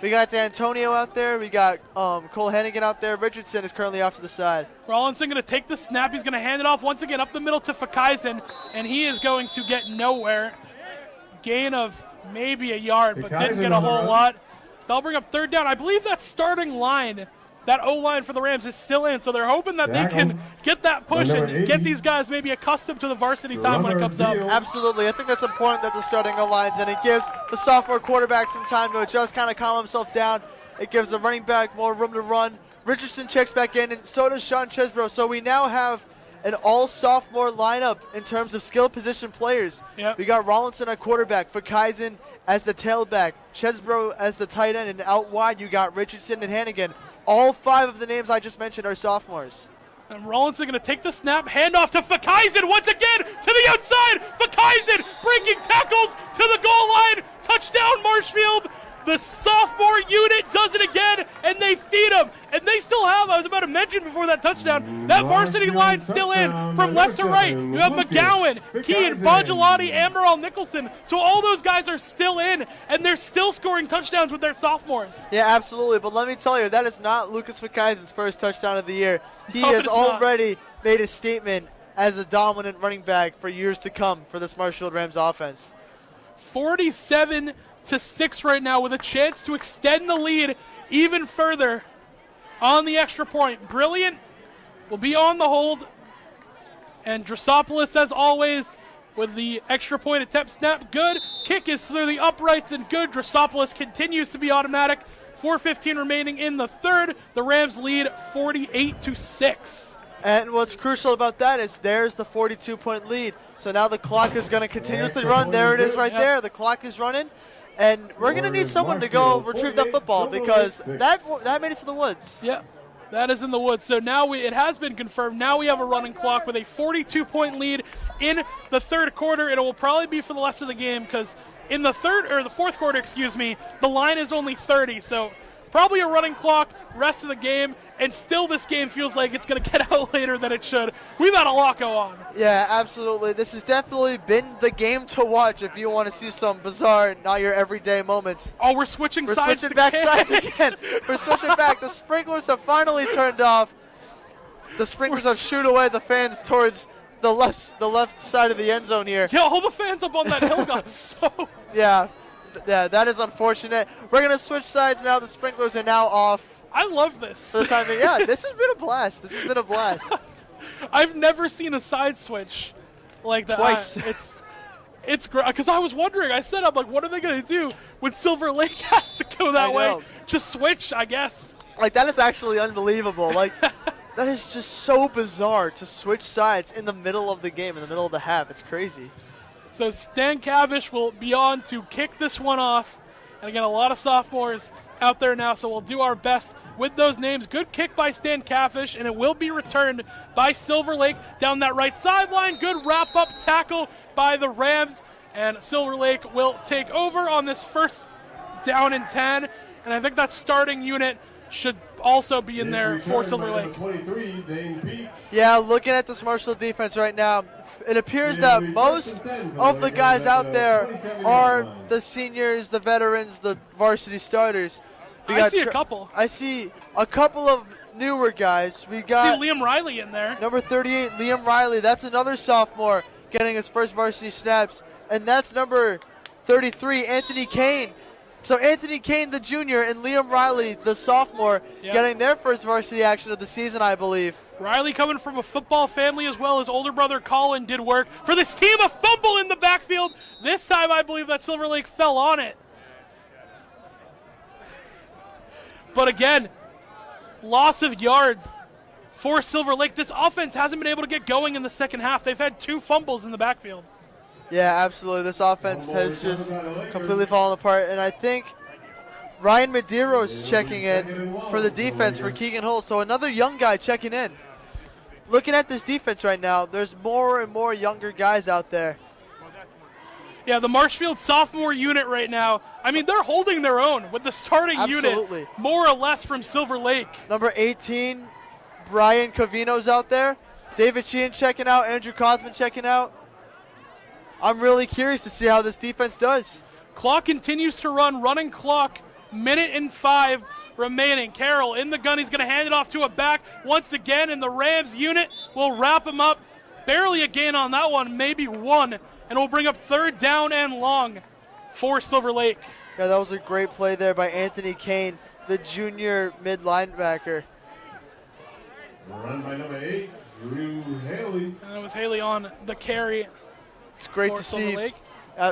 We got D'Antonio out there. We got Cole Hennigan out there. Richardson is currently off to the side. Rollinson going to take the snap. He's going to hand it off once again up the middle to Fakaisen, and he is going to get nowhere. Gain of maybe a yard, but didn't get a whole lot. They'll bring up third down. I believe that starting line, that O-line for the Rams, is still in, so they're hoping that they can get that push and get these guys maybe accustomed to the varsity time when it comes up. Absolutely. I think that's important that the starting O-line's in. It gives the sophomore quarterback some time to adjust, kind of calm himself down. It gives the running back more room to run. Richardson checks back in, and so does Sean Chesbrough. So we now have an all-sophomore lineup in terms of skill position players. Yep. We got Rollinson at quarterback, Fakaisen as the tailback, Chesbrough as the tight end, and out wide you got Richardson and Hannigan. All 5 of the names I just mentioned are sophomores. And Rollinson going to take the snap, hand off to Fakaisen once again to the outside. Fakaisen breaking tackles to the goal line. Touchdown, Marshfield. The sophomore unit does it again, and they feed him. And they still have, I was about to mention before that touchdown, that varsity line still in from left to right. You have McGowan, Keane, Bongelati, Amaral, Nicholson. So all those guys are still in, and they're still scoring touchdowns with their sophomores. Yeah, absolutely. But let me tell you, that is not Lucas Fakaisen's first touchdown of the year. He has already made a statement as a dominant running back for years to come for this Marshfield Rams offense. 47-6 right now with a chance to extend the lead even further on the extra point. Brilliant will be on the hold. And Drossopoulos, as always, with the extra point attempt. Snap good. Kick is through the uprights and good. Drossopoulos continues to be automatic. 4:15 remaining in the third. The Rams lead 48-6. And what's crucial about that is there's the 42-point lead. So now the clock is going to continuously run. There it is right there. The clock is running. And we're going to need someone to go retrieve that football because that made it to the woods. Yeah. That is in the woods. So now it has been confirmed. Now we have a running clock with a 42-point lead in the third quarter. It will probably be for the rest of the game because in the fourth quarter, the line is only 30. So probably a running clock rest of the game. And still this game feels like it's going to get out later than it should. We've had a lot go on. Yeah, absolutely. This has definitely been the game to watch if you want to see some bizarre, not your everyday moments. Oh, we're switching sides. We're switching back sides again. We're switching back. The sprinklers have finally turned off. The sprinklers have shooed away the fans towards the left side of the end zone here. Yeah, all the fans up on that hill got so. Yeah, that is unfortunate. We're going to switch sides now. The sprinklers are now off. I love this. For the time being. Yeah, this has been a blast. I've never seen a side switch like that. Twice. It's great because I was wondering. I said, I'm like, what are they going to do when Silver Lake has to go that way? Just switch, I guess. Like, that is actually unbelievable. Like, that is just so bizarre to switch sides in the middle of the game, in the middle of the half. It's crazy. So Stan Cavish will be on to kick this one off. And again, a lot of sophomores out there now, so we'll do our best with those names. Good kick by Stan Cavish, and it will be returned by Silver Lake down that right sideline. Good wrap-up tackle by the Rams, and Silver Lake will take over on this first down and 10, and I think that starting unit should also be in there for Silver Lake. Yeah, looking at this Marshall defense right now, it appears that most of the guys out there are the seniors, the veterans, the varsity starters. I see a couple. I see a couple of newer guys. We got Liam Riley in there. Number 38, Liam Riley. That's another sophomore getting his first varsity snaps. And that's number 33, Anthony Kane. So Anthony Kane, the junior, and Liam Riley, the sophomore, getting their first varsity action of the season, I believe. Riley coming from a football family as well. His older brother Colin did work for this team. A fumble in the backfield. This time I believe that Silver Lake fell on it. But again, loss of yards for Silver Lake. This offense hasn't been able to get going in the second half. They've had 2 fumbles in the backfield. Yeah, absolutely. This offense has just completely fallen apart. And I think Ryan Medeiros checking in for the defense for Keegan Hull. So another young guy checking in. Looking at this defense right now, there's more and more younger guys out there. Yeah, the Marshfield sophomore unit right now, I mean, they're holding their own with the starting unit, more or less from Silver Lake. Number 18, Brian Covino's out there. David Sheehan checking out. Andrew Cosman checking out. I'm really curious to see how this defense does. Clock continues to run. Running clock, 1:05 remaining. Carroll in the gun. He's going to hand it off to a back once again, and the Rams unit will wrap him up. Barely a gain on that one, maybe one. And we'll bring up third down and long for Silver Lake. Yeah, that was a great play there by Anthony Kane, the junior mid linebacker. Run by number 8, Drew Haley. And that was Haley on the carry. It's great to Silver see. Lake.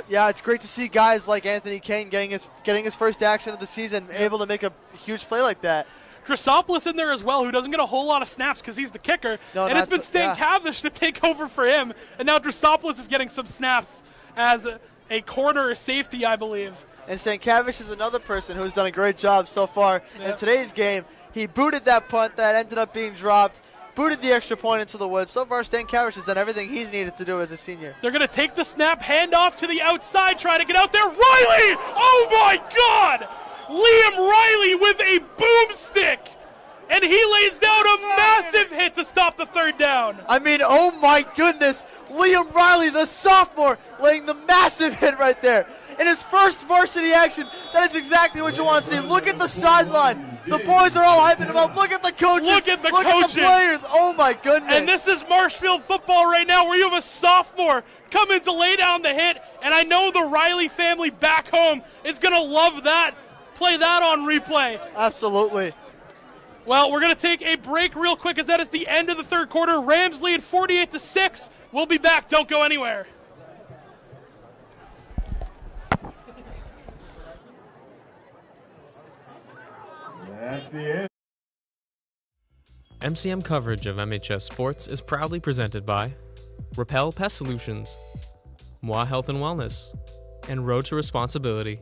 Yeah, it's great to see guys like Anthony Kane getting his first action of the season, able to make a huge play like that. Drasopoulos in there as well, who doesn't get a whole lot of snaps because he's the kicker. No, and it's been Stan Cavish to take over for him. And now Drasopoulos is getting some snaps as a corner or safety, I believe. And Stan Cavish is another person who's done a great job so far in today's game. He booted that punt that ended up being dropped, booted the extra point into the woods. So far, Stan Cavish has done everything he's needed to do as a senior. They're going to take the snap, hand off to the outside, try to get out there. Riley! Oh, my God! Liam Riley with a boomstick, and he lays down a massive hit to stop the third down. I mean, oh my goodness, Liam Riley, the sophomore, laying the massive hit right there. In his first varsity action, that is exactly what you want to see. Look at the sideline. The boys are all hyping him up. Look at the coaches. Look at the players. Oh my goodness. And this is Marshfield football right now, where you have a sophomore coming to lay down the hit, and I know the Riley family back home is going to love that. Play that on replay. Absolutely. Well, we're going to take a break real quick as that is the end of the third quarter. Rams lead 48-6. We'll be back. Don't go anywhere. That's the end. MCM coverage of MHS Sports is proudly presented by Repel Pest Solutions, Moi Health and Wellness, and Road to Responsibility.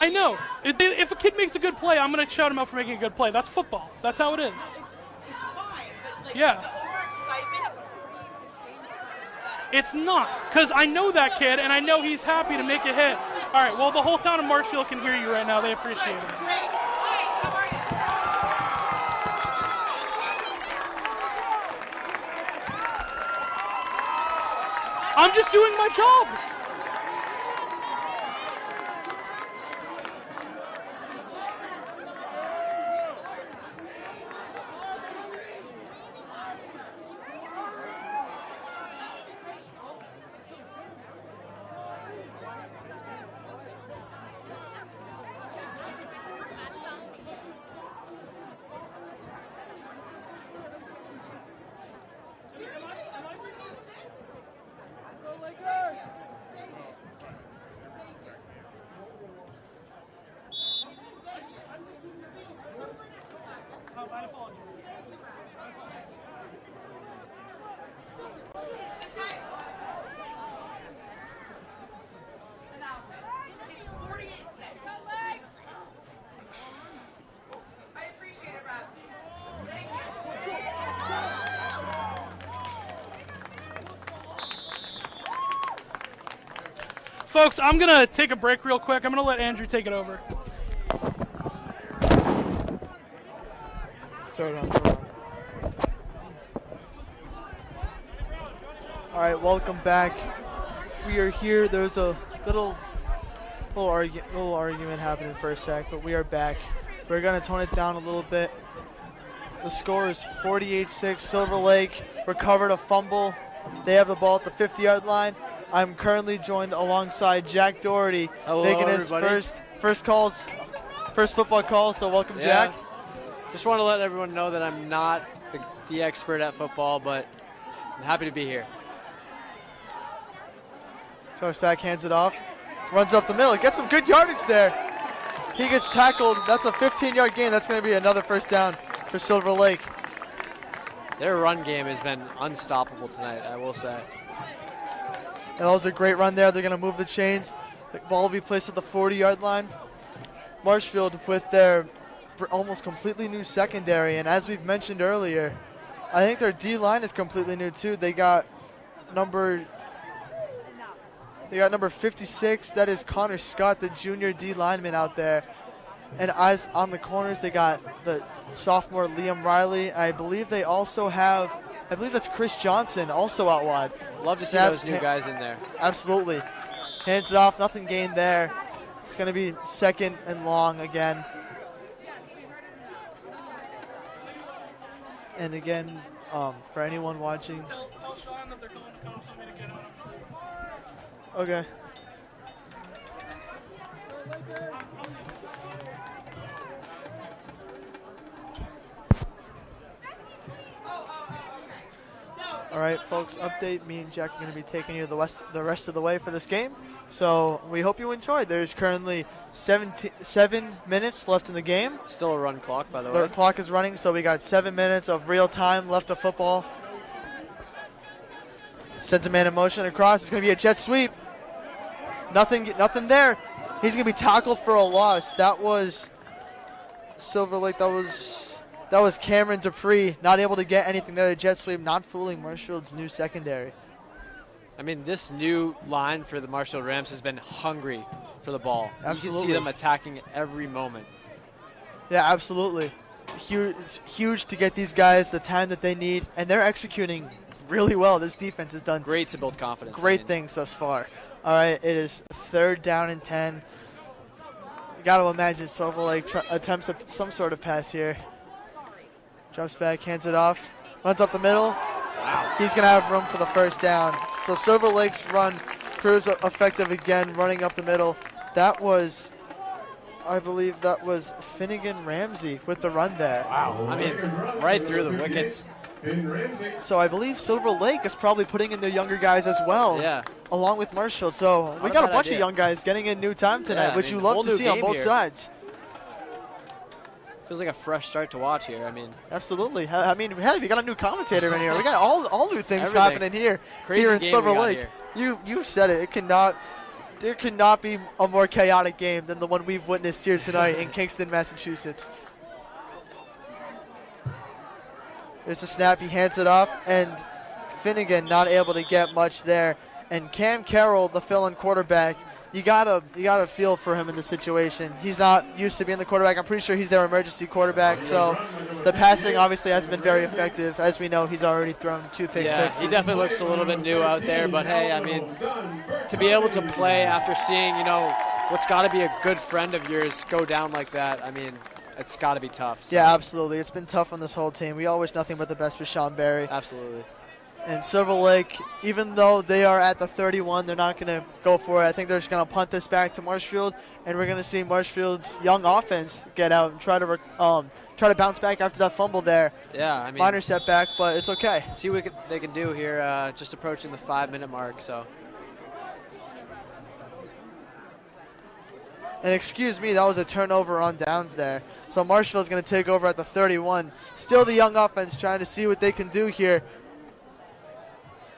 I know. If a kid makes a good play, I'm going to shout him out for making a good play. That's football. That's how it is. It's fine, but like Yeah. the overexcitement of these games are pathetic. It's not, because I know that kid, and I know he's happy to make a hit. All right, well, the whole town of Marshfield can hear you right now. They appreciate it. Great. Hi, how are you? I'm just doing my job. It's 48-6. I appreciate it, Rob. Thank you. Folks, I'm going to take a break real quick. I'm going to let Andrew take it over. Throw it on. All right, welcome back. We are here. There's a little argument happening for a sec, but we are back. We're gonna tone it down a little bit. The score is 48-6. Silver Lake recovered a fumble. They have the ball at the 50-yard line. I'm currently joined alongside Jack Doherty, Hello, making his everybody. first football call. So welcome, Yeah. Jack. Just want to let everyone know that I'm not the expert at football, but I'm happy to be here. Comes back, hands it off, runs up the middle, gets some good yardage there. He gets tackled. That's a 15-yard gain. That's going to be another first down for Silver Lake. Their run game has been unstoppable tonight, I will say. And that was a great run there. They're going to move the chains. The ball will be placed at the 40-yard line. Marshfield with their almost completely new secondary. And as we've mentioned earlier, I think their D-line is completely new too. They got number 56. That is Connor Scott, the junior D lineman out there. And eyes on the corners, they got the sophomore Liam Riley. I believe they also have, I believe that's Chris Johnson also out wide. Love to see Snaps, those new guys in there. Absolutely. Hands it off, nothing gained there. It's going to be second and long again. And again, for anyone watching. Tell Sean that they're going to come something to get him. Okay. All right, folks, update. Me and Jack are going to be taking you the rest of the way for this game. So we hope you enjoyed. There's currently 7 minutes left in the game. Still a run clock, by the The way. clock is running, so we got 7 minutes of real time left of football. Sends a man in motion across. It's going to be a jet sweep. Nothing there. He's going to be tackled for a loss. That was Silver Lake. That was Cameron Dupree, not able to get anything there. The jet sweep, not fooling Marshfield's new secondary. I mean, this new line for the Marshfield Rams has been hungry for the ball. You can Absolutely. see them attacking every moment. Yeah, absolutely. Huge to get these guys the time that they need, and they're executing really well. This defense has done Great to build confidence. great things thus far. All right, it is 3rd down and 10. You got to imagine Silver Lake attempts some sort of pass here. Jumps back, hands it off, runs up the middle. Wow. He's going to have room for the first down. So Silver Lake's run proves effective again, running up the middle. That was, I believe that was Finnegan Ramsey with the run there. Wow. I mean, right through the wickets. So I believe Silver Lake is probably putting in their younger guys as well, Yeah. along with Marshfield. So we Not a got a bad bunch idea. of young guys getting in new time tonight, Yeah, I which mean, you love whole to new see on game both here. sides. Feels like a fresh start to watch here. I mean, Absolutely. I mean, hell, we got a new commentator in here. We got all new things Everything. happening here. Crazy Here in game Silver we got Lake. You said it. It cannot. there could not be a more chaotic game than the one we've witnessed here tonight in Kingston, Massachusetts. There's a snap. He hands it off, and Finnegan not able to get much there. And Cam Carroll, the fill-in quarterback, you gotta feel for him in this situation. He's not used to being the quarterback. I'm pretty sure he's their emergency quarterback. So the passing obviously hasn't been very effective. As we know, he's already thrown 2 pick sixes. He definitely looks a little bit new out there. But hey, I mean, to be able to play after seeing, what's got to be a good friend of yours go down like that, I mean, it's got to be tough. So. Yeah, absolutely. It's been tough on this whole team. We all wish nothing but the best for Sean Barry. Absolutely. And Silver Lake, even though they are at the 31, they're not going to go for it. I think they're just going to punt this back to Marshfield, and we're going to see Marshfield's young offense get out and try to bounce back after that fumble there. Yeah, I mean, minor setback, but it's okay. See what they can do here, just approaching the 5-minute mark. So. And excuse me, that was a turnover on downs there. So Marshfield's going to take over at the 31. Still the young offense trying to see what they can do here.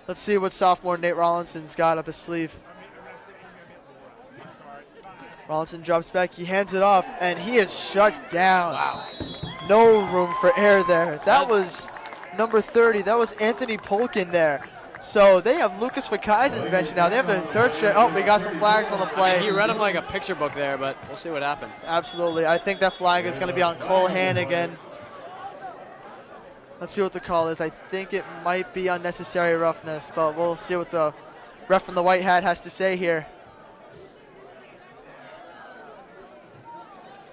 Let's see what sophomore Nate Rollinson's got up his sleeve. Rollinson drops back. He hands it off, and he is shut down. Wow. No room for error there. That was number 30. That was Anthony Polkin there. So they have Lucas Fakai's intervention now. They have the third straight. Oh, we got some flags on the play. He read him like a picture book there, but we'll see what happened. Absolutely. I think that flag is going to be on Cole Hannigan. Let's see what the call is. I think it might be unnecessary roughness, but we'll see what the ref in the white hat has to say here.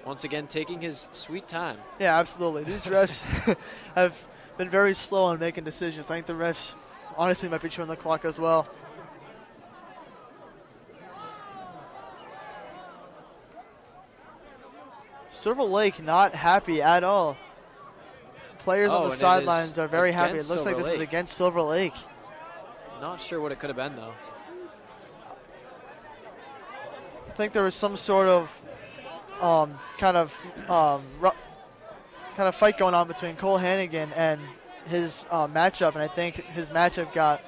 Once again, taking his sweet time. Yeah, absolutely. These refs have been very slow on making decisions. I think the refs honestly might be chewing the clock as well. Silver Lake not happy at all. Players on the sidelines are very happy. It looks like this is against Silver Lake. Not sure what it could have been, though. I think there was some sort of kind of fight going on between Cole Hannigan and his matchup, and I think his matchup got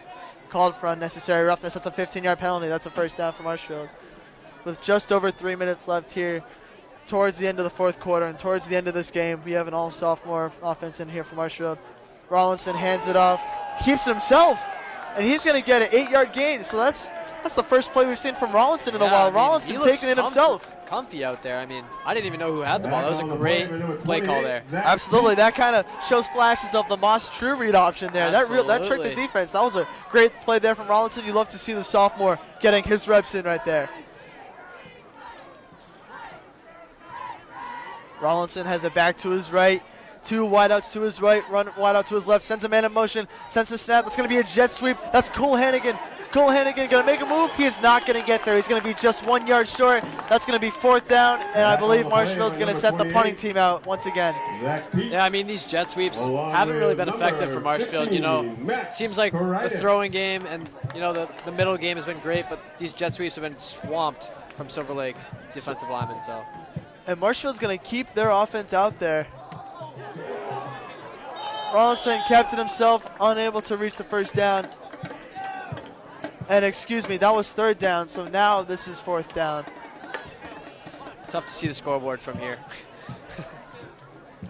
called for unnecessary roughness. That's a 15-yard penalty. That's a first down for Marshfield. With just over 3 minutes left here, towards the end of the fourth quarter and towards the end of this game, we have an all-sophomore offense in here for Marshfield. Rollinson hands it off, keeps it himself, and he's going to get an 8-yard gain. So that's the first play we've seen from Rollinson in a while. Rollinson taking it himself. Comfy out there. I mean, I didn't even know who had the ball. That was a great play call there. Absolutely. That kind of shows flashes of the Moss True read option there. That tricked the defense. That was a great play there from Rollinson. You love to see the sophomore getting his reps in right there. Rollinson has it back to his right. 2 wideouts to his right, run wide out to his left, sends a man in motion, sends the snap. It's going to be a jet sweep. That's Cole Hannigan. Cole Hannigan going to make a move. He is not going to get there. He's going to be just 1 yard short. That's going to be 4th down, and I believe Marshfield's going to set the punting team out once again. Yeah, I mean, these jet sweeps haven't really been effective for Marshfield. Seems like the throwing game and, the middle game has been great, but these jet sweeps have been swamped from Silver Lake defensive linemen. So. And Marshfield's going to keep their offense out there. Rollinson kept it himself, unable to reach the first down. And excuse me, that was 3rd down, so now this is 4th down. Tough to see the scoreboard from here.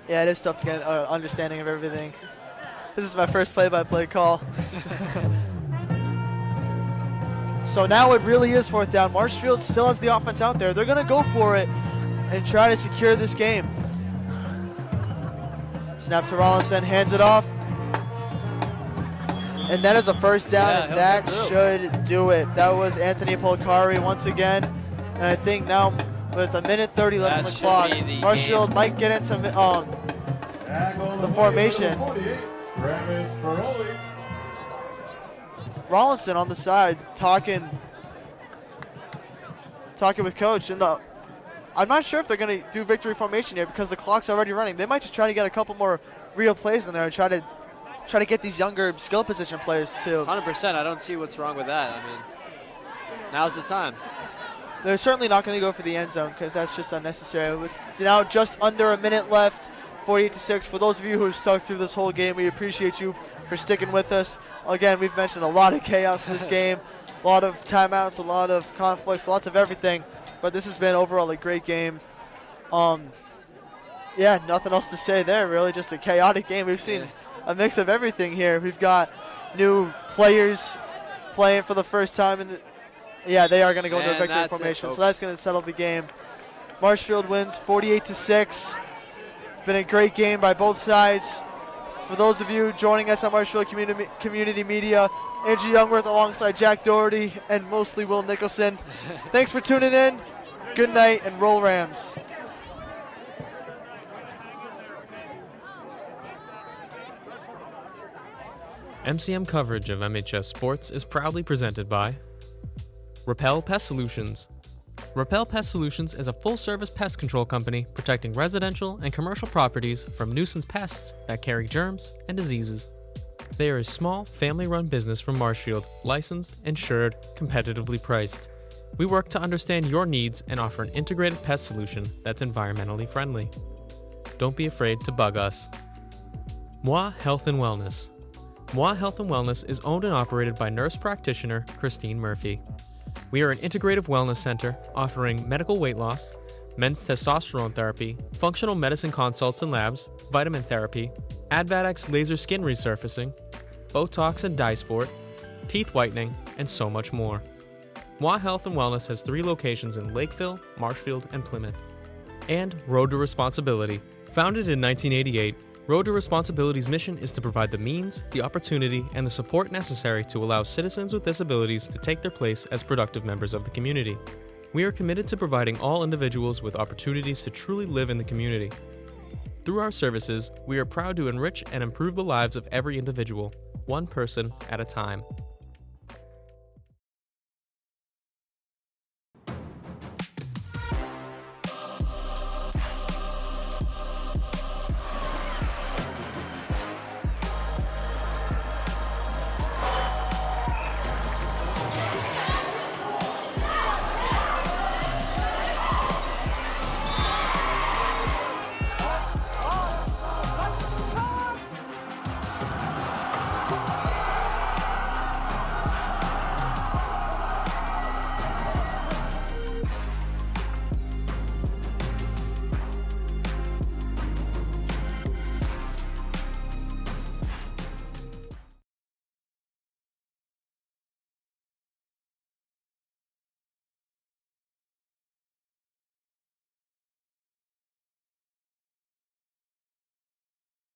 Yeah, it is tough to get an understanding of everything. This is my first play-by-play call. So now it really is 4th down. Marshfield still has the offense out there. They're going to go for it and try to secure this game. Snap to Rollinson, hands it off. And that is a first down, and that should do it. That was Anthony Polcari once again. And I think now with 1:30 left on the clock, Marshfield might get into the formation. Rollinson on the side talking with coach. And I'm not sure if they're going to do victory formation here because the clock's already running. They might just try to get a couple more real plays in there and try to get these younger skill position players too. 100%. I don't see what's wrong with that. I mean, now's the time. They're certainly not going to go for the end zone because that's just unnecessary. With now just under a minute left, 48-6. For those of you who have stuck through this whole game, we appreciate you for sticking with us. Again, we've mentioned a lot of chaos in this game, a lot of timeouts, a lot of conflicts, lots of everything. But this has been overall a great game. Yeah, nothing else to say there, really. Just a chaotic game. We've seen a mix of everything here. We've got new players playing for the first time. Yeah, they are going to go into a victory formation, so that's going to settle the game. Marshfield wins 48-6. It's been a great game by both sides. For those of you joining us on Marshfield Community Media, Andrew Youngworth alongside Jack Doherty and mostly Will Nicholson. Thanks for tuning in. Good night and roll Rams. MCM coverage of MHS Sports is proudly presented by Repel Pest Solutions. Repel Pest Solutions is a full-service pest control company protecting residential and commercial properties from nuisance pests that carry germs and diseases. They are a small, family-run business from Marshfield, licensed, insured, competitively priced. We work to understand your needs and offer an integrated pest solution that's environmentally friendly. Don't be afraid to bug us. Moi Health and Wellness. Moi Health and Wellness is owned and operated by nurse practitioner Christine Murphy. We are an integrative wellness center offering medical weight loss, men's testosterone therapy, functional medicine consults and labs, vitamin therapy, Advadex laser skin resurfacing, Botox and dye sport, teeth whitening, and so much more. Moi Health and Wellness has 3 locations in Lakeville, Marshfield, and Plymouth. And Road to Responsibility. Founded in 1988, Road to Responsibility's mission is to provide the means, the opportunity, and the support necessary to allow citizens with disabilities to take their place as productive members of the community. We are committed to providing all individuals with opportunities to truly live in the community. Through our services, we are proud to enrich and improve the lives of every individual, one person at a time.